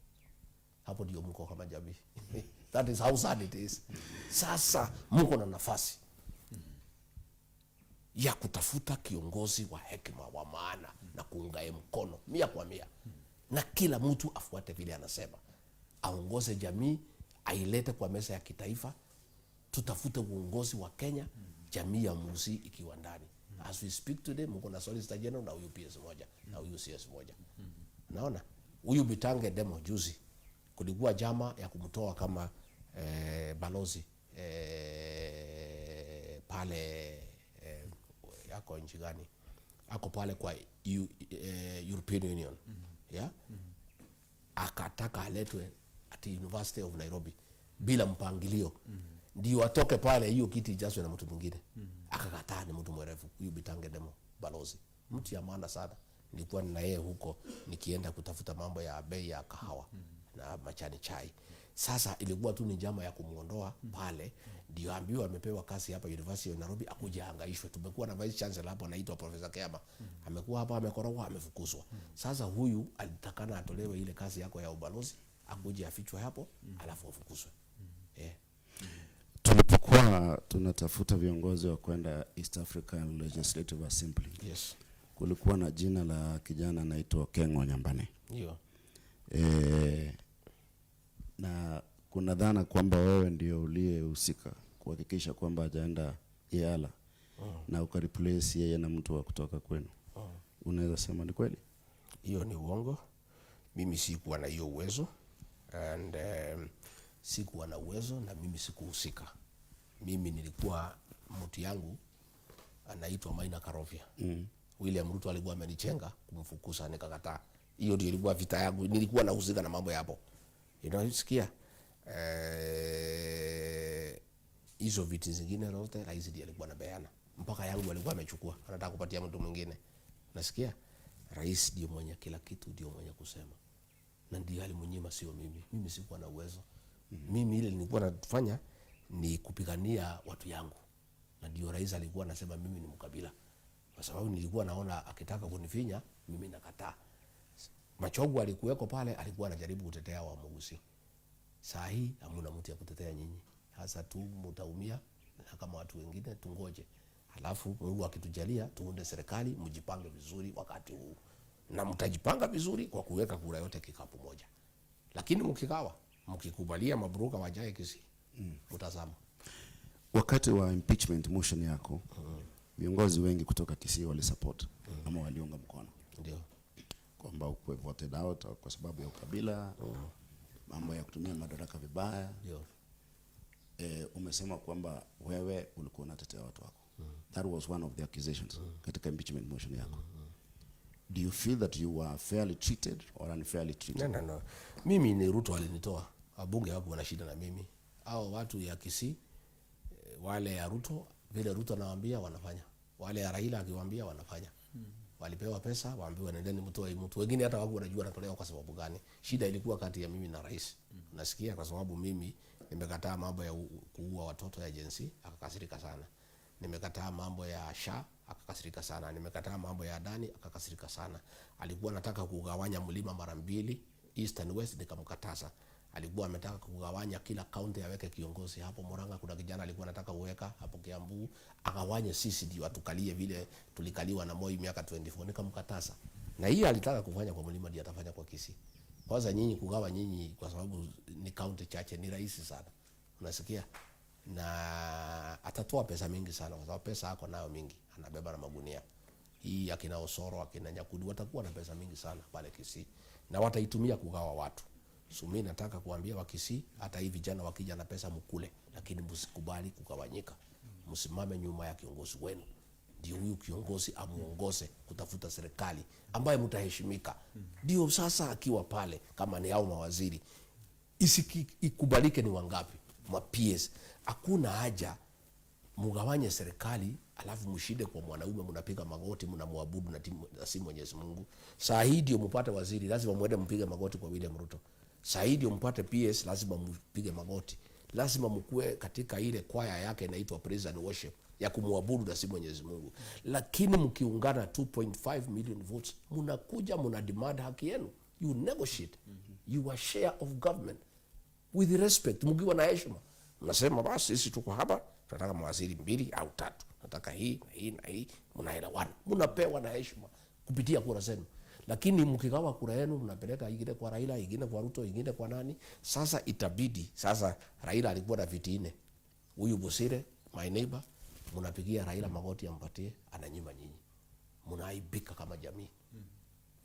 Hapo ndio mko kama jamii. That is how sad it is. Sasa mko na nafasi ya kutafuta kiongozi wa hekima, wa maana, na kuungae mkono 100%. Na kila mtu afuate vile anasema, aongoze jamii, ailete kwa meza ya kitaifa, tutafute uongozi wa Kenya, jamii ya Mugusi ikiwa ndani. As we speak today, mko na Solicitor General na huyu PS moja na huyu CS moja. Naona huyu Bitange Demo juzi kulikuwa jama ya kumtoa kama balozi pale yako nchi gani, ako pale kwa European Union, yeah, akataka aletwe at University of Nairobi bila mpangilio, ndio atoke pale, hiyo kiti jaswe na mtu mwingine. Akakataa, ni mtu mwerevu huyu Bitange Demo, balozi, mtu ya maana sana. Nilikuwa na yeye huko nikienda kutafuta mambo ya bei ya kahawa na machani chai. Sasa ilikuwa tu ni njama ya kumuondoa pale, ndio ambiwa amepewa kazi hapa University of Nairobi, akuja hangaishwe. Tumekuwa na vice chancellor hapo anaitwa Professor Kema, amekuwa hapa amekorogwa, amefukuzwa. Sasa huyu alitakana atolewe ile kazi yako ya ubalozi, akuje afichwe hapo, alafu afukuzwe. Tulipokuwa tunatafuta viongozi wa kwenda East African Legislative Assembly, yes, kulikuwa na jina la kijana anaitwa Kengo Nyambane. Ndio. Na kuna dhana kwamba wewe ndio uliyehusika kuhakikisha kwamba hajaenda Yala na ukareplace yeye na mtu wa kutoka kwenu. Unaweza sema ni kweli? Hiyo ni uongo. Mimi sikuwa na hiyo uwezo, and sikuwa na uwezo, na mimi sikuhusika. Mimi nilikuwa mtu yangu anaitwa Maina Karovia. William Ruto alikuwa amenichenga kumfukuza, nikakataa. Hiyo ndio ilikuwa vita yangu, nilikuwa nahusika na mambo yapo. Unasikia? Hizo viti zingine zote rais ndiye alikuwa anabeana. Mpaka yangu alikuwa amechukua, anataka kupatia mtu mwingine. Nasikia? Rais ndio mwenye kila kitu, ndio mwenye kusema. Na ndio alimnyima, sio mimi. Mimi sikuwa na uwezo. Mimi ile nilikuwa nafanya ni kupigania watu yangu. Na ndio rais alikuwa anasema mimi ni mkabila. Kwa sababu nilikuwa naona akitaka kunifinya, mimi nakataa. Machogu alikuweko pale, alikuwa anajaribu kutetea wa Mugusi. Saa hii hamuna mtu ya kutetea nyinyi. Hasa tu mtaumia, na kama watu wengine tungoje. Halafu Mungu akitujalia tuunde serikali, mjipange vizuri wakati huu. Na mtajipanga vizuri kwa kuweka kura yote kikapu moja. Lakini mkikawa, mkikubalia mabruka wajae Kisii, mtazama. Wakati wa impeachment motion yako, viongozi wengi kutoka Kisii wali support ama waliunga mkono. Ndio. Kwamba ukwe voted out kwa sababu ya ukabila, mambo ya kutumia madaraka vibaya. Ndio. Umesema kwamba wewe ulikuwa unatetea watu wako. That was one of the accusations katika impeachment motion yako. Do you feel that you were fairly treated or unfairly treated? No. Mimi ni Ruto alinitoa. Wabunge wako wana shida na mimi. Hao watu ya Kisii wale ya Ruto, vile Ruto anawaambia wanafanya. Wale ya Raila akiwaambia wanafanya. Walipewa pesa, waambiwa nendeni mtoe mtu. Wengine hata wako wanajua anatolewa kwa sababu gani. Shida ilikuwa kati ya mimi na rais. Nasikia kwa sababu mimi nimekataa mambo ya kuua watoto ya jinsi, akakasirika sana. Nimekataa mambo ya SHA, akakasirika sana. Nimekataa mambo ya Adani, akakasirika sana. Alikuwa anataka kugawanya mlima mara mbili, East and West, nikamkataza. Alikuwa ametaka kugawanya kila county aweke kiongozi hapo. Murang'a kuna kijana alikuwa anataka kuweka hapo Kiambu, agawanye sisi ndio atukalie vile tulikaliwa na Moi miaka 24, nikamkataza. Na hii alitaka kufanya kwa mlima ndio atafanya kwa Kisii. Kwanza nyinyi kugawa nyinyi kwa sababu ni county chache ni rahisi sana. Unasikia? Na atatoa pesa mingi sana kwa sababu pesa yako nayo mingi, anabeba na magunia. Hii akina Osoro, akina Nyakundi watakuwa na pesa mingi sana pale Kisii na wataitumia kugawa watu. So mimi nataka kuambia wa Kisii, hata hivi vijana wakija na pesa mkule, lakini msikubali kugawanyika. Msimame nyuma ya kiongozi wenu. Ndio huyu kiongozi amuongoze kutafuta serikali ambaye mtaheshimika. Ndio sasa akiwa pale kama ni hao mawaziri ikubalike ni wangapi? Ma-PS. Hakuna haja mugawanye serikali alafu mshinde kwa mwanaume mnapiga magoti mnamwabudu na si Mwenyezi Mungu. Saa hii ndio mpate waziri lazima muende mpige magoti kwa William Ruto. Saa hii ndio mpate PS lazima mpige magoti. Lazima mkue katika ile kwaya yake inaitwa praise and worship ya kumwabudu na si Mwenyezi Mungu. Lakini mkiungana 2.5 million votes mnakuja mna demand haki yenu. You negotiate your share of government with respect, mkiwa na heshima. Mnasema basi sisi tuko hapa tunataka mawaziri 2 au 3. Nataka hii na hii na hii, mnaelewana. Mnapewa na heshima kupitia kura zenu. Lakini mkigawa kura yenu mnapeleka ingine kwa Raila, ingine kwa Ruto, ingine kwa nani? Sasa itabidi sasa Raila alikuwa na viti 4. Huyu Bosire, my neighbor, mnapigia Raila magoti ampatie, ananyima nyinyi. Mnaaibika kama jamii.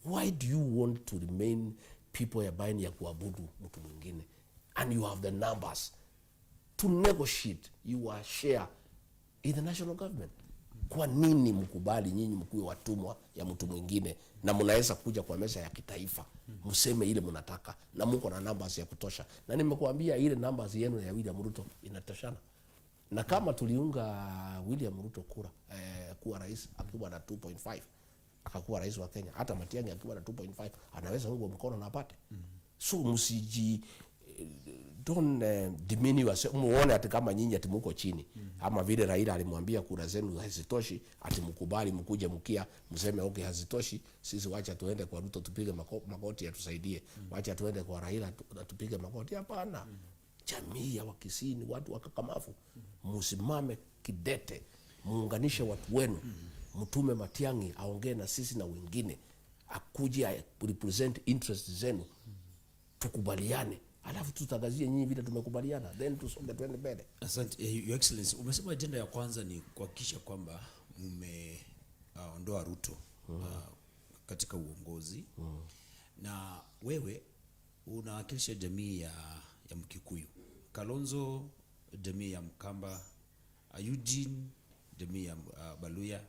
Why do you want to remain people ya baini ya kuabudu mtu mwingine? And you have the numbers to negotiate your share in the national government. Kwa nini mkubali nyinyi mkuwe watumwa ya mtu mwingine na mnaweza kuja kwa meza ya kitaifa mseme ile mnataka na mko na numbers ya kutosha? Na nimekuambia ile numbers yenu ya William Ruto inatoshana. Na kama tuliunga William Ruto kuwa rais akiwa na 2.5 akakuwa rais wa Kenya, hata Matiang'i akiwa na 2.5 anaweza ungwa mkono na apate. So msiji don't diminish yourself. Muone ati kama nyinyi ati mko chini. Ama vile Raila alimwambia kura zenu hazitoshi, ati mkubali mkuje mkia mseme okay hazitoshi, sisi wacha tuende kwa Ruto tupige magoti atusaidie. Wacha tuende kwa Raila tupige magoti. Hapana. Jamii ya Wakisii ni watu wakakamavu. Msimame kidete, muunganishe watu wenu. Mtume Matiang'i aongee na sisi na wengine, akuje represent interest zenu, tukubaliane, alafu tutangazie nyinyi vile tumekubaliana, then tusonge twende mbele. Asante Your Excellency. Umesema agenda ya kwanza ni kuhakikisha kwamba ondoa Ruto katika uongozi. Na wewe unawakilisha jamii ya Mkikuyu, Kalonzo jamii ya Mkamba, Eugene jamii ya Baluya,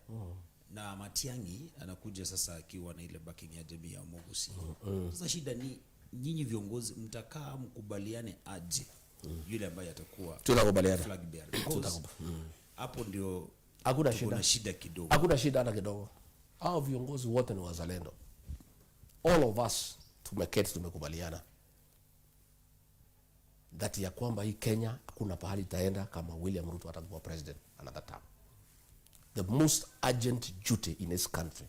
na Matiang'i anakuja sasa akiwa na ile backing ya jamii ya Mogusi. Sasa shida ni nyinyi viongozi mtakaa mkubaliane aje yule ambaye atakuwa tunakubaliana flag bearer? Hapo ndio hakuna shida kidogo. Hakuna shida hata kidogo. Hao viongozi wote ni wazalendo. All of us tumekubaliana that ya kwamba hii Kenya hakuna pahali itaenda kama William Ruto atakuwa president another term. The most urgent duty in this country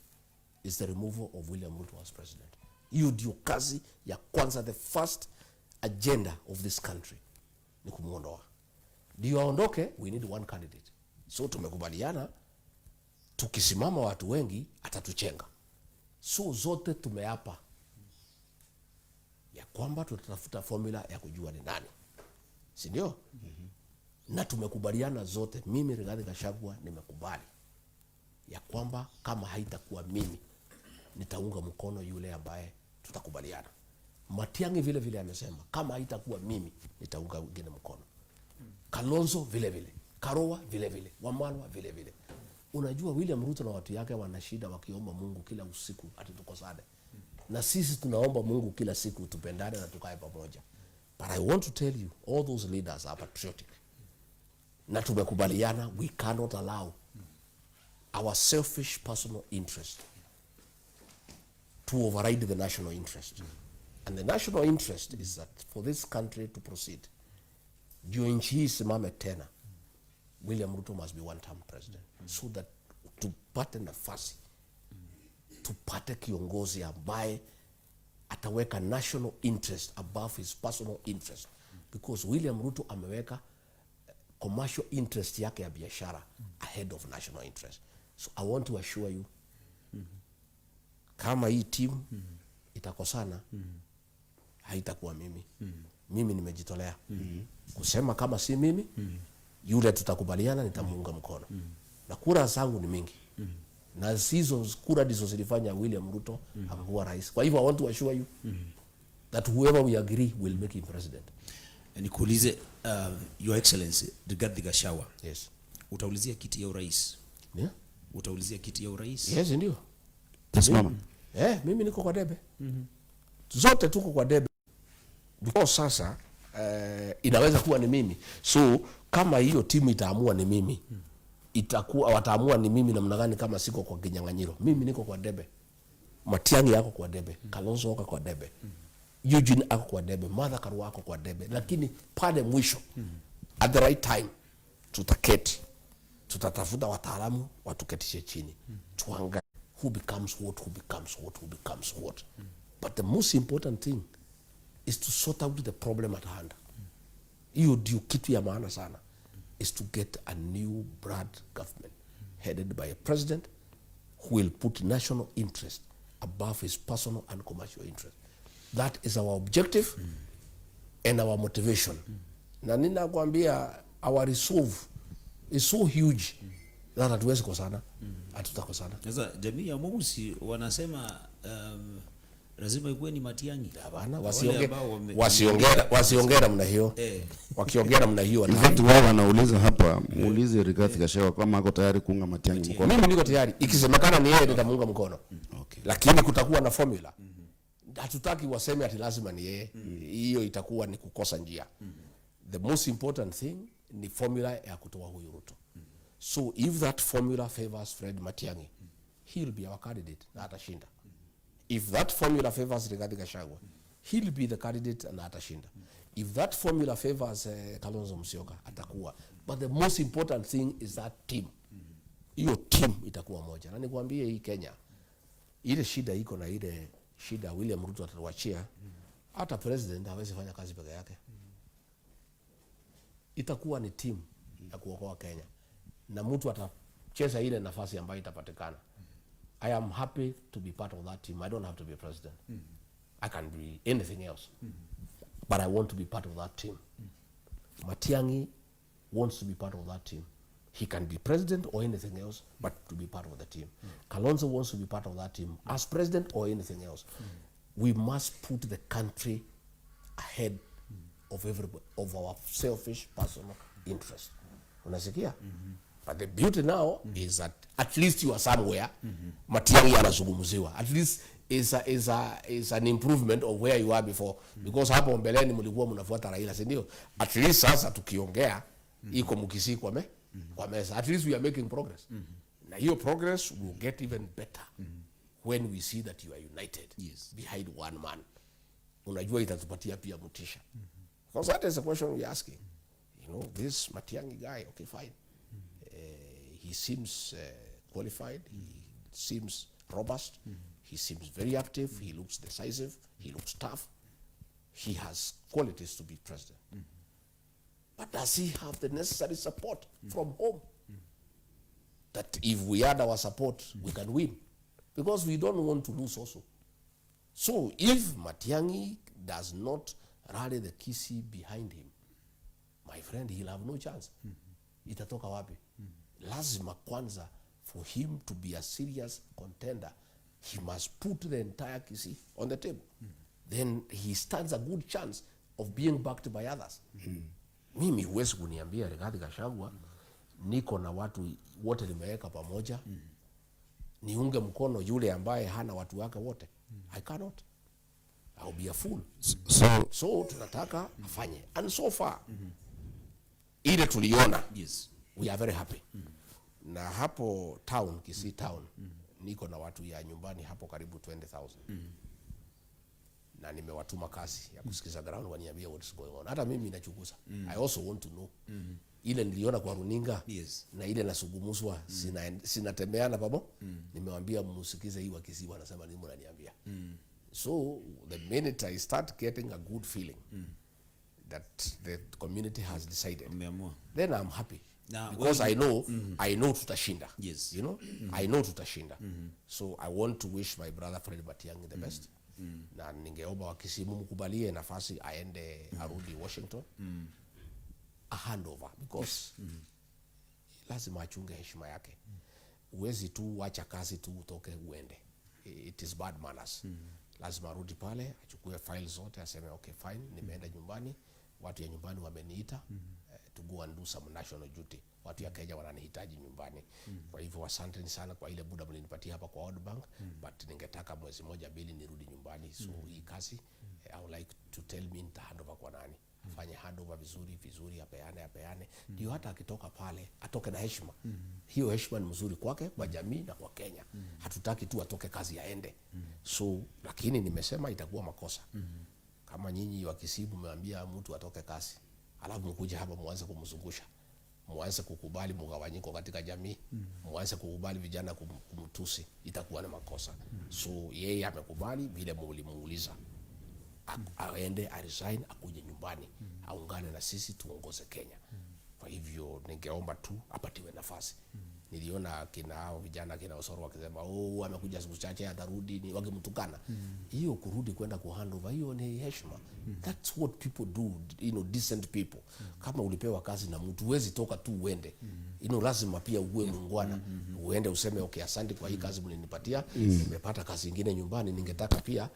is the removal of William Ruto as president. Hiyo ndio kazi ya kwanza, the first agenda of this country ni kumuondoa. Ndio aondoke, we need one candidate. So tumekubaliana tukisimama watu wengi atatuchenga. So zote tumeapa ya kwamba tutatafuta formula ya kujua ni nani. Si ndio? Na tumekubaliana zote, mimi Rigathi Gachagua nimekubali ya kwamba kama haitakuwa mimi nitaunga mkono yule ambaye tutakubaliana. Matiang'i vile vile amesema kama haitakuwa mimi nitaunga wengine mkono. Kalonzo vile vile, Karua vile vile, Wamalwa vile vile. Unajua William Ruto na watu yake wana shida wakiomba Mungu kila usiku ati tukosane. Na sisi tunaomba Mungu kila siku tupendane na tukae pamoja. But I want to tell you, all those leaders are patriotic. Na tumekubaliana, we cannot allow our selfish personal interest to override the national interest. And the national interest is that for this country to proceed, ndio nchi hii simame tena, William Ruto must be one-term president. So that tupate nafasi, tupate kiongozi ambaye ataweka national interest above his personal interest. Because William Ruto ameweka commercial interest yake ya biashara ahead of national interest. So I want to assure you, kama hii team itakosana, haitakuwa mimi. Mimi nimejitolea kusema kama si mimi, yule tutakubaliana nitamuunga mkono. Na kura zangu ni mingi. Na hizo kura ndizo zilifanya William Ruto akakuwa rais. Kwa hivyo I want to assure you that whoever we agree will make him president. Nikuulize, Your Excellency Rigathi Gachagua. Yes. Utaulizia kiti ya urais? Yeah. Utaulizia kiti ya urais? Yes, ndio. Tasimama. Mimi niko kwa debe. Zote tuko kwa debe. Because sasa inaweza kuwa ni mimi. So kama hiyo timu itaamua ni mimi, itakuwa wataamua ni mimi namna gani kama siko kwa kinyang'anyiro. Mimi niko kwa debe. Matiang'i yako kwa debe, Kalonzo wako kwa debe. Eugene ako kwa debe, Martha Karua ako kwa debe. Lakini pale mwisho, at the right time, tutaketi. Tutatafuta wataalamu watuketishe chini. Tuangalie who becomes what, who becomes what, who becomes what. But the most important thing is to sort out the problem at hand. Hiyo ndio kitu ya maana sana. Is to get a new broad government headed by a president who will put national interest above his personal and commercial interest. That is our objective and our motivation. Na ninakwambia our resolve is so huge that hatuwezi kosana, hatutakosana. Sasa jamii ya Mugusi wanasema lazima ikuwe ni Matiang'i. Hapana, wasiongea mna hiyo. Wakiongea mna hiyo. Wakati wao wanauliza hapa, muulize Rigathi Gachagua kama ako tayari kuunga Matiang'i mkono. Mimi niko tayari. Ikisemekana ni yeye nitamuunga mkono. Okay. Lakini kutakuwa na formula. Hatutaki waseme ati lazima ni yeye. Hiyo itakuwa ni kukosa njia. The most important thing ni formula ya kutoa huyu Ruto. So if that formula favors Fred Matiang'i, he'll be our candidate na atashinda. If that formula favors Rigathi Gachagua, he'll be the candidate na atashinda. If that formula favors Kalonzo Musyoka, atakuwa. But the most important thing is that team. Hiyo team itakuwa moja. Na nikwambie hii Kenya, ile shida iko na ile shida William Ruto atawachia, hata president hawezi fanya kazi peke yake. Itakuwa ni team ya kuokoa Kenya. Na mtu atacheza ile nafasi ambayo itapatikana. I am happy to be part of that team. I don't have to be a president. I can be anything else. But I want to be part of that team. Matiang'i wants to be part of that team. He can be president or anything else, but to be part of the team. Kalonzo wants to be part of that team as president or anything else. We must put the country ahead of everybody, of our selfish personal interest. Unasikia? But the beauty now is that at least you are somewhere. Matiang'i anazungumziwa. At least is an improvement of where you are before. Because hapo mbeleni mlikuwa mnafuata Raila, si ndio? At least sasa tukiongea iko mkisi kwa meza. At least we are making progress. Na hiyo progress will get even better when we see that you are united behind one man. Unajua itatupatia pia motisha. Because that is a question we are asking. You know, this Matiang'i guy, okay, fine. He seems qualified. He seems robust. He seems very active. He looks decisive. He looks tough. He has qualities to be president. But does he have the necessary support from home? That if we add our support, we can win. Because we don't want to lose also. So if Matiang'i does not rally the Kisii behind him, my friend, he'll have no chance. Itatoka wapi? Lazima kwanza, for him to be a serious contender, he must put the entire Kisii on the table. Then he stands a good chance of being backed by others. Mimi huwezi kuniambia Rigathi Gachagua niko na watu wote nimeweka pamoja, niunge mkono yule ambaye hana watu wake wote. I cannot. I'll be a fool. So tunataka afanye. And so far, ile tuliona, Yes. we are very happy. Na hapo town, Kisii town, niko na watu ya nyumbani hapo karibu 20,000. Na nimewatuma kazi ya kusikiza ground waniambia what's going on. Hata mimi nachunguza. I also want to know. Ile niliona kwa runinga, Yes. na ile nasugumuswa sinatemeana babo. Nimewaambia msikize hii wa Kisii wanasema nini mnaniambia. So the minute I start getting a good feeling that the community has decided, Umeamua. then I'm happy. Now, Because I know tutashinda. Yes. You know, I know tutashinda. So I want to wish my brother Fred Matiang'i the best. Na ningeomba wakisimu mkubalie nafasi aende arudi Washington. A handover because lazima achunge heshima yake. Uwezi tu wacha kazi tu utoke uende. It is bad manners. Lazima arudi pale, achukue files zote, aseme okay fine, nimeenda nyumbani, watu ya nyumbani wameniita to go and do some national duty. Watu ya Kenya wananihitaji nyumbani. Kwa hivyo asante sana kwa ile muda mlinipatia hapa kwa World Bank, but ningetaka mwezi moja mbili nirudi nyumbani. So hii kazi I would like to tell me nita handover kwa nani. Afanye handover vizuri, apeane. Ndio hata akitoka pale, atoke na heshima. Hiyo heshima ni mzuri kwake, kwa jamii na kwa Kenya. Hatutaki tu atoke kazi aende. So, lakini nimesema itakuwa makosa. Kama nyinyi wa Kisii mmeambia mtu atoke kazi, alafu mkuja hapa muanze kumzungusha. Muanze kukubali mgawanyiko katika jamii. Muanze kukubali vijana kumtusi, itakuwa ni makosa. So, yeye amekubali vile mlimuuliza. Aende, resign, akuje nyumbani, aungane na sisi tuongoze Kenya. Kwa hivyo ningeomba tu apatiwe nafasi. Niliona kina hao vijana kina Osoro wakisema amekuja siku chache atarudi, ni wakimtukana. Hiyo kurudi kwenda ku handover, hiyo ni heshima. That's what people do, you know, decent people. Kama ulipewa kazi na mtu, huwezi toka tu uende. You know, lazima pia uwe muungwana. Uende useme okay, asante kwa hii kazi mlinipatia, nimepata kazi nyingine nyumbani, ningetaka pia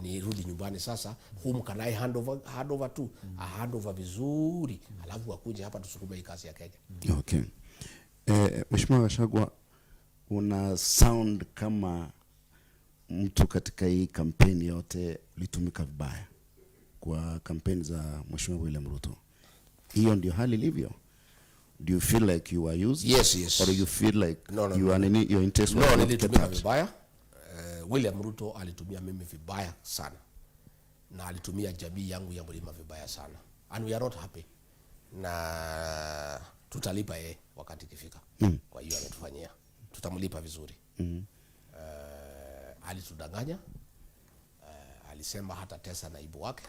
nirudi nyumbani sasa. Whom can I handover to? A handover vizuri, alafu akuje hapa tusukume hii kazi ya Kenya. Okay. Mheshimiwa Gachagua, una sound kama mtu katika hii kampeni yote ulitumika vibaya kwa kampeni za Mheshimiwa William Ruto. Hiyo ndio hali ilivyo? Do you feel like you were used? Yes. Or you feel like No, your interest was not nilitumika vibaya. William Ruto alitumia mimi vibaya sana. Na alitumia jamii yangu ya Mlima vibaya sana. And we are not happy. Na tutalipa yeye wakati kifika. Kwa hiyo ametufanyia. Tutamlipa vizuri. Alitudanganya. Alisema hata tesa naibu wake.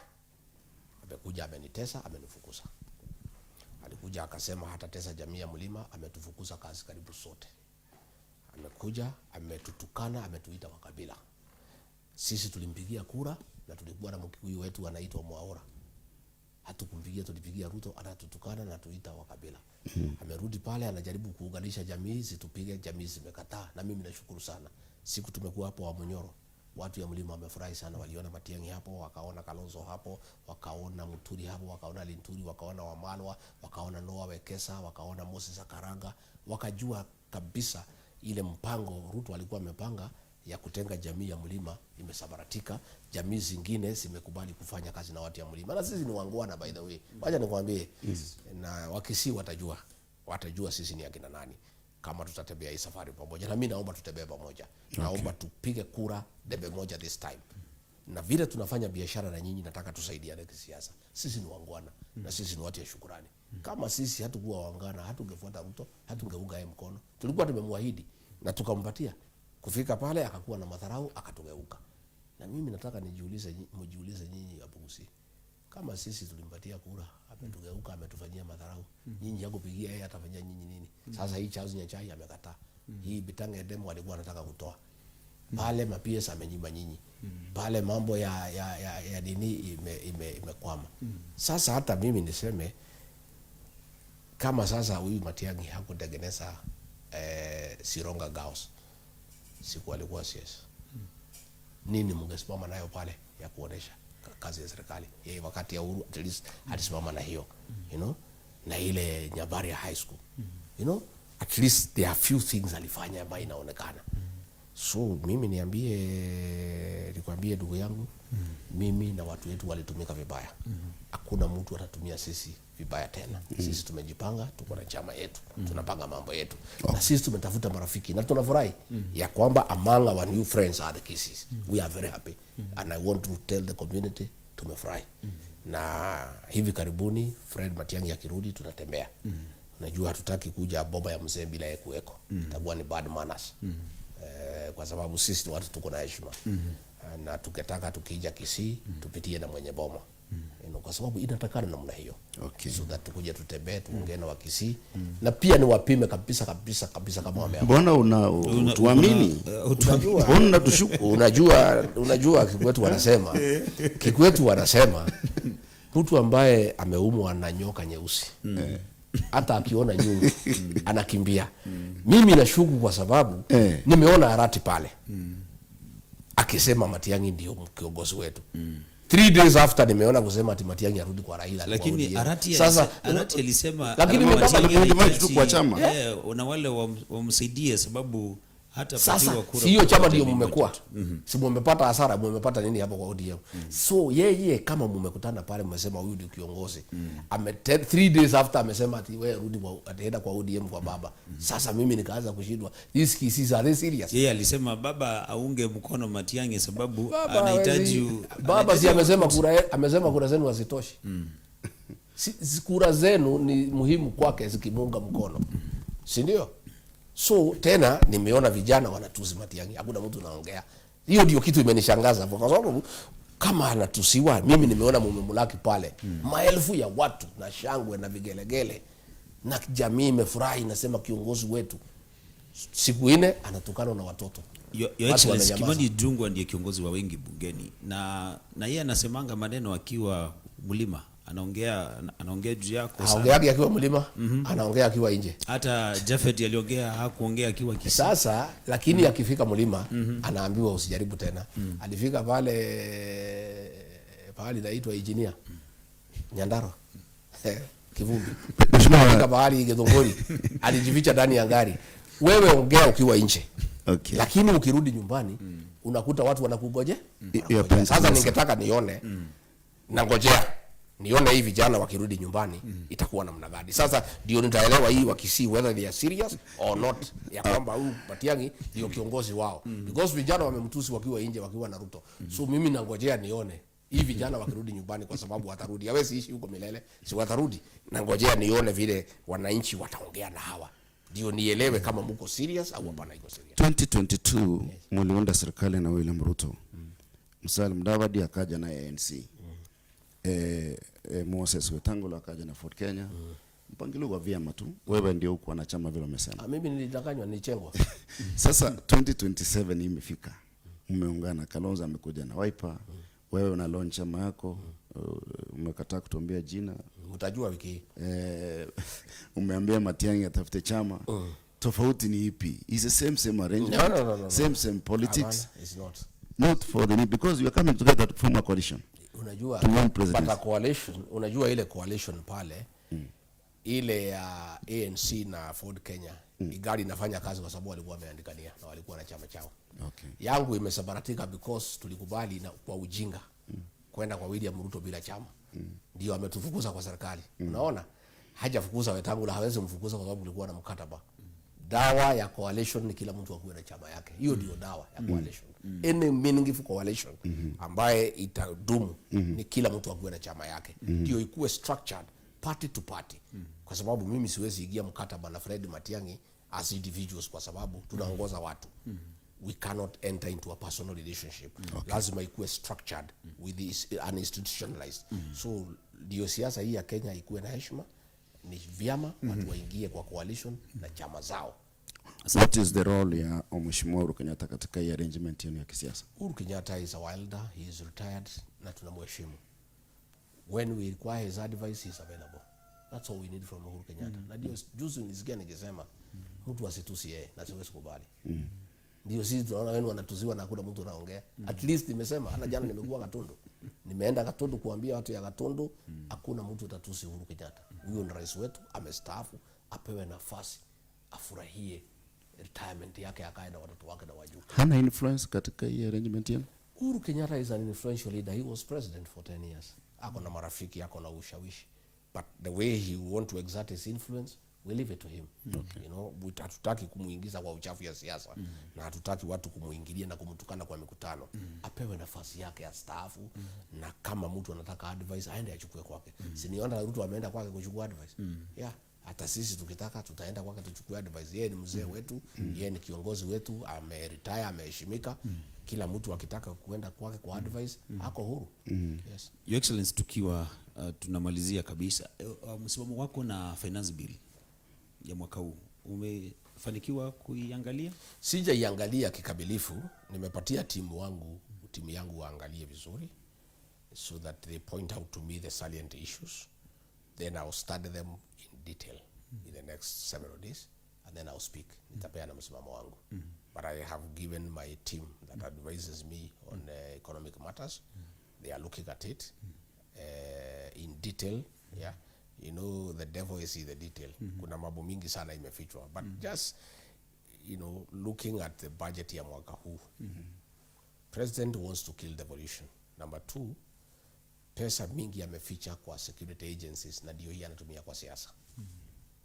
Amekuja amenitesa, amenifukuza. Alikuja akasema hata tesa jamii ya Mlima, ametufukuza kazi karibu sote. Amekuja, ametutukana, ametuita makabila. Sisi tulimpigia kura na tulikuwa na Mkikuyu wetu anaitwa Mwaura. Hatukumpigia, tulipigia Ruto, anatutukana na tuita wakabila. Amerudi pale anajaribu kuunganisha jamii, situpige, jamii zimekataa. Na mimi nashukuru sana. Siku tumekuwa hapo wa Munyoro, watu ya Mlima wamefurahi sana, waliona Matiang'i hapo, wakaona Kalonzo hapo, wakaona Muturi hapo, wakaona Linturi, wakaona Wamalwa, wakaona Noah Wekesa, wakaona Moses Karanga, wakajua kabisa ile mpango Ruto alikuwa amepanga ya kutenga jamii ya Mlima imesabaratika. Jamii zingine zimekubali kufanya kazi na watu ya Mlima. Na sisi ni wangwana by the way. Wacha nikwambie, na wakisi watajua sisi ni akina nani kama tutatembea hii safari pamoja. Na mimi naomba tutembee pamoja. Naomba tupige kura debe moja this time. Na vile tunafanya biashara na nyinyi, nataka tusaidiane kisiasa. Sisi ni wangwana na sisi ni watu ya shukrani. Kama sisi hatukuwa wangwana, hatungefuata Ruto, hatungeunga yeye mkono. Tulikuwa tumemwahidi na tukampatia. Kufika pale akakuwa na madharau, akatugeuka. Na mimi nataka mjiulize nyinyi hapo Kisii. Kama sisi tulimpatia kura, ametugeuka, ametufanyia madharau. Nyinyi hakupigia yeye, atafanyia nyinyi nini? Sasa hii Charles Nyachae amekataa. Hii Bitange demo alikuwa anataka kutoa. Pale mapies amenyima nyinyi. Pale mambo ya dini imekwama. Sasa hata mimi niseme kama sasa huyu Matiang'i hakutengeneza Sironga Girls, siku alikuwa CS. Nini mungesimama nayo pale ya kuonesha kazi ya serikali? Yeye wakati ya Uhuru at least alisimama na hiyo, you know, na ile Nyabari ya high school. you know, at least there are few things alifanya ambayo inaonekana. So mimi nikwambie ndugu yangu, mimi na watu wetu walitumika vibaya. Hakuna mtu atatumia sisi vibaya tena. Sisi tumejipanga, tuko na chama yetu, tunapanga mambo yetu. Na sisi tumetafuta marafiki na tunafurahi ya kwamba among our new friends are the Kisii. We are very happy and I want to tell the community tumefurahi. Na hivi karibuni Fred Matiang'i akirudi tunatembea. Najua hatutaki kuja bomba ya mzee bila yeye kuweko. Itakuwa ni bad manners. Kwa sababu sisi watu tuko na heshima. Na tukitaka tukija Kisii tupitie na mwenye boma. Kwa sababu inatakana namna hiyo. Okay. So that tukuje tutembee tuongee na wa Kisii na pia ni wapime kabisa kama wameamua. Mbona tuamini? Mbona tushuku? Unajua Kikwetu wanasema mtu ambaye ameumwa na nyoka nyeusi hata akiona nyungu anakimbia. Mimi nashuku kwa sababu nimeona Arati pale akisema Matiang'i ndio kiongozi wetu. 3 days after nimeona kusema ati Matiang'i arudi kwa Raila. Lakini Arati alisema lakini Matiang'i kwa chama. Una wale wamsaidie sababu hata sasa sio chama ndio mmekuwa. Si mmepata hasara, mmepata nini hapo kwa ODM. So yeye kama mmekutana pale mmesema huyu ndio kiongozi. 3 days after amesema ati wewe rudi ataenda kwa ODM kwa baba. Sasa mimi nikaanza kushindwa. This Kisii are they serious? Yeye alisema baba aunge mkono Matiang'i sababu anahitaji baba si amesema kura zenu hazitoshi. Si kura zenu ni muhimu kwake zikimunga mkono. Si ndio? So tena nimeona vijana wanatusi Matiang'i, hakuna mtu anaongea. Hiyo ndio kitu imenishangaza kwa sababu kama anatusiwa, mimi nimeona mumemulaki pale. Maelfu ya watu na shangwe na vigelegele na jamii imefurahi inasema kiongozi wetu. Siku ine anatukana na watoto. Your Excellency Kimani Ichung'wah ndiye kiongozi wa wengi bungeni na yeye anasemanga maneno akiwa mlima. Anaongea juu yako sana. Anaongea akiwa mlima, anaongea akiwa nje. Hata Jafet aliongea hakuongea akiwa Kisii. Sasa lakini akifika mlima anaambiwa usijaribu tena. Alifika pale inaitwa Engineer Nyandarua. Kivumbi. Alifika pale Githunguri. Alijificha ndani ya gari. Wewe ongea ukiwa nje. Okay. Lakini ukirudi nyumbani unakuta watu wanakugoje? Sasa ningetaka nione na ngojea nione hivi vijana wakirudi nyumbani itakuwa namna gani. Sasa ndio nitaelewa hii wa Kisii whether they are serious or not ya kwamba huyu Matiang'i ndio kiongozi wao. Because vijana wamemtusi wakiwa nje wakiwa na Ruto. So mimi nangojea nione hivi vijana wakirudi nyumbani kwa sababu watarudi. Hawezi ishi huko milele. Si watarudi. Nangojea nione vile wananchi wataongea na hawa. Ndio nielewe kama mko serious au hapana iko serious. 2022 mliunda serikali na William Ruto. Musalia Mudavadi akaja na ANC. Moses Wetangula akaja na Ford Kenya. Mpangilio wa vyama tu. Wewe ndio uko na chama vile umesema. Mimi nilidanganywa nichengwa. Sasa 2027 imefika. Umeungana, Kalonzo amekuja na Wiper. Wewe una launch chama yako. Umekataa kutuambia jina. Utajua wiki hii. Umeambia Matiang'i atafute chama. Tofauti ni ipi? Is the same arrangement? No. Same politics? It's not. Not for the need, because you are coming together to form a coalition. Unajua pata coalition, unajua ile coalition pale ile ya ANC na Ford Kenya igari inafanya kazi kwa sababu walikuwa wameandikania na walikuwa na chama chao. Okay. Yangu imesabaratika because tulikubali na kwa ujinga kwenda kwa William Ruto bila chama. Ndio ametufukuza kwa serikali. Unaona? Hajafukuza Wetangula, hawezi mfukuza kwa sababu kulikuwa na mkataba. Dawa ya coalition ni kila mtu akuwe na chama yake. Hiyo ndio dawa ya coalition. Any meaningful coalition ambaye itadumu ni kila mtu akuwe na chama yake. Ndio ikuwe structured party to party. Kwa sababu mimi siwezi ingia mkataba na Fred Matiang'i as individuals kwa sababu tunaongoza watu. We cannot enter into a personal relationship. Lazima ikuwe structured with this uninstitutionalized. So ndio siasa hii ya Kenya ikuwe na heshima, ni vyama watu waingie kwa coalition na chama zao. What is the role ya Mheshimiwa Uhuru Kenyatta katika hii arrangement ya kisiasa? Uhuru Kenyatta is a wilder, he is retired na tunamheshimu. When we require his advice, he is available. That's all we need from Uhuru Kenyatta. Na ndio juzi nisikia nikisema mtu asitusi yeye na siwezi kubali. Ndio sisi tunaona wenu wanatuziwa na hakuna mtu anaongea. At least nimesema hata jana nimekuwa Gatundu. Nimeenda Gatundu kuambia watu ya Gatundu hakuna mtu atatusi Uhuru Kenyatta. Huyo ni rais wetu, amestaafu, apewe nafasi afurahie retirement yake, akae na watoto wake na wajukuu. Hana influence katika hii arrangement yenu? Uhuru Kenyatta is an influential leader. He was president for 10 years. Ako na marafiki, ako na ushawishi. But the way he want to exert his influence, we leave it to him. Okay. You know, hatutaki kumuingiza kwa uchafu ya siasa na hatutaki watu kumuingilia na kumtukana kwa mikutano. Apewe nafasi yake ya staafu na kama mtu anataka advice aende achukue kwake. Si niona Ruto ameenda kwake kuchukua advice. Yeah. Hata sisi tukitaka tutaenda kwake tuchukue advice. Yeye ni mzee wetu, yeye ni kiongozi wetu, ameretire, ameheshimika. Kila mtu akitaka kuenda kwake kwa advice, ako huru. Yes. Your Excellency, tukiwa tunamalizia kabisa, msimamo wako na finance bill ya mwaka huu umefanikiwa kuiangalia? Sijaiangalia kikamilifu, nimepatia timu yangu waangalie vizuri so that they point out to me the salient issues, then I'll study them in detail in the next several days and then I'll speak. Nitapeana msimamo wangu. But I have given my team that advises me on economic matters. They are looking at it in detail. Yeah, you know, the devil is in the detail. Kuna mambo mingi sana imefichwa. But just, you know, looking at the budget ya mwaka huu, President wants to kill devolution. Number 2, pesa mingi yameficha kwa security agencies na ndio hii anatumia kwa siasa.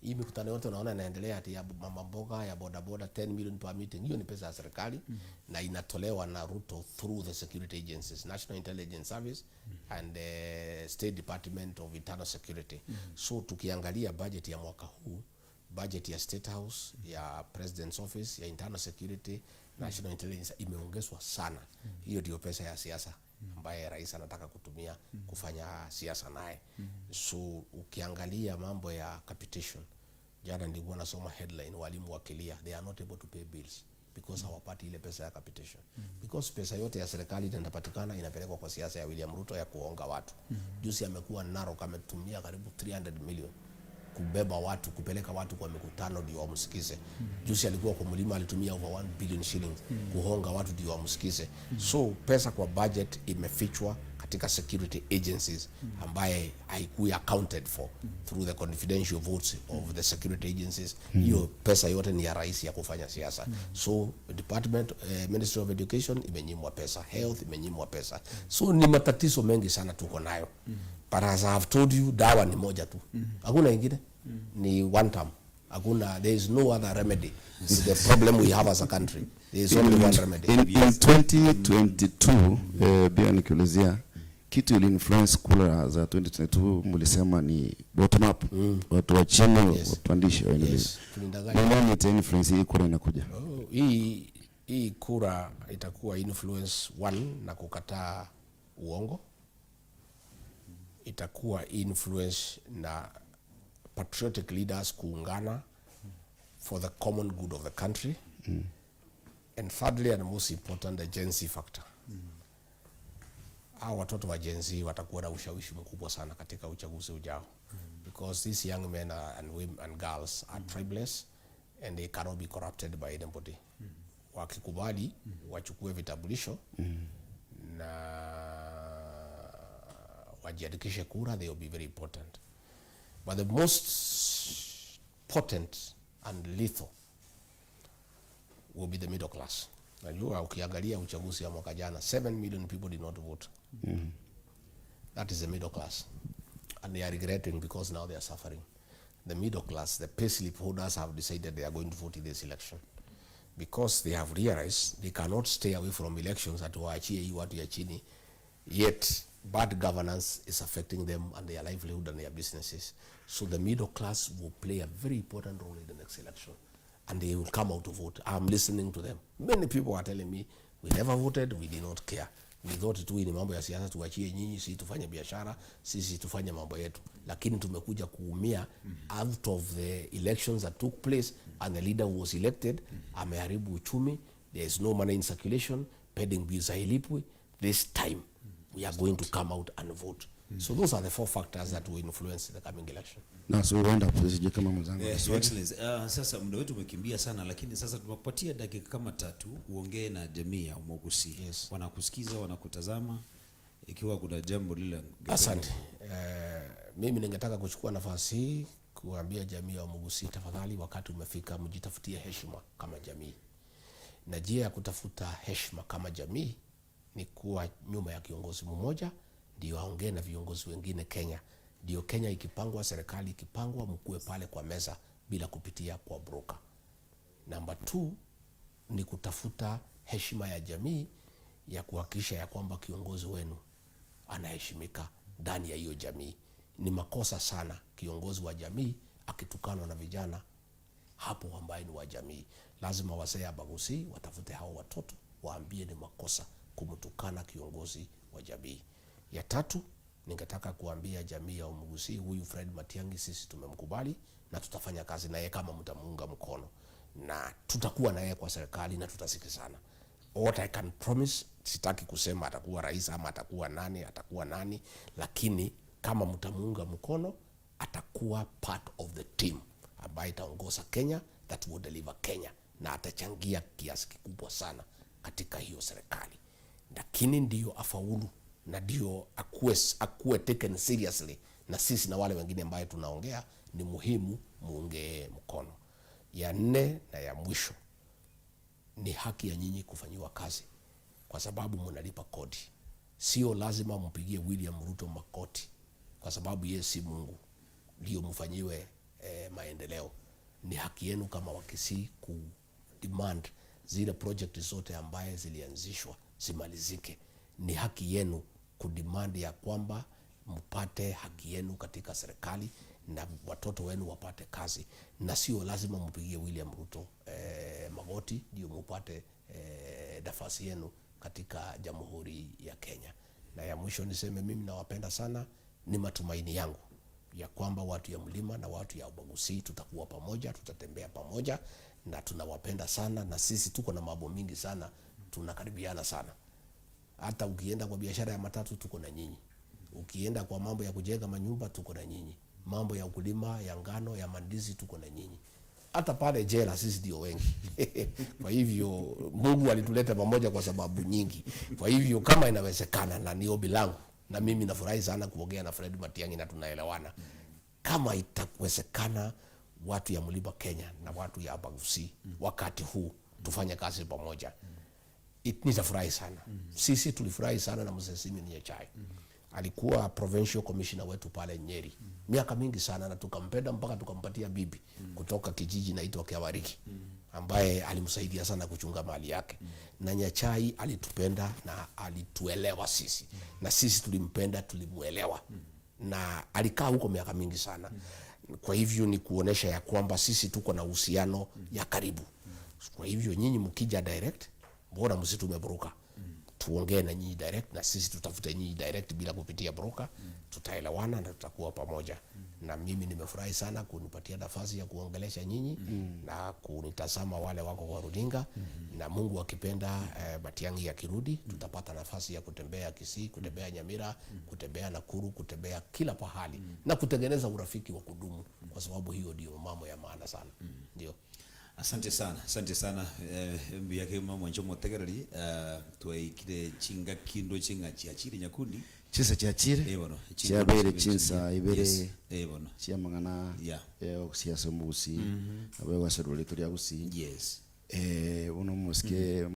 Hii mikutano yote unaona inaendelea ati ya mama mboga, ya boda boda, 10 million per meeting. Hiyo ni pesa ya serikali na inatolewa na Ruto through the security agencies, National Intelligence Service and State Department of Internal Security. So tukiangalia budget ya mwaka huu, budget ya State House, ya President's Office, ya Internal Security, National Intelligence imeongezwa sana. Hiyo ndio pesa ya siasa ambaye rais anataka kutumia kufanya siasa naye. So ukiangalia mambo ya capitation, jana nilikuwa nasoma headline, walimu wakilia they are not able to pay bills because hawapati ile pesa ya capitation. Because pesa yote ya serikali inapatikana inapelekwa kwa siasa ya William Ruto ya kuonga watu. Juzi amekuwa Narok ametumia karibu 300 million kubeba watu, kupeleka watu kwa mikutano ndio wamsikize. Juzi alikuwa kwa mlima alitumia over 1 billion shillings kuhonga watu ndio wamsikize. So pesa kwa budget imefichwa katika security agencies ambaye haikuwa accounted for through the confidential votes of the security agencies. Hiyo pesa yote ni ya rais ya kufanya siasa. So department, Ministry of Education imenyimwa pesa, health imenyimwa pesa. So ni matatizo mengi sana tuko nayo. But as I have told you, dawa ni moja tu. Hakuna ingine. Ni one term. Hakuna, there is no other remedy. This is the problem we have as a country. There is only one remedy. In 2022, pia nikiulizia kitu ili influence kula za 2022 mlisema ni bottom up. Watu wa chini wapandishe waendelee. Nani ita influence hii kura inakuja? Hii kura itakuwa influence 1 na kukataa uongo. Itakuwa influence na patriotic leaders kuungana for the common good of the country. And thirdly and most important, the Gen Z factor. Hao watoto wa Gen Z watakuwa na ushawishi mkubwa sana katika uchaguzi ujao. Because these young men and women and girls are tribeless and they cannot be corrupted by anybody. Wakikubali wachukue vitambulisho na wajiandikishe kura, they will be very important. But the most potent and lethal will be the middle class. Najua ukiangalia uchaguzi wa mwaka jana, 7 million people did not vote. That is the middle class. And they are regretting because now they are suffering. The middle class, the payslip holders have decided they are going to vote in this election. Because they have realized they cannot stay away from elections at waachie hii watu ya chini. Yet bad governance is affecting them and their livelihood and their businesses. So the middle class will play a very important role in the next election. And they will come out to vote. I'm listening to them. Many people are telling me, we never voted, we did not care. We thought tu ni mambo ya siasa, tuachie nyinyi, sisi tufanye biashara, sisi tufanye mambo yetu. Lakini tumekuja kuumia out of the elections that took place and the leader who was elected, ameharibu uchumi, there is no money in circulation, pending bills hailipwi. This time, we are going to come out and vote. So those are the 4 factors that will influence the coming election. Na so uenda kusije kama mzangu. Yes, Excellency. Sasa muda wetu umekimbia sana, lakini sasa tunakupatia dakika kama 3 uongee na jamii ya Umogusi. Yes. Wanakusikiza, wanakutazama, ikiwa kuna jambo lile. Asante. Mimi ningetaka kuchukua nafasi hii kuambia jamii ya Wamugusi, tafadhali wakati umefika mjitafutie heshima kama jamii. Na njia ya kutafuta heshima kama jamii ni kuwa nyuma ya kiongozi mmoja, ndio aongee na viongozi wengine Kenya. Ndio Kenya ikipangwa, serikali ikipangwa, mkue pale kwa meza bila kupitia kwa broker. Number 2 ni kutafuta heshima ya jamii ya kuhakikisha ya kwamba kiongozi wenu anaheshimika ndani ya hiyo jamii. Ni makosa sana kiongozi wa jamii akitukanwa na vijana hapo ambaye ni wa jamii. Lazima wazee ya Bagusi watafute hao watoto, waambie ni makosa kumtukana kiongozi wa jamii. Ya 3, ningetaka kuambia jamii ya Wamugusi, huyu Fred Matiang'i sisi tumemkubali na tutafanya kazi naye kama mtamuunga mkono, na tutakuwa naye kwa serikali na tutasikizana. What I can promise, sitaki kusema atakuwa rais ama atakuwa nani, lakini kama mtamuunga mkono atakuwa part of the team ambayo itaongoza Kenya, that will deliver Kenya, na atachangia kiasi kikubwa sana katika hiyo serikali. Lakini ndio afaulu na ndio akuwe taken seriously, na sisi na wale wengine ambaye tunaongea ni muhimu muunge mkono. Ya 4 na ya mwisho ni haki ya nyinyi kufanyiwa kazi, kwa sababu mnalipa kodi. Sio lazima mpigie William Ruto makoti kwa sababu yeye si Mungu ndio mfanyiwe maendeleo. Ni haki yenu kama Wakisii ku demand zile project zote ambaye zilianzishwa zimalizike. Ni haki yenu ku demand ya kwamba mpate haki yenu katika serikali na watoto wenu wapate kazi, na sio lazima mpigie William Ruto magoti ndio mpate nafasi yenu katika Jamhuri ya Kenya. Na ya mwisho niseme mimi nawapenda sana. Ni matumaini yangu ya kwamba watu ya Mlima na watu ya Bagusi tutakuwa pamoja, tutatembea pamoja, na tunawapenda sana, na sisi tuko na mambo mingi sana, tunakaribiana sana. Hata ukienda kwa biashara ya matatu tuko na nyinyi. Ukienda kwa mambo ya kujenga manyumba tuko na nyinyi. Mambo ya ukulima, ya ngano, ya mandizi tuko na nyinyi. Hata pale jela sisi ndio wengi. Kwa hivyo Mungu alituleta pamoja kwa sababu nyingi. Kwa hivyo kama inawezekana, na ni ombi langu, na mimi nafurahi sana kuongea na Fred Matiang'i na tunaelewana. Kama itawezekana, watu ya Mlima Kenya na watu ya Bagusi wakati huu tufanye kazi pamoja, nitafurahi sana. Sisi tulifurahi sana na Mzee Simeon Nyachae. Alikuwa provincial commissioner wetu pale Nyeri miaka mingi sana, na tukampenda mpaka tukampatia bibi kutoka kijiji naitwa Kiawariki, ambaye alimsaidia sana kuchunga mali yake. Na Nyachae alitupenda na alituelewa sisi, na sisi tulimpenda, tulimuelewa, na alikaa huko miaka mingi sana. Kwa hivyo ni kuonesha ya kwamba sisi tuko na uhusiano ya karibu. Kwa hivyo nyinyi mkija direct, bora msitume broker. Tuongee na nyinyi direct, na sisi tutafute nyinyi direct bila kupitia broker. Tutaelewana na tutakuwa pamoja. Na mimi nimefurahi sana kunipatia nafasi ya kuongelesha nyinyi na kunitazama wale wako kwa runinga. Na Mungu akipenda, Matiang'i akirudi, tutapata nafasi ya kutembea Kisii, kutembea Nyamira, kutembea Nakuru, kutembea kila pahali, na kutengeneza urafiki wa kudumu, kwa sababu hiyo ndio mambo ya maana sana. Ndio. Asante sana mbiyake mama njomo tegereri tuikire chinga kindo chinga chiachiri nyakundi chisa chiachire chiabere chinsa ibere bono chiamangana siasa Mugusi abe waserule turi agusi yes uno muske